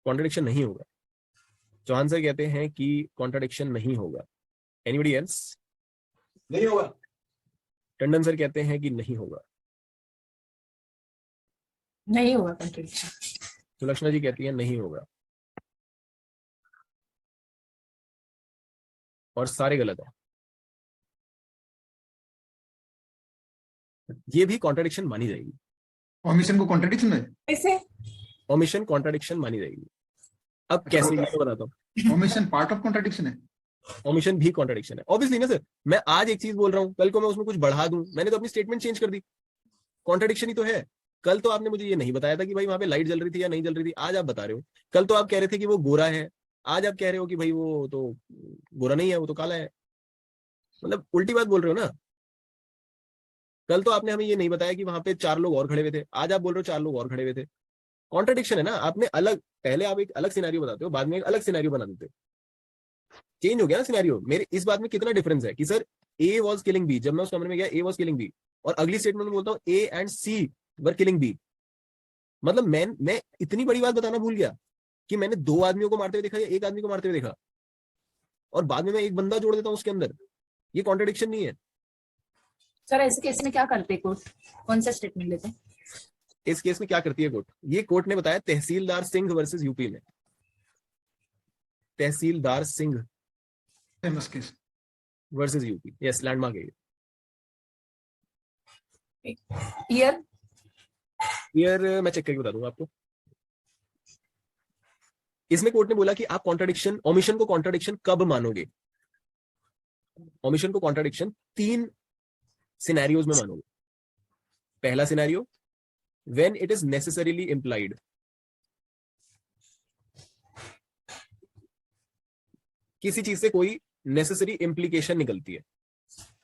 कॉन्ट्राडिक्शन नहीं होगा, चौहान सर कहते हैं कि कॉन्ट्राडिक्शन नहीं होगा। Anybody else? नहीं होगा। टंडन सर कहते हैं कि नहीं होगा। नहीं होगा कॉन्ट्राडिक्शन। सुलक्षणा जी कहती है नहीं होगा, और सारे गलत है। ये भी कॉन्ट्राडिक्शन मानी जाएगी, ओमिशन को कॉन्ट्राडिक्शन है। कैसे? ओमिशन कॉन्ट्राडिक्शन मानी जाएगी। अब कैसे, ये तो बताता हूँ। ओमिशन पार्ट ऑफ कॉन्ट्राडिक्शन है। ओमिशन भी कॉन्ट्रडिक्शन है ऑब्वियसली ना सर। मैं आज एक चीज बोल रहा हूँ, कल को मैं उसमें कुछ बढ़ा दूं, मैंने तो अपनी स्टेटमेंट चेंज कर दी, कॉन्ट्रडिक्शन ही तो है। कल तो आपने मुझे ये नहीं बताया था कि भाई वहां पे लाइट जल रही थी या नहीं जल रही थी, आज आप बता रहे हो। कल तो आप कह रहे थे कि वो गोरा है, आज आप कह रहे हो कि भाई वो तो गोरा नहीं है, वो तो काला है। मतलब उल्टी बात बोल रहे हो ना। कल तो आपने हमें ये नहीं बताया कि वहां पे 4 लोग और खड़े हुए थे, आज आप बोल रहे हो 4 लोग और खड़े हुए थे। कॉन्ट्रडिक्शन है ना। आपने अलग, पहले आप एक अलग सिनेरियो बताते हो, बाद में एक अलग सिनेरियो बना देते हो। चेंज हो गया ना सिनेरियो। मेरे इस बात में कितना डिफरेंस है कि sir A was killing B, जब मैं उस कमरे में गया ए वॉज किलिंग बी, और अगली स्टेटमेंट में बोलता हूँ A and C were killing B. मतलब मैं इतनी बड़ी बात बताना भूल गया कि मैंने 2 आदमियों को मारते हुए देखा या 1 आदमी को मारते हुए देखा, और बाद में मैं एक बंदा जोड़ देता हूँ उसके अंदर। ये कॉन्ट्रडिक्शन नहीं है। सर ऐसे केस में क्या करते कोर्ट, कौन सा स्टेटमेंट लेते हैं? इस केस में क्या करती है कोर्ट, ये कोर्ट ने बताया तहसीलदार सिंह वर्सेस यूपी में। Tehsildar Singh famous case. Versus UP, yes, landmark है। ईयर? ईयर मैं चेक करके बता दूंगा आपको। इसमें कोर्ट ने बोला कि आप कॉन्ट्रडिक्शन, ओमिशन को कॉन्ट्रडिक्शन कब मानोगे। ओमिशन को कॉन्ट्रडिक्शन 3 सिनेरियोज में मानोगे। पहला scenario, when it is necessarily implied. किसी चीज से कोई नेसेसरी इंप्लीकेशन निकलती है।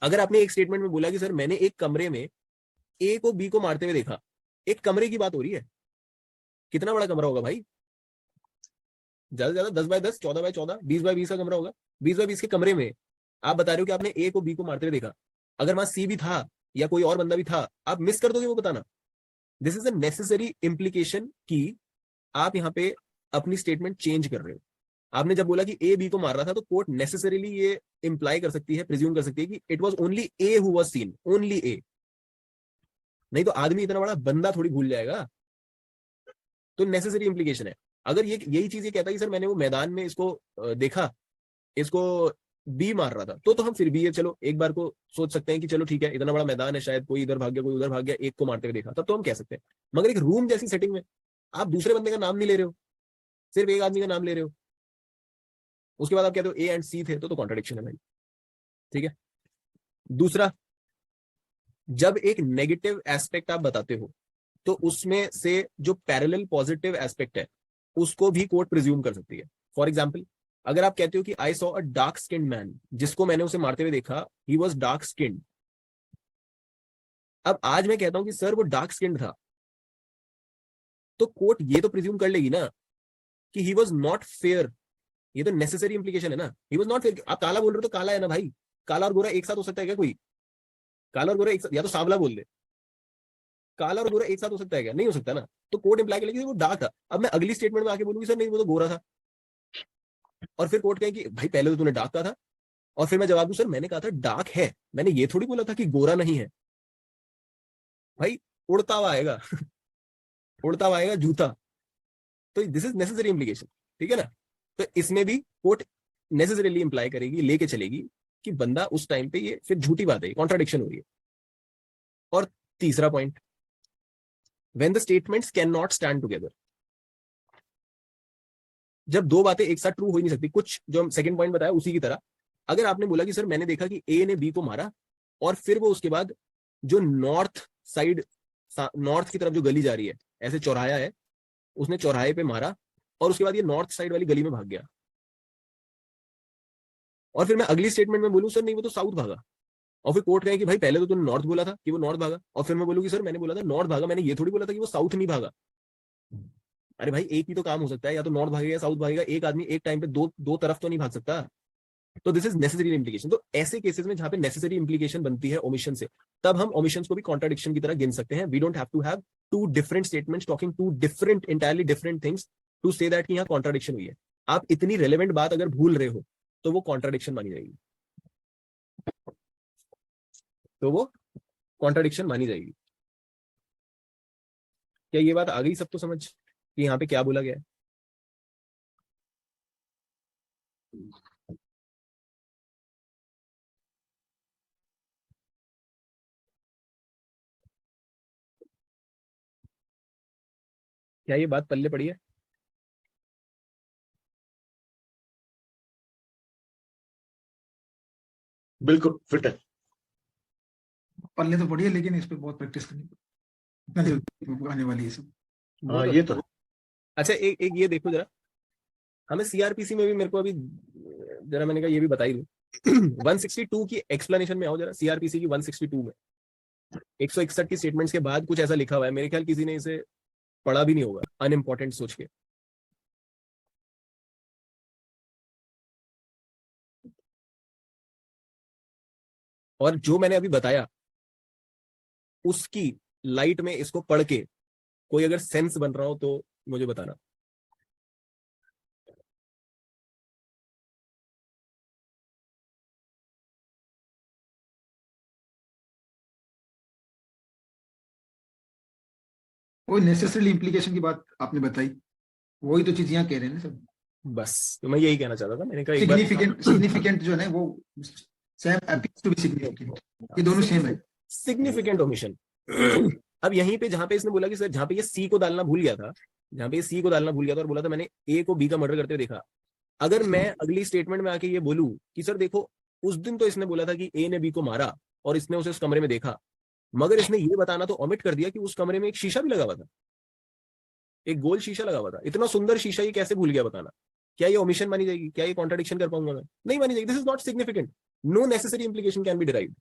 अगर आपने एक स्टेटमेंट में बोला कि सर मैंने एक कमरे में ए को बी को मारते हुए देखा, एक कमरे की बात हो रही है। कितना बड़ा कमरा होगा भाई? ज्यादा से ज्यादा 10 बाय 10, 14 बाय 14, 20 बाय 20 का कमरा होगा। 20 बाय 20 के कमरे में आप बता रहे हो कि आपने ए को बी को मारते हुए देखा। अगर वहां सी भी था या कोई और बंदा भी था, आप मिस कर दोगे वो बताना। This is a necessary implication कि आप यहाँ पे अपनी स्टेटमेंट चेंज कर रहे हो। आपने जब बोला कि ए बी को मार रहा था, तो कोर्ट नेसेसरीली ये इंप्लाई कर सकती है, प्रिज्यूम कर सकती है कि it was only A who was seen, only A. नहीं तो आदमी इतना बड़ा बंदा थोड़ी भूल जाएगा। तो नेसेसरी इंप्लीकेशन है। अगर ये यही चीज ये कहता है कि सर मैंने वो मैदान में इसको देखा, इसको बी मार रहा था, तो हम फिर भी ये चलो एक बार को सोच सकते हैं कि चलो ठीक है, इतना बड़ा मैदान है, शायद कोई इधर भाग गया कोई उधर भाग गया, एक को मारते हुए देखा, तब तो हम कह सकते हैं। मगर एक रूम जैसी सेटिंग में आप दूसरे बंदे का नाम नहीं ले रहे हो, सिर्फ एक आदमी का नाम ले रहे हो, उसके बाद आप कहते हो ए एंड सी थे, तो कॉन्ट्रडिक्शन है भाई। ठीक है। दूसरा, जब एक नेगेटिव एस्पेक्ट आप बताते हो, तो उसमें से जो पैरेलल पॉजिटिव एस्पेक्ट है उसको भी कोर्ट प्रिज्यूम कर सकती है। फॉर एग्जाम्पल, अगर आप कहते हो कि I saw a dark skinned man, जिसको मैंने उसे मारते हुए देखा, ही वॉज डार्क स्किन्ड। अब आज मैं कहता हूं कि सर वो डार्क स्किन्ड था, तो कोर्ट ये तो प्रिज्यूम कर लेगी ना कि ही वॉज नॉट फेयर। ये तो नेसेसरी इंप्लीकेशन है ना, ही वॉज नॉट फेयर। आप काला बोल रहे हो तो काला है ना भाई। काला और गोरा एक साथ हो सकता है क्या कोई? काला और गोरा एक साथ, या तो सांवला बोल दे। काला और गोरा एक साथ हो सकता है क्या? नहीं हो सकता ना। तो कोर्ट इंप्लाई करेगी वो डार्क था। अब मैं अगली स्टेटमेंट में आके बोलूंगी सर नहीं वो तो गोरा था, और फिर कोर्ट कहे कि भाई पहले तो तूने डार्क कहा था, और फिर मैं जवाब दूं सर मैंने कहा था डार्क है, मैंने ये थोड़ी बोला था कि गोरा नहीं है। भाई उड़ता हुआ आएगा उड़ता हुआ आएगा जूता। तो दिस इज नेसेसरी इंप्लीकेशन। ठीक है ना। तो इसमें भी कोर्ट नेसेसरीली इंप्लाई करेगी, लेके चलेगी कि बंदा उस टाइम पे, ये फिर झूठी बात है, कॉन्ट्राडिक्शन हो रही है। और तीसरा point, when the statements can not stand together. जब 2 बातें एक साथ ट्रू हो ही नहीं सकती, कुछ जो हम सेकंड पॉइंट बताया उसी की तरह। अगर आपने बोला कि सर मैंने देखा कि ए ने बी को मारा, और फिर वो उसके बाद जो नॉर्थ साइड, नॉर्थ की तरफ जो गली जा रही है, ऐसे चौराहा है, उसने चौराहे पे मारा, और उसके बाद ये नॉर्थ साइड वाली गली में भाग गया, और फिर मैं अगली स्टेटमेंट में बोलूं सर नहीं वो तो साउथ भागा, और फिर कोर्ट कहे कि भाई पहले तो तूने नॉर्थ बोला था कि वो नॉर्थ भागा, और फिर मैं बोलूँ कि सर मैंने बोला था नॉर्थ भागा, मैंने ये थोड़ी बोला था कि वो साउथ नहीं भागा। अरे भाई एक ही तो काम हो सकता है, या तो नॉर्थ भागेगा या साउथ भागेगा। एक आदमी एक टाइम पे दो दो तरफ तो नहीं भाग सकता। तो दिस इज नेसेसरी इंप्लीकेशन। तो ऐसे केसेस में जहां पे नेसेसरी इंप्लीकेशन बनती है ओमिशन से, तब हम ओमिशंस को भी कॉन्ट्राडिक्शन की तरह गिन सकते हैं। We don't have to have 2 different statements talking 2 different entirely different things to say that कि यहाँ कॉन्ट्राडिक्शन हुई है। आप इतनी रेलेवेंट बात अगर भूल रहे हो, तो वो कॉन्ट्राडिक्शन मानी जाएगी, तो वो कॉन्ट्राडिक्शन मानी जाएगी। क्या ये बात आ गई सबको समझ कि यहाँ पे क्या बोला गया है? क्या ये बात पल्ले पड़ी है? बिल्कुल फिट है। पल्ले तो बढ़िया, लेकिन इस पे बहुत प्रैक्टिस करनी इतना जल्दी आने वाली है सब। हाँ ये तो है। अच्छा एक एक ये देखो जरा, हमें सीआरपीसी में भी मेरे को अभी जरा मैंने कहा ये भी बताई दूं 162 की एक्सप्लेनेशन में आओ जरा, सीआरपीसी की 162 में 161 की स्टेटमेंट्स के बाद कुछ ऐसा लिखा हुआ है, मेरे ख्याल किसी ने इसे पढ़ा भी नहीं होगा अनइम्पोर्टेंट सोच के। और जो मैंने अभी बताया उसकी लाइट में इसको पढ़ के कोई अगर सेंस बन रहा हो तो मुझे बताना। वो नेसेसरी इम्प्लीकेशन की बात आपने बताई, वही तो चीज यहाँ कह रहे हैं ना सब। बस तो मैं यही कहना चाहता था, मैंने कहा एक बार सिग्निफिकेंट जो है वो same appears to be significant, ये दोनों सेम है। Significant omission. अब यहीं पे जहां पे इसने बोला कि सर जहां पे ये सी को डालना भूल गया था, जहां पे ये सी को डालना भूल गया था और बोला था मैंने ए को बी का मर्डर करते हुए देखा, अगर मैं अगली स्टेटमेंट में आके ये बोलूं कि सर देखो उस दिन तो इसने बोला था कि ए ने बी को मारा और इसने उसे उस कमरे में देखा, मगर इसने ये बताना तो ओमिट कर दिया कि उस कमरे में एक शीशा भी लगा हुआ था, एक गोल शीशा लगा हुआ था, इतना सुंदर शीशा ये कैसे भूल गया बताना। क्या ये ओमिशन मानी जाएगी? क्या ये कॉन्ट्रडिक्शन कर पाऊंगा मैं? नहीं मानी जाएगी। This is not significant, no necessary implication can be derived.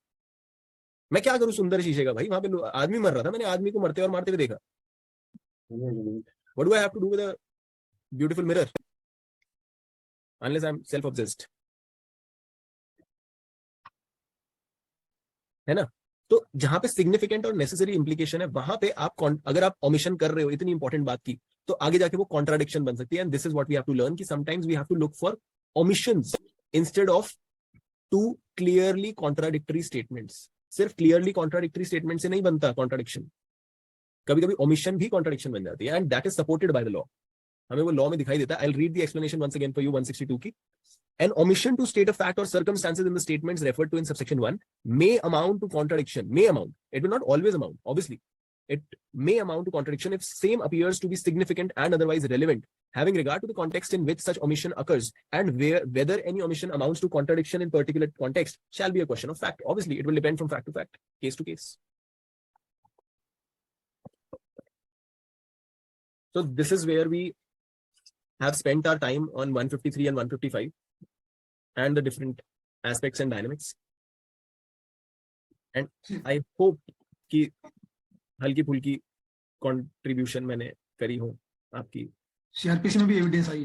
मैं क्या करूं सुंदर शीशे का, भाई वहां पे आदमी मर रहा था, मैंने आदमी को मरते और मारते हुए देखा। What do I have to do with a beautiful mirror unless I am self obsessed, है ना? तो जहां पे सिग्निफिकेंट और नेसेसरी इंप्लीकेशन है वहां पे आप अगर आप ओमिशन कर रहे हो इतनी इंपॉर्टेंट बात की, तो आगे जाके वो कॉन्ट्राडिक्शन बन सकती है। And this is what we have to learn कि sometimes we have to look for omissions instead of to clearly contradictory statements. सिर्फ क्लियरली कॉन्ट्राडिक्टरी स्टेटमेंट से नहीं बनता कॉन्ट्राडिक्शन, कभी कभी ओमिशन भी कॉन्ट्राडिक्शन बन जाती है, and that is supported by the law. हमें वो लॉ में दिखाई देता है। I will read the explanation once again for you 162 की। An omission to state a fact or circumstances in the statements referred to in subsection 1 may amount to contradiction. May amount. It will not always amount, obviously. It may amount to contradiction if same appears to be significant and otherwise relevant, having regard to the context in which such omission occurs, and whether any omission amounts to contradiction in particular context shall be a question of fact. Obviously, it will depend from fact to fact, case to case. So this is where we have spent our time on 153 and 155. And the different aspects and dynamics. And I hope कि हल्की फुल्की कंट्रीब्यूशन मैंने करी हो आपकी। सीआरपीसी में भी एविडेंस आई,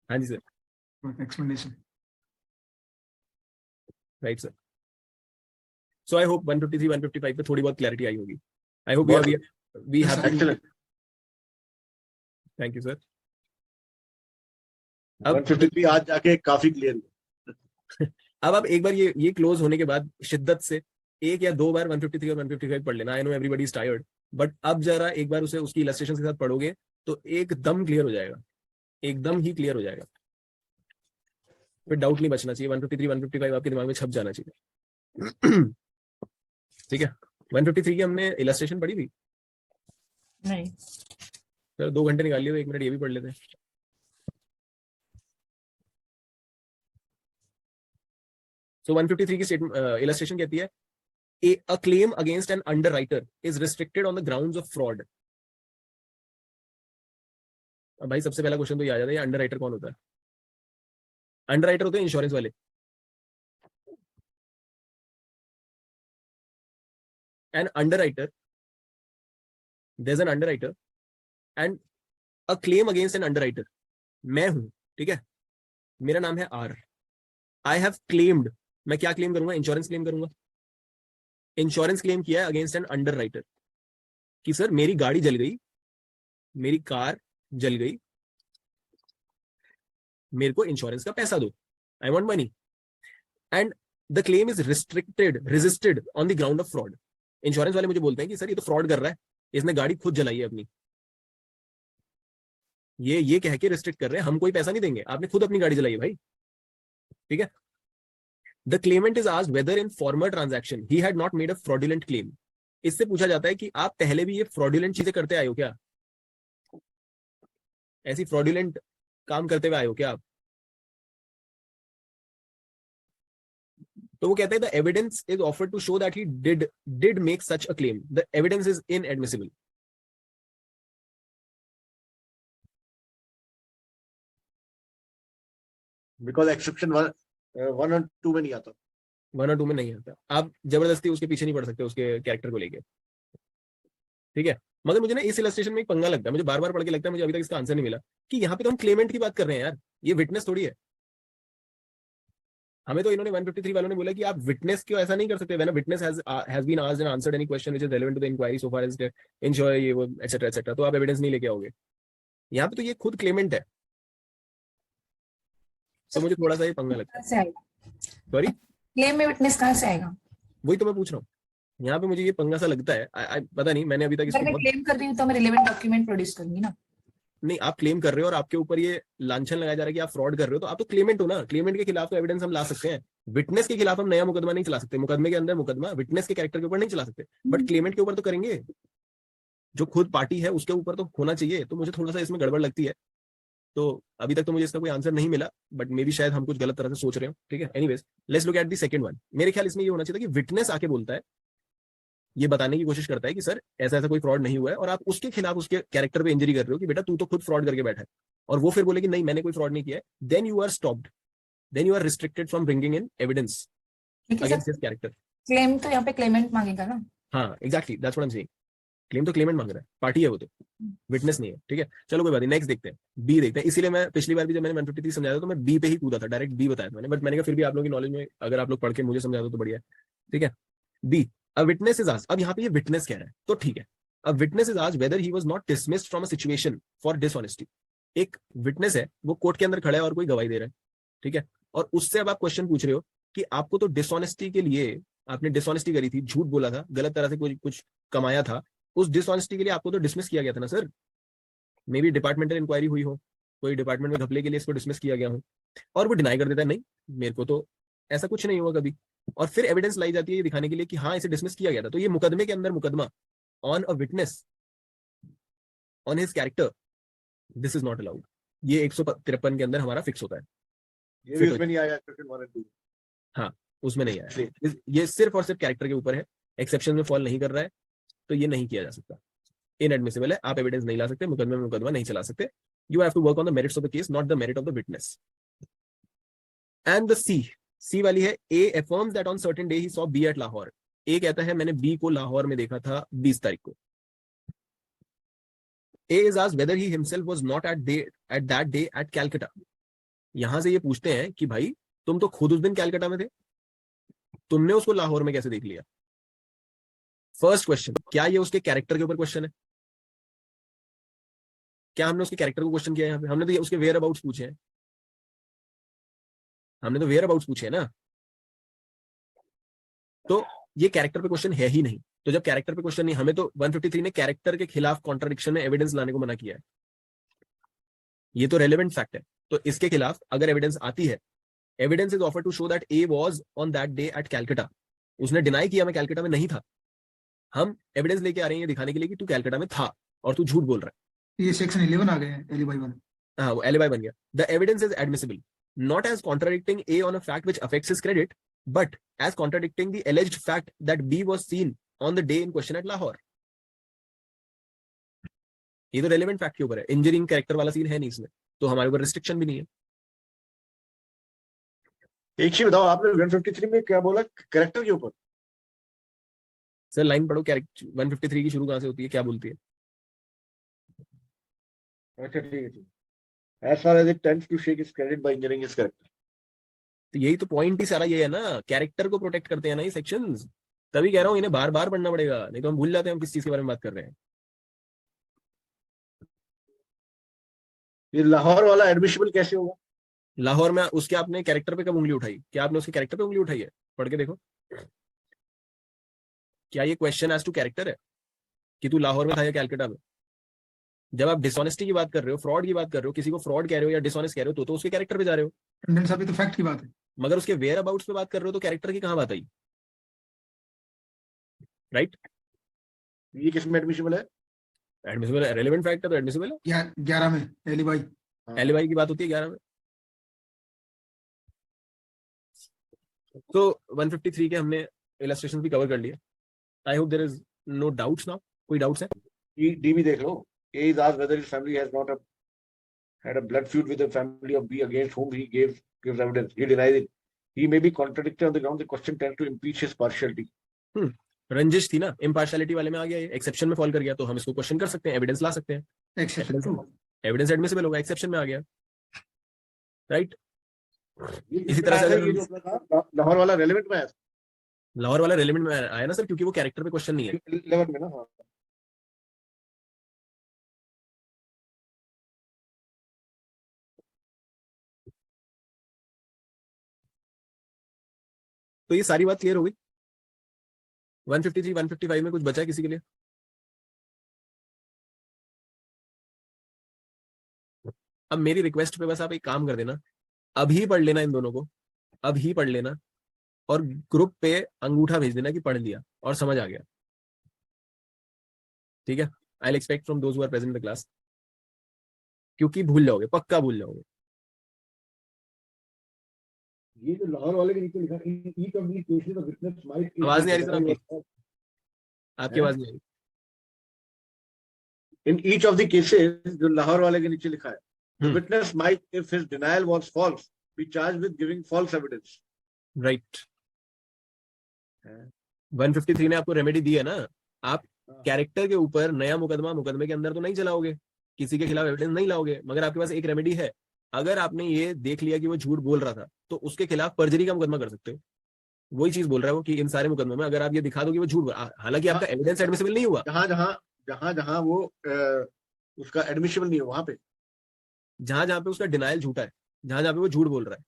हाँ जी sir, explanation. Right sir. So I hope 153 155 पे थोड़ी बहुत क्लैरिटी आई होगी। I hope we have excellent. Thank you sir. 153 आज जाके काफी क्लियर हुआ। अब आप एक बार ये क्लोज होने के बाद शिद्दत से एक या दो बार 153 और 155 पढ़ लेना। I know everybody is tired, but अब जरा एक बार उसे उसकी इलस्ट्रेशन के साथ पढ़ोगे तो एकदम क्लियर हो जाएगा, एकदम ही क्लियर हो जाएगा, फिर डाउट नहीं बचना चाहिए। 153 155 आपके दिमाग में छप जाना चाहिए। ठीक है। 153 की हमने इलस्ट्रेशन पढ़ी थी नहीं, सर 2 घंटे निकाल लिए तो 1 मिनट ये भी पढ़ लेते हैं। So 153 की illustration कहती है a claim against an underwriter is restricted on the grounds of fraud. अब भाई सबसे पहला क्वेश्चन तो ये आ जाता है, अंडरराइटर कौन होता है? अंडरराइटर होते हैं इंश्योरेंस वाले। An underwriter, there's an underwriter and a claim against an underwriter. मैं हूं, ठीक है, मेरा नाम है आर। आई हैव क्लेम्ड, मैं क्या क्लेम करूंगा? इंश्योरेंस क्लेम करूंगा। इंश्योरेंस क्लेम किया है अगेंस्ट एन अंडरराइटर कि सर मेरी गाड़ी जल गई, मेरी कार जल गई, मेरे को इंश्योरेंस का पैसा दो, I want money. And the claim is resisted on the ground of fraud. Insurance वाले मुझे बोलते हैं कि सर ये तो फ्रॉड कर रहा है, इसने गाड़ी खुद जलाई है अपनी, ये कह के रिस्ट्रिक्ट कर रहे हैं, हम कोई पैसा नहीं देंगे, आपने खुद अपनी गाड़ी जलाई है भाई, ठीक है। The claimant is asked whether in former transaction he had not made a fraudulent claim. इससे पूछा जाता है कि आप पहले भी ये fraudulent चीजें करते आए हो क्या? ऐसी fraudulent काम करते हुए आए हो क्या आप? तो वो कहते हैं the evidence is offered to show that he did make such a claim, the evidence is inadmissible. Because exception 1 और 2 में नहीं आता। 1 और 2 में नहीं आता, आप जबरदस्ती उसके पीछे नहीं पड़ सकते उसके कैरेक्टर को लेके, ठीक है। मगर मुझे ना इस इलस्ट्रेशन में एक पंगा लगता है, मुझे बार बार पढ़ के लगता है, मुझे अभी तक इसका आंसर नहीं मिला कि यहाँ पे तो हम क्लेमेंट की बात कर रहे हैं यार, ये विटनेस थोड़ी है। हमें तो इन्होंने 153 वालों ने बोला कि आप विटनेस क्यों ऐसा नहीं कर सकते, when a witness has been asked and answered any question which is relevant to the inquiry so far as ensure ये वो एटसेट्रा एटसेट्रा, तो आप एविडेंस नहीं लेके आओगे। यहाँ पे तो ये खुद क्लेमेंट है, तो मुझे थोड़ा सा ये पंगा लगता है। कहाँ से आएगा सॉरी, क्लेम में विटनेस कहाँ से आएगा? वही तो मैं पूछ रहा हूँ, यहाँ पे मुझे ये पंगा सा लगता है। पता नहीं, मैंने अभी तक अगर इसको मैं बहुत क्लेम कर रही हूँ तो मैं रिलेवेंट डॉक्यूमेंट प्रोड्यूस करूंगी ना। नहीं, आप क्लेम कर रहे हो और आपके ऊपर ये लांछन लगाया जा रहा है कि आप फ्रॉड कर रहे हो, तो आप तो क्लेमेंट हो ना। क्लेमेंट के खिलाफ तो एविडेंस हम ला सकते हैं, विटनेस के खिलाफ हम नया मुकदमा नहीं चला सकते। मुकदमे के अंदर मुकदमा विटनेस के कैरेक्टर के ऊपर नहीं चला सकते, बट क्लेमेंट के ऊपर तो करेंगे, जो खुद पार्टी है उसके ऊपर तो होना चाहिए। तो मुझे थोड़ा सा इसमें गड़बड़ लगती है। तो अभी तक तो मुझे इसका कोई आंसर नहीं मिला, बट मे बी शायद हम कुछ गलत तरह से सोच रहे हो, ठीक है। Anyways, let's look at the second one. मेरे ख्याल इसमें ये होना चाहिए था कि विटनेस आके बोलता है, ये बताने की कोशिश करता है कि सर ऐसा ऐसा कोई फ्रॉड नहीं हुआ है, और आप उसके खिलाफ उसके कैरेक्टर पे इंजरी कर रहे हो कि बेटा तू तो खुद फ्रॉड करके बैठा है, और वो फिर बोले कि नहीं मैंने कोई फ्रॉड नहीं किया है, then you are stopped, then you are restricted from bringing in evidence क्योंकि against sir his character. Claim तो यहाँ पे क्लेमेंट मांगेगा ना। हाँ exactly, that's what I am saying. Claim तो क्लेमेंट मांग रहा है, पार्टी है वो, तो विटनेस नहीं है, ठीक है। चलो कोई बात नहीं, नेक्स्ट देखते हैं, बी देखते हैं। इसीलिए मैं पिछली बार भी जब मैंने 153 समझाया था तो मैं बी पे ही कूदा था, डायरेक्ट बी बताया था मैंने, बट मैंने कहा फिर भी आप लोगों की नॉलेज में अगर आप लोग पढ़ के मुझे समझा दो तो बढ़िया है, ठीक है। B, a witness is asked, अब यहाँ पे ये विटनेस कह रहा है तो ठीक है। अ witness is asked whether he was not dismissed from a situation for dishonesty. एक विटनेस है, वो कोर्ट के अंदर खड़ा है और कोई गवाही दे रहा है, ठीक है, और उससे अब आप क्वेश्चन पूछ रहे हो कि आपको तो डिसऑनेस्टी के लिए, आपने डिसऑनेस्टी करी थी, झूठ बोला था, गलत तरह से कुछ कमाया था, उस डिसऑनेस्टी के लिए आपको तो डिसमिस किया गया था ना sir. May be departmental inquiry हुई हो, कोई डिपार्टमेंट में घपले के लिए इसको डिसमिस किया गया हो, और वो डिनाई कर देता है नहीं मेरे को तो ऐसा कुछ नहीं हुआ कभी, और फिर एविडेंस लाई जाती है ये दिखाने के लिए कि हाँ इसे डिसमिस किया गया था। तो ये मुकदमे के अंदर मुकदमा on a witness on his character, this is not allowed. ये 153 के अंदर हमारा फिक्स होता है, ये भी उसमें नहीं आया एक्सेप्शन 1 और 2। हाँ उसमें नहीं आया, ये सिर्फ और सिर्फ कैरेक्टर के ऊपर है, एक्सेप्शन में फॉल नहीं कर रहा है, तो ये नहीं किया जा सकता, इनएडमिसिबल है। आप एविडेंस नहीं ला सकते, मुकदमे में मुकदमा नहीं चला सकते। You have to work on the merits of the case, not the merit of the witness. And the C वाली है, A affirms that on certain day he saw B at Lahore. A कहता है मैंने बी को लाहौर में देखा था 20 तारीख को। A is asked whether he himself was not at that day at Calcutta. यहां से ये पूछते हैं कि भाई तुम तो खुद उस दिन कैलकाटा में थे, तुमने उसको लाहौर में कैसे देख लिया। फर्स्ट क्वेश्चन, क्या ये उसके कैरेक्टर के ऊपर क्वेश्चन है? क्या हमने उसके कैरेक्टर को क्वेश्चन किया यहाँ पे? हमने तो ये उसके वेयर अबाउट्स पूछे हैं, हमने तो वेयर अबाउट्स पूछे हैं ना, तो ये कैरेक्टर पे क्वेश्चन है ही नहीं। तो जब कैरेक्टर पे क्वेश्चन नहीं, हमें तो 153 ने कैरेक्टर के खिलाफ कॉन्ट्राडिक्शन में एविडेंस लाने को मना किया है, ये तो रेलेवेंट फैक्ट है। तो इसके खिलाफ अगर एविडेंस आती है, evidence is offer to show that A was on that day at Calcutta, उसने डिनाई किया मैं कैलकाटा में नहीं था, हम एविडेंस लेके आ रहे हैं ये दिखाने के लिए कि तू कैलकाटा में था और तू झूठ बोल रहा है। ये सेक्शन 11 आ गए हैं, एलिबाई वाला। हाँ वो एलिबाई बन गया। The evidence is admissible not as contradicting A on a fact which affects his credit but as contradicting the alleged fact that B was seen on the day in question at Lahore. ये तो रेलेवेंट फैक्ट के ऊपर है, इंजरिंग कैरेक्टर वाला सीन है नहीं इसमें, तो हमारे ऊपर रिस्ट्रिक्शन भी नहीं है। एक चीज बताओ, आपने 153 में क्या बोला कैरेक्टर के ऊपर? सर लाइन पढ़ो, कैरेक्टर 153 की शुरू कहां से होती है, क्या बोलती है? अच्छा ठीक है, ठीक। As far as it tends to shake his credit by injuring his character. तो यही तो पॉइंट ही सारा ये है ना, कैरेक्टर को प्रोटेक्ट करते हैं ना ये सेक्शंस, तभी कह रहा हूँ इन्हें बार बार पढ़ना पड़ेगा, नहीं तो हम भूल जाते हैं हम किस चीज के बारे में बात कर रहे हैं। ये लाहौर वाला एडमिसिबल कैसे होगा? लाहौर में उसके आपने कैरेक्टर पे कब उंगली उठाई? क्या आपने उसके कैरेक्टर पे उंगली उठाई है? पढ़ के देखो, क्या ये क्वेश्चन एज टू कैरेक्टर है कि तू लाहौर में था या कैलकाटा में? जब आप डिसऑनेस्टी की बात कर रहे हो, फ्रॉड की बात कर रहे हो, किसी को फ्रॉड कह रहे हो या डिसऑनेस्ट कह रहे हो, तो उसके कैरेक्टर पे जा रहे हो। टंडन साहब, ये तो फैक्ट की बात है। मगर उसके वेयर अबाउट्स पे बात कर रहे हो तो कैरेक्टर की कहां बात आई? राइट, ये किस में एडमिसिबल है? एडमिसिबल है, रेलेवेंट फैक्ट है तो एडमिसिबल है। 11 में एलिबाई। एलिबाई की बात होती है 11 में। तो 153 के हमने इलस्ट्रेशन भी कवर कर लिए. I hope there is no doubts now. कोई डाउट्स है? D भी देख लो. A is asked whether his family has not had a blood feud with the family of B against whom he gives evidence. He denies it. He may be contradicted on the ground the question tends to impeach his partiality. रंजिश थी ना, इम्पार्शियलिटी वाले में आ गया, ये एक्सेप्शन में फॉल कर गया, तो हम इसको क्वेश्चन कर सकते हैं, एविडेंस ला सकते हैं. एविडेंस एडमिसिबल होगा, एक्सेप्शन में आ गया, राइट. इसी तरह से ये जो अपना था लाहौर वाला रेलेवेंट में आया, लाहौर वाला रेलेवेंट में आया ना सर, क्योंकि वो कैरेक्टर पे क्वेश्चन नहीं है. 11 में ना. हाँ, तो ये सारी बात क्लियर हो गई. 153 155 में कुछ बचा है किसी के लिए? अब मेरी रिक्वेस्ट पे बस आप एक काम कर देना, अभी पढ़ लेना इन दोनों को, अभी पढ़ लेना, और ग्रुप पे अंगूठा भेज देना कि पढ़ लिया और समझ आ गया. ठीक है, I will expect from those who are present in the class, क्योंकि भूल जाओगे, पक्का भूल जाओगे. ये जो लाहौर वाले के नीचे लिखा है, each of these cases of witness might. आवाज नहीं आ रही सर आपकी, आपकी आवाज नहीं आ रही. In each of the cases जो लाहौर वाले के नीचे लिखा है, the Hmm. witness might, if his denial was false, be charged with giving false evidence. Right. 153 ने आपको रेमेडी दी है ना, आप कैरेक्टर के ऊपर नया मुकदमे के अंदर तो नहीं चलाओगे, किसी के खिलाफ एविडेंस नहीं लाओगे, मगर आपके पास एक रेमेडी है. अगर आपने ये देख लिया कि वो झूठ बोल रहा था, तो उसके खिलाफ परजरी का मुकदमा कर सकते हो. वही चीज बोल रहा है वो, कि इन सारे मुकदमों में अगर आप ये दिखा दो कि वो झूठ, हालांकि आपका एविडेंस एडमिसिबल नहीं हुआ, जहां वो उसका एडमिसिबल नहीं है, वहां पे जहां पे उसका डिनायल झूठा है, जहां पे वो झूठ बोल रहा है.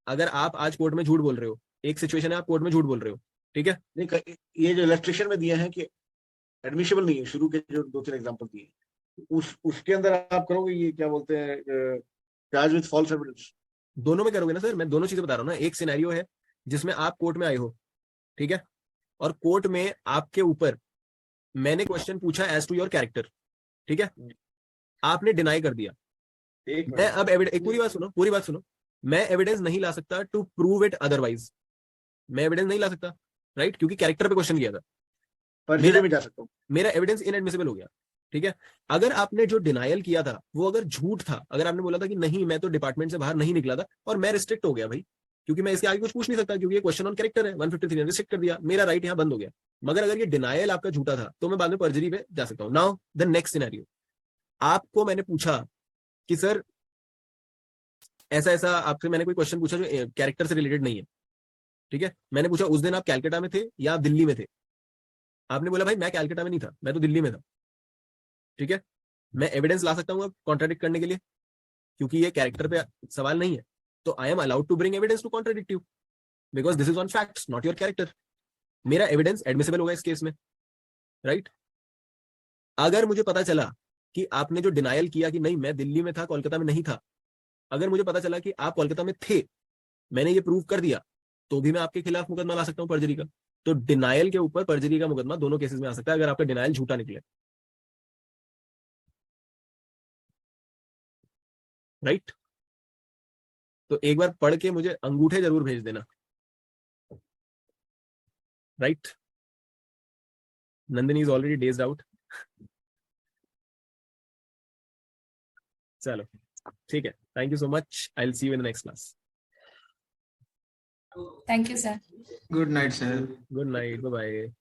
अगर आप आज कोर्ट में झूठ बोल रहे हो, एक सिचुएशन है आप कोर्ट में झूठ बोल रहे हो, ठीक है, नहीं, ये जो इलस्ट्रेशन में दिए हैं कि एडमिसिबल नहीं है, शुरू के जो 2-3 एग्जांपल दिए, उसके अंदर आप करोगे ये क्या बोलते हैं, चार्ज विद फॉल्स एविडेंस. दोनों में करोगे ना सर, मैं दोनों चीजें बता रहा हूँ ना. एक सिनेरियो है जिसमें आप कोर्ट में आए हो, ठीक है, और कोर्ट में आपके ऊपर मैंने क्वेश्चन पूछा एज टू योर कैरेक्टर, ठीक है, आपने डिनाई कर दिया. मैं अब एक पूरी बात सुनो, मैं एविडेंस नहीं ला सकता टू प्रूव इट अदरवाइज. मैं एविडेंस नहीं ला सकता, राइट, क्योंकि कैरेक्टर पे क्वेश्चन किया था. परजरी में जा सकता हूँ. मेरा एविडेंस इनएडमिसिबल हो गया, ठीक है. अगर आपने जो डिनायल किया था वो अगर झूठ था, अगर आपने बोला था कि नहीं मैं तो डिपार्टमेंट से बाहर नहीं निकला था और मैं रिस्ट्रिक्ट हो गया भाई, क्योंकि मैं इसके आगे कुछ पूछ नहीं सकता, क्योंकि ये क्वेश्चन ऑन कैरेक्टर है, 153 ने रिस्ट्रिक्ट कर दिया, मेरा राइट यहाँ बंद हो गया. मगर अगर ये डिनायल आपका झूठा था तो मैं बाद में परजरी पे जा सकता हूँ. नाउ द नेक्स्ट सिनेरियो, आपको मैंने पूछा कि सर ऐसा ऐसा, आपसे मैंने कोई क्वेश्चन पूछा जो कैरेक्टर से रिलेटेड नहीं है, ठीक है. मैंने पूछा उस दिन आप कैलकाटा में थे या आप दिल्ली में थे. आपने बोला भाई मैं कैलकाटा में नहीं था, मैं तो दिल्ली में था, ठीक है. मैं एविडेंस ला सकता हूँ कॉन्ट्राडिक्ट करने के लिए, क्योंकि ये कैरेक्टर पे सवाल नहीं है, तो I am allowed to bring evidence to contradict you, because this is on facts not your character. मेरा एविडेंस एडमिसिबल होगा इस केस में, राइट. अगर मुझे पता चला कि आपने जो डिनायल किया कि नहीं मैं दिल्ली में था कोलकाता में नहीं था, अगर मुझे पता चला कि आप कोलकाता में थे, मैंने ये प्रूव कर दिया, तो भी मैं आपके खिलाफ मुकदमा ला सकता हूँ परजरी का. तो डिनायल के ऊपर परजरी का मुकदमा दोनों केसेस में आ सकता है अगर आपका डिनायल झूठा निकले, राइट. तो एक बार पढ़ के मुझे अंगूठे जरूर भेज देना, right. Nandini is already dazed out. चलो ठीक है, thank you so much, I will see you in the next class. Thank you, sir. Good night sir. Good night, bye bye.